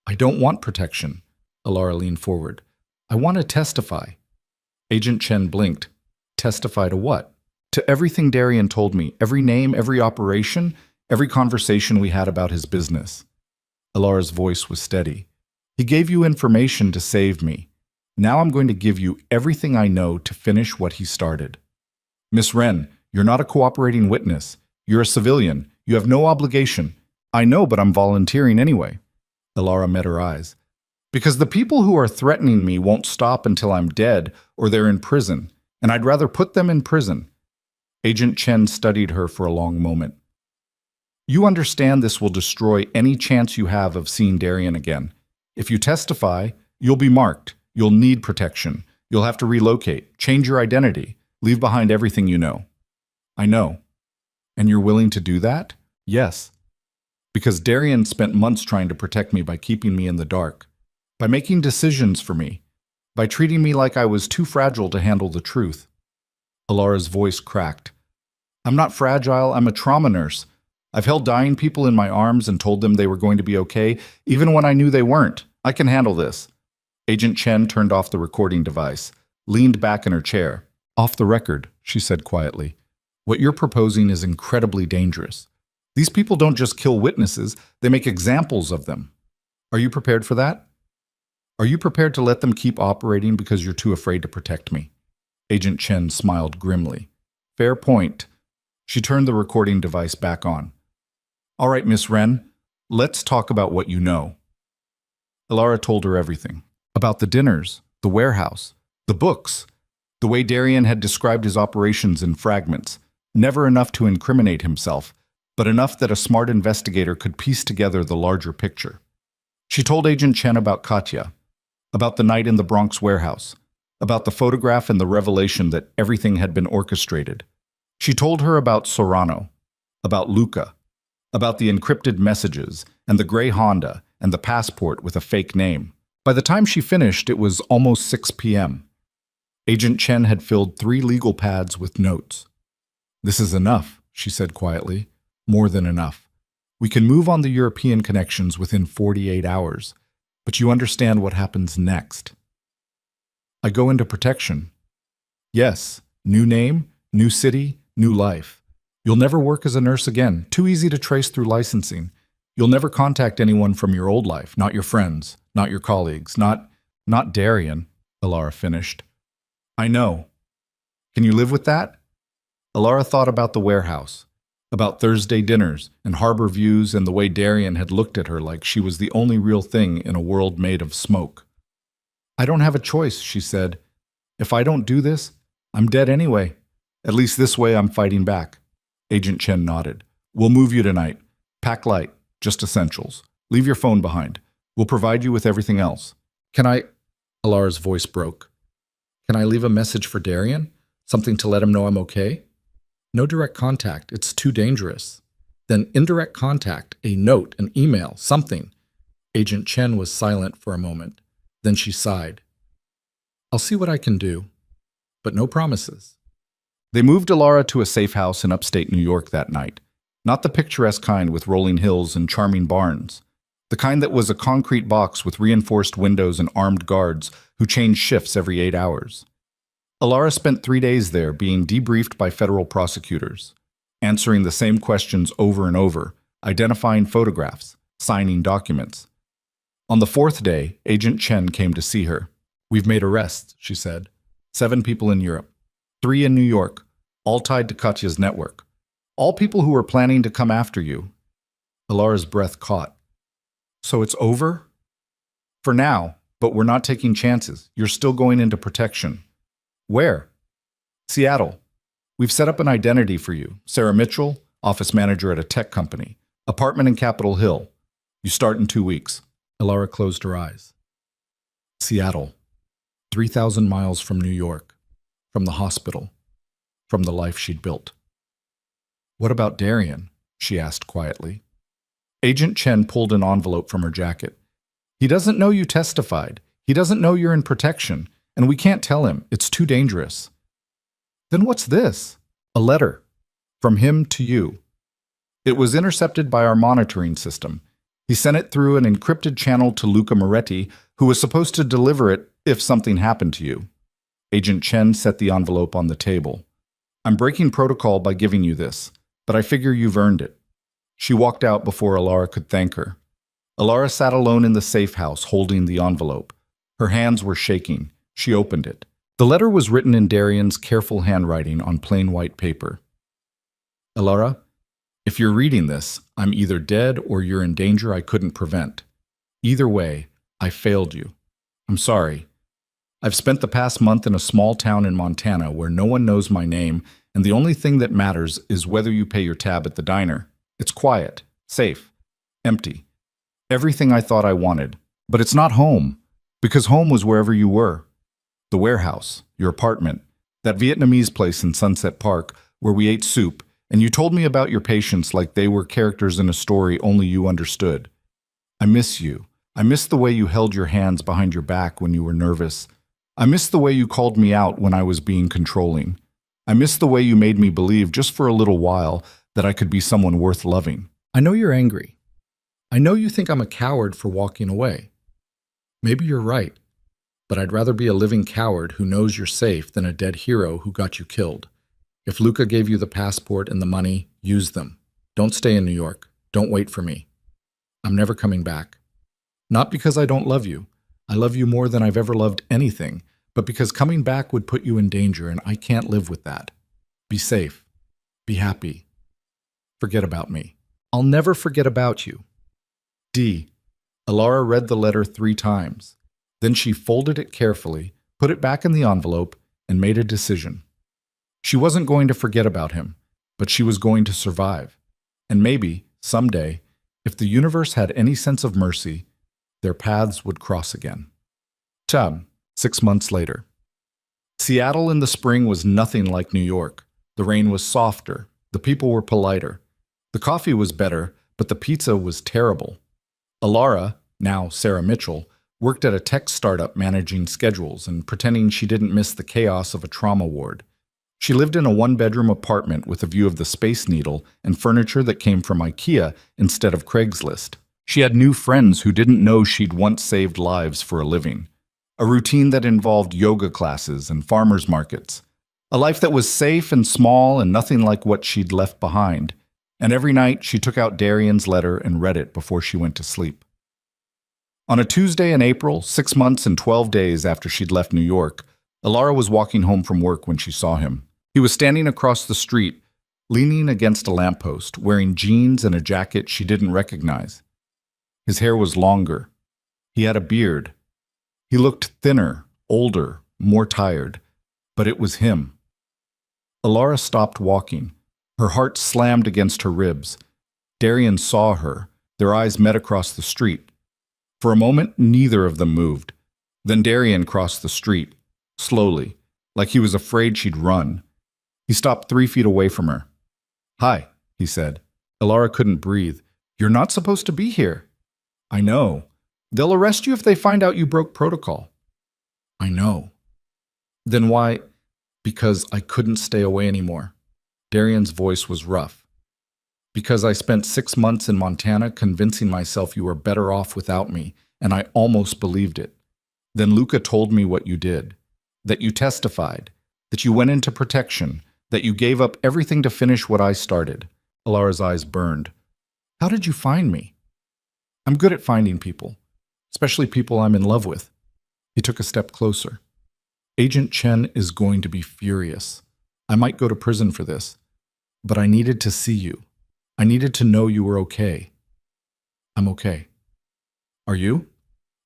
I don't want protection. Alara leaned forward. I want to testify. Agent Chen blinked. Testify to what? To everything Darian told me, every name, every operation, every conversation we had about his business. Allura's voice was steady. He gave you information to save me. Now I'm going to give you everything I know to finish what he started. Miss Wren, you're not a cooperating witness. You're a civilian. You have no obligation. I know, but I'm volunteering anyway. Allura met her eyes. Because the people who are threatening me won't stop until I'm dead or they're in prison, and I'd rather put them in prison. Agent Chen studied her for a long moment. You understand this will destroy any chance you have of seeing Darian again. If you testify, you'll be marked. You'll need protection. You'll have to relocate, change your identity, leave behind everything you know. I know. And you're willing to do that? Yes. Because Darian spent months trying to protect me by keeping me in the dark, by making decisions for me, by treating me like I was too fragile to handle the truth. Allura's voice cracked. I'm not fragile, I'm a trauma nurse. I've held dying people in my arms and told them they were going to be okay, even when I knew they weren't. I can handle this. Agent Chen turned off the recording device, leaned back in her chair. Off the record, she said quietly. What you're proposing is incredibly dangerous. These people don't just kill witnesses, they make examples of them. Are you prepared for that? Are you prepared to let them keep operating because you're too afraid to protect me? Agent Chen smiled grimly. Fair point. She turned the recording device back on. All right, Miss Wren, let's talk about what you know. Allura told her everything. About the dinners, the warehouse, the books, the way Darian had described his operations in fragments, never enough to incriminate himself, but enough that a smart investigator could piece together the larger picture. She told Agent Chen about Katya, about the night in the Bronx warehouse, about the photograph and the revelation that everything had been orchestrated. She told her about Serrano, about Luca, about the encrypted messages and the gray Honda and the passport with a fake name. By the time she finished, it was almost 6 p.m. Agent Chen had filled 3 legal pads with notes. This is enough, she said quietly. More than enough. We can move on the European connections within 48 hours, but you understand what happens next. I go into protection. Yes, new name, new city, new life. You'll never work as a nurse again, too easy to trace through licensing. You'll never contact anyone from your old life, not your friends, not your colleagues, not Darian, Allura finished. I know. Can you live with that? Allura thought about the warehouse, about Thursday dinners and harbor views and the way Darian had looked at her like she was the only real thing in a world made of smoke. I don't have a choice, she said. If I don't do this, I'm dead anyway. At least this way I'm fighting back. Agent Chen nodded. We'll move you tonight. Pack light, just essentials. Leave your phone behind. We'll provide you with everything else. Can I? Allura's voice broke. Can I leave a message for Darian? Something to let him know I'm okay? No direct contact. It's too dangerous. Then indirect contact, a note, an email, something. Agent Chen was silent for a moment. Then she sighed. I'll see what I can do, but no promises. They moved Allura to a safe house in upstate New York that night. Not the picturesque kind with rolling hills and charming barns. The kind that was a concrete box with reinforced windows and armed guards who changed shifts every 8 hours. Allura spent 3 days there being debriefed by federal prosecutors, answering the same questions over and over, identifying photographs, signing documents. On the 4th day, Agent Chen came to see her. We've made arrests, she said. 7 people in Europe, 3 in New York, all tied to Katya's network. All people who were planning to come after you. Allura's breath caught. So it's over? For now, but we're not taking chances. You're still going into protection. Where? Seattle. We've set up an identity for you. Sarah Mitchell, office manager at a tech company. Apartment in Capitol Hill. You start in 2 weeks. Allura closed her eyes. Seattle. 3,000 miles from New York. From the hospital. From the life she'd built. What about Darian? She asked quietly. Agent Chen pulled an envelope from her jacket. He doesn't know you testified. He doesn't know you're in protection, and we can't tell him. It's too dangerous. Then what's this? A letter. From him to you. It was intercepted by our monitoring system. He sent it through an encrypted channel to Luca Moretti, who was supposed to deliver it if something happened to you. Agent Chen set the envelope on the table. I'm breaking protocol by giving you this, but I figure you've earned it." She walked out before Alara could thank her. Alara sat alone in the safe house, holding the envelope. Her hands were shaking. She opened it. The letter was written in Darian's careful handwriting on plain white paper. "Alara, if you're reading this, I'm either dead or you're in danger I couldn't prevent. Either way, I failed you. I'm sorry. I've spent the past month in a small town in Montana where no one knows my name, and the only thing that matters is whether you pay your tab at the diner. It's quiet, safe, empty. Everything I thought I wanted. But it's not home, because home was wherever you were. The warehouse, your apartment, that Vietnamese place in Sunset Park where we ate soup, and you told me about your patients like they were characters in a story only you understood. I miss you. I miss the way you held your hands behind your back when you were nervous. I miss the way you called me out when I was being controlling. I miss the way you made me believe, just for a little while, that I could be someone worth loving. I know you're angry. I know you think I'm a coward for walking away. Maybe you're right, but I'd rather be a living coward who knows you're safe than a dead hero who got you killed. If Luca gave you the passport and the money, use them. Don't stay in New York. Don't wait for me. I'm never coming back. Not because I don't love you. I love you more than I've ever loved anything, but because coming back would put you in danger, and I can't live with that. Be safe. Be happy. Forget about me. I'll never forget about you. D. Alara read the letter 3 times. Then she folded it carefully, put it back in the envelope, and made a decision. She wasn't going to forget about him, but she was going to survive. And maybe, someday, if the universe had any sense of mercy, their paths would cross again. Tab, 6 months later. Seattle in the spring was nothing like New York. The rain was softer. The people were politer. The coffee was better, but the pizza was terrible. Alara, now Sarah Mitchell, worked at a tech startup managing schedules and pretending she didn't miss the chaos of a trauma ward. She lived in a 1-bedroom apartment with a view of the Space Needle and furniture that came from IKEA instead of Craigslist. She had new friends who didn't know she'd once saved lives for a living. A routine that involved yoga classes and farmers markets. A life that was safe and small and nothing like what she'd left behind. And every night she took out Darian's letter and read it before she went to sleep. On a Tuesday in April, 6 months and 12 days after she'd left New York, Alara was walking home from work when she saw him. He was standing across the street, leaning against a lamppost, wearing jeans and a jacket she didn't recognize. His hair was longer. He had a beard. He looked thinner, older, more tired, but it was him. Alara stopped walking. Her heart slammed against her ribs. Darian saw her. Their eyes met across the street. For a moment, neither of them moved. Then Darian crossed the street, slowly, like he was afraid she'd run. He stopped 3 feet away from her. "Hi," he said. Alara couldn't breathe. "You're not supposed to be here." "I know. They'll arrest you if they find out you broke protocol." "I know." "Then why?" "Because I couldn't stay away anymore." Darian's voice was rough. "Because I spent 6 months in Montana convincing myself you were better off without me, and I almost believed it. Then Luca told me what you did, that you testified, that you went into protection, that you gave up everything to finish what I started." Alara's eyes burned. "How did you find me?" "I'm good at finding people, especially people I'm in love with." He took a step closer. "Agent Chen is going to be furious. I might go to prison for this, but I needed to see you. I needed to know you were okay." "I'm okay." "Are you?"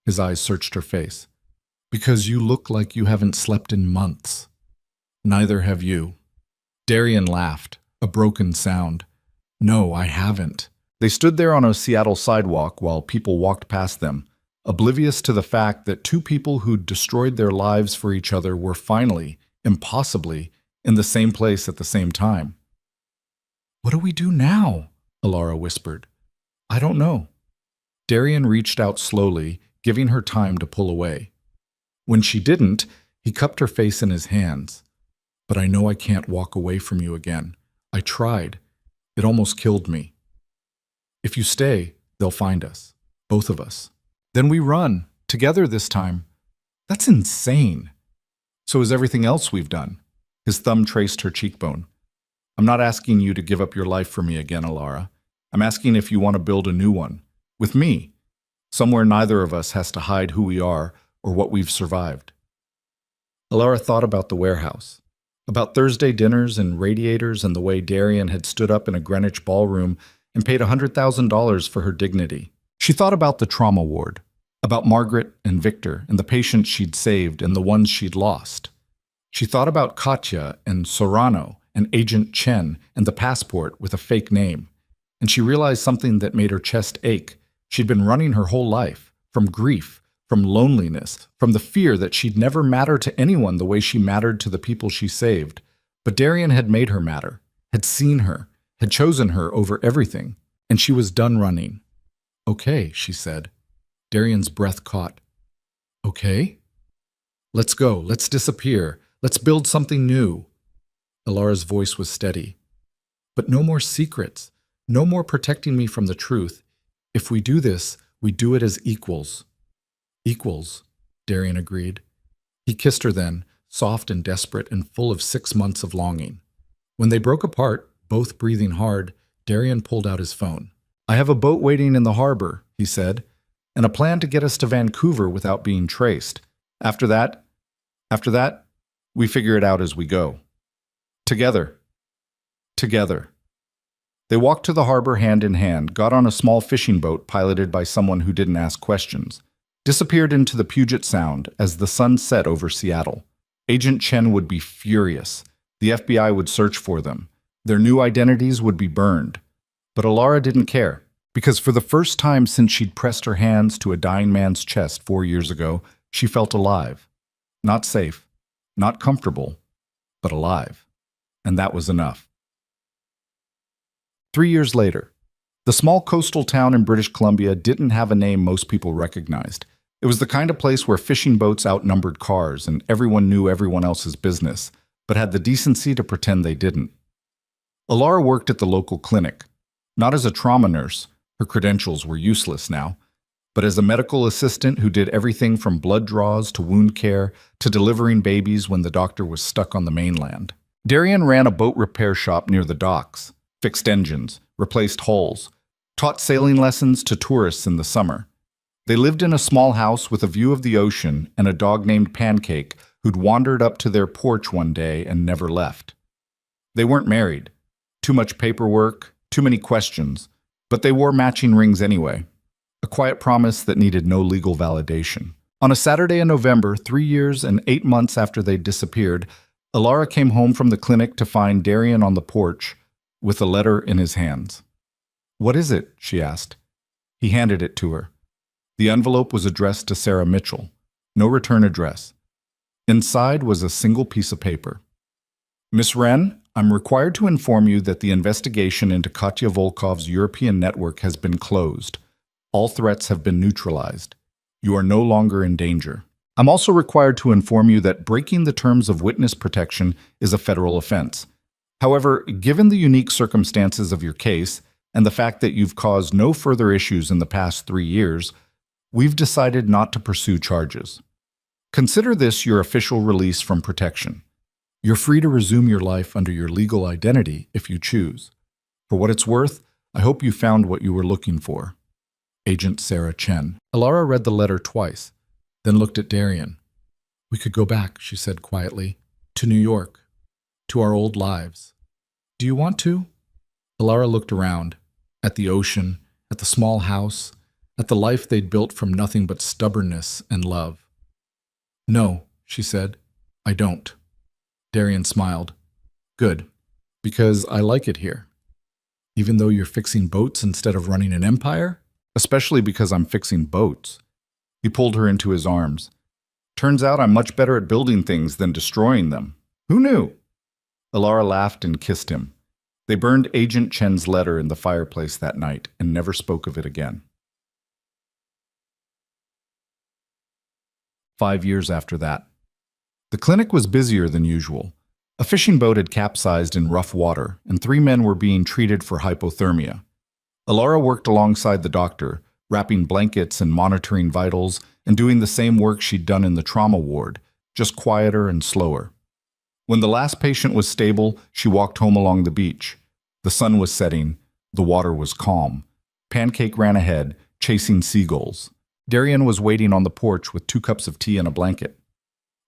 His eyes searched her face. "Because you look like you haven't slept in months." "Neither have you." Darian laughed, a broken sound. "No, I haven't." They stood there on a Seattle sidewalk while people walked past them, oblivious to the fact that 2 people who'd destroyed their lives for each other were finally, impossibly, in the same place at the same time. "What do we do now?" Alara whispered. "I don't know." Darian reached out slowly, giving her time to pull away. When she didn't, he cupped her face in his hands. "But I know I can't walk away from you again. I tried. It almost killed me. If you stay, they'll find us. Both of us. Then we run, together this time. That's insane. So is everything else we've done." His thumb traced her cheekbone. I'm not asking you to give up your life for me again, Alara. I'm asking if you want to build a new one. With me. Somewhere neither of us has to hide who we are or what we've survived. Alara thought about the warehouse, about Thursday dinners and radiators and the way Darian had stood up in a Greenwich ballroom and paid $100,000 for her dignity. She thought about the trauma ward, about Margaret and Victor and the patients she'd saved and the ones she'd lost. She thought about Katya and Sorano and Agent Chen and the passport with a fake name. And she realized something that made her chest ache. She'd been running her whole life, from grief, from loneliness, from the fear that she'd never matter to anyone the way she mattered to the people she saved. But Darian had made her matter, had seen her, had chosen her over everything, and she was done running. Okay, she said. Darian's breath caught. Okay? Let's go, let's disappear, let's build something new. Alara's voice was steady. But no more secrets, no more protecting me from the truth. If we do this, we do it as equals. Equals, Darian agreed. He kissed her then, soft and desperate and full of 6 months of longing. When they broke apart, both breathing hard, Darian pulled out his phone. I have a boat waiting in the harbor, he said, and a plan to get us to Vancouver without being traced. After that, we figure it out as we go. Together. Together. They walked to the harbor hand in hand, got on a small fishing boat piloted by someone who didn't ask questions, disappeared into the Puget Sound as the sun set over Seattle. Agent Chen would be furious. The FBI would search for them. Their new identities would be burned. But Alara didn't care, because for the first time since she'd pressed her hands to a dying man's chest 4 years ago, she felt alive. Not safe, not comfortable, but alive. And that was enough. 3 years later, the small coastal town in British Columbia didn't have a name most people recognized. It was the kind of place where fishing boats outnumbered cars and everyone knew everyone else's business, but had the decency to pretend they didn't. Alara worked at the local clinic, not as a trauma nurse, her credentials were useless now, but as a medical assistant who did everything from blood draws to wound care to delivering babies when the doctor was stuck on the mainland. Darian ran a boat repair shop near the docks, fixed engines, replaced hulls, taught sailing lessons to tourists in the summer. They lived in a small house with a view of the ocean and a dog named Pancake who'd wandered up to their porch one day and never left. They weren't married. Too much paperwork, too many questions, but they wore matching rings anyway. A quiet promise that needed no legal validation. On a Saturday in November, 3 years and 8 months after they'd disappeared, Alara came home from the clinic to find Darian on the porch with a letter in his hands. What is it? She asked. He handed it to her. The envelope was addressed to Sarah Mitchell. No return address. Inside was a single piece of paper. Miss Wren, I'm required to inform you that the investigation into Katya Volkov's European network has been closed. All threats have been neutralized. You are no longer in danger. I'm also required to inform you that breaking the terms of witness protection is a federal offense. However, given the unique circumstances of your case and the fact that you've caused no further issues in the past 3 years, we've decided not to pursue charges. Consider this your official release from protection. You're free to resume your life under your legal identity if you choose. For what it's worth, I hope you found what you were looking for. Agent Sarah Chen. Alara read the letter twice, then looked at Darian. We could go back, she said quietly, to New York, to our old lives. Do you want to? Alara looked around, at the ocean, at the small house, at the life they'd built from nothing but stubbornness and love. No, she said, I don't. Darian smiled. Good, because I like it here. Even though you're fixing boats instead of running an empire? Especially because I'm fixing boats. He pulled her into his arms. Turns out I'm much better at building things than destroying them. Who knew? Alara laughed and kissed him. They burned Agent Chen's letter in the fireplace that night and never spoke of it again. 5 years after that. The clinic was busier than usual. A fishing boat had capsized in rough water, and 3 men were being treated for hypothermia. Alara worked alongside the doctor, wrapping blankets and monitoring vitals, and doing the same work she'd done in the trauma ward, just quieter and slower. When the last patient was stable, she walked home along the beach. The sun was setting. The water was calm. Pancake ran ahead, chasing seagulls. Darian was waiting on the porch with 2 cups of tea and a blanket.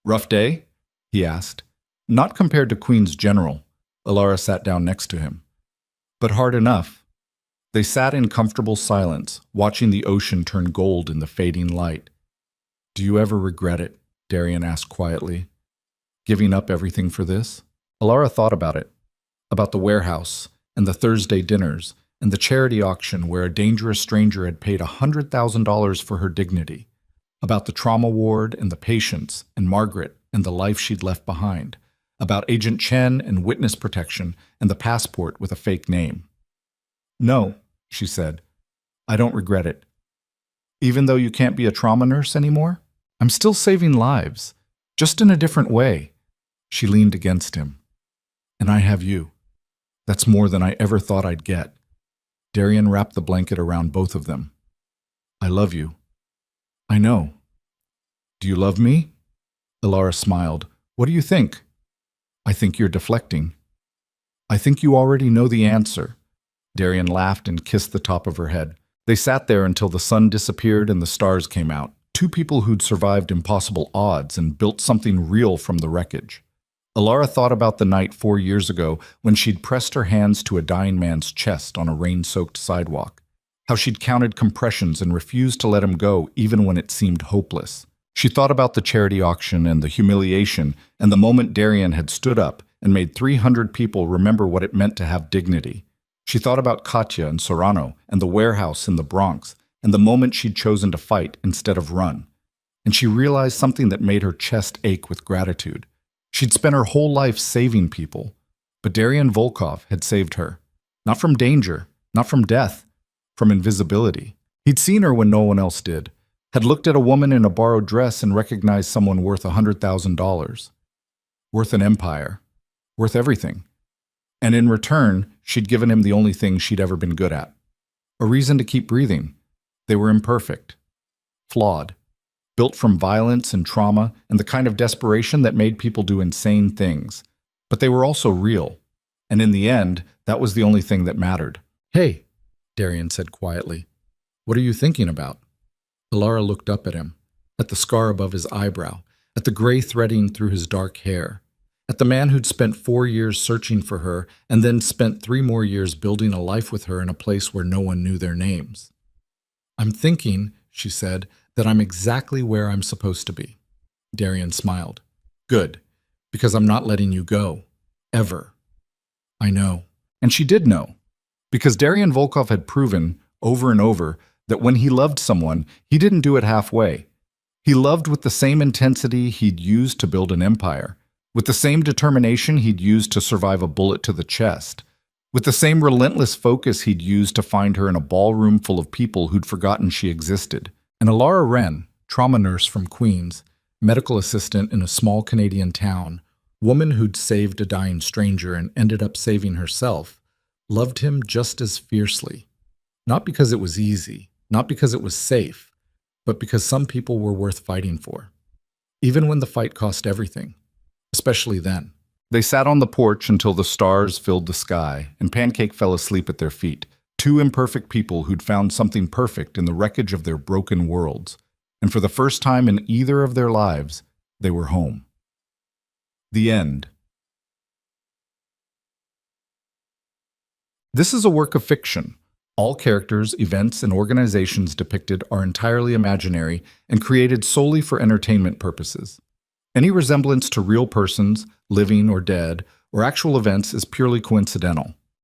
"Rough day?" he asked. "Not compared to Queen's General." Alara sat down next to him. "But hard enough." They sat in comfortable silence, watching the ocean turn gold in the fading light. "Do you ever regret it?" Darian asked quietly. "Giving up everything for this?" Alara thought about it. About the warehouse, and the Thursday dinners, and the charity auction where a dangerous stranger had paid $100,000 for her dignity. About the trauma ward and the patients, and Margaret, and the life she'd left behind. About Agent Chen and witness protection, and the passport with a fake name. "No," she said. "I don't regret it. Even though you can't be a trauma nurse anymore, I'm still saving lives, just in a different way." She leaned against him. "And I have you. That's more than I ever thought I'd get." Darian wrapped the blanket around both of them. "I love you." "I know." "Do you love me?" Alara smiled. "What do you think?" "I think you're deflecting." "I think you already know the answer." Darian laughed and kissed the top of her head. They sat there until the sun disappeared and the stars came out. 2 people who'd survived impossible odds and built something real from the wreckage. Alara thought about the night 4 years ago when she'd pressed her hands to a dying man's chest on a rain-soaked sidewalk. How she'd counted compressions and refused to let him go even when it seemed hopeless. She thought about the charity auction and the humiliation and the moment Darian had stood up and made 300 people remember what it meant to have dignity. She thought about Katya and Serrano and the warehouse in the Bronx and the moment she'd chosen to fight instead of run. And she realized something that made her chest ache with gratitude. She'd spent her whole life saving people, but Darian Volkov had saved her. Not from danger, not from death, from invisibility. He'd seen her when no one else did, had looked at a woman in a borrowed dress and recognized someone worth $100,000. Worth an empire. Worth everything. And in return, she'd given him the only thing she'd ever been good at. A reason to keep breathing. They were imperfect. Flawed. Built from violence and trauma and the kind of desperation that made people do insane things. But they were also real. And in the end, that was the only thing that mattered. "Hey," Darian said quietly. "What are you thinking about?" Alara looked up at him, at the scar above his eyebrow, at the gray threading through his dark hair, at the man who'd spent 4 years searching for her and then spent 3 more years building a life with her in a place where no one knew their names. "I'm thinking," she said, "that I'm exactly where I'm supposed to be." Darian smiled. "Good, because I'm not letting you go. Ever." "I know." And she did know. Because Darian Volkov had proven, over and over, that when he loved someone, he didn't do it halfway. He loved with the same intensity he'd used to build an empire, with the same determination he'd used to survive a bullet to the chest, with the same relentless focus he'd used to find her in a ballroom full of people who'd forgotten she existed. And Alara Wren, trauma nurse from Queens, medical assistant in a small Canadian town, woman who'd saved a dying stranger and ended up saving herself, loved him just as fiercely. Not because it was easy, not because it was safe, but because some people were worth fighting for. Even when the fight cost everything. Especially then. They sat on the porch until the stars filled the sky, and Pancake fell asleep at their feet. 2 imperfect people who'd found something perfect in the wreckage of their broken worlds. And for the first time in either of their lives, they were home. The end. This is a work of fiction. All characters, events, and organizations depicted are entirely imaginary and created solely for entertainment purposes. Any resemblance to real persons, living or dead, or actual events is purely coincidental.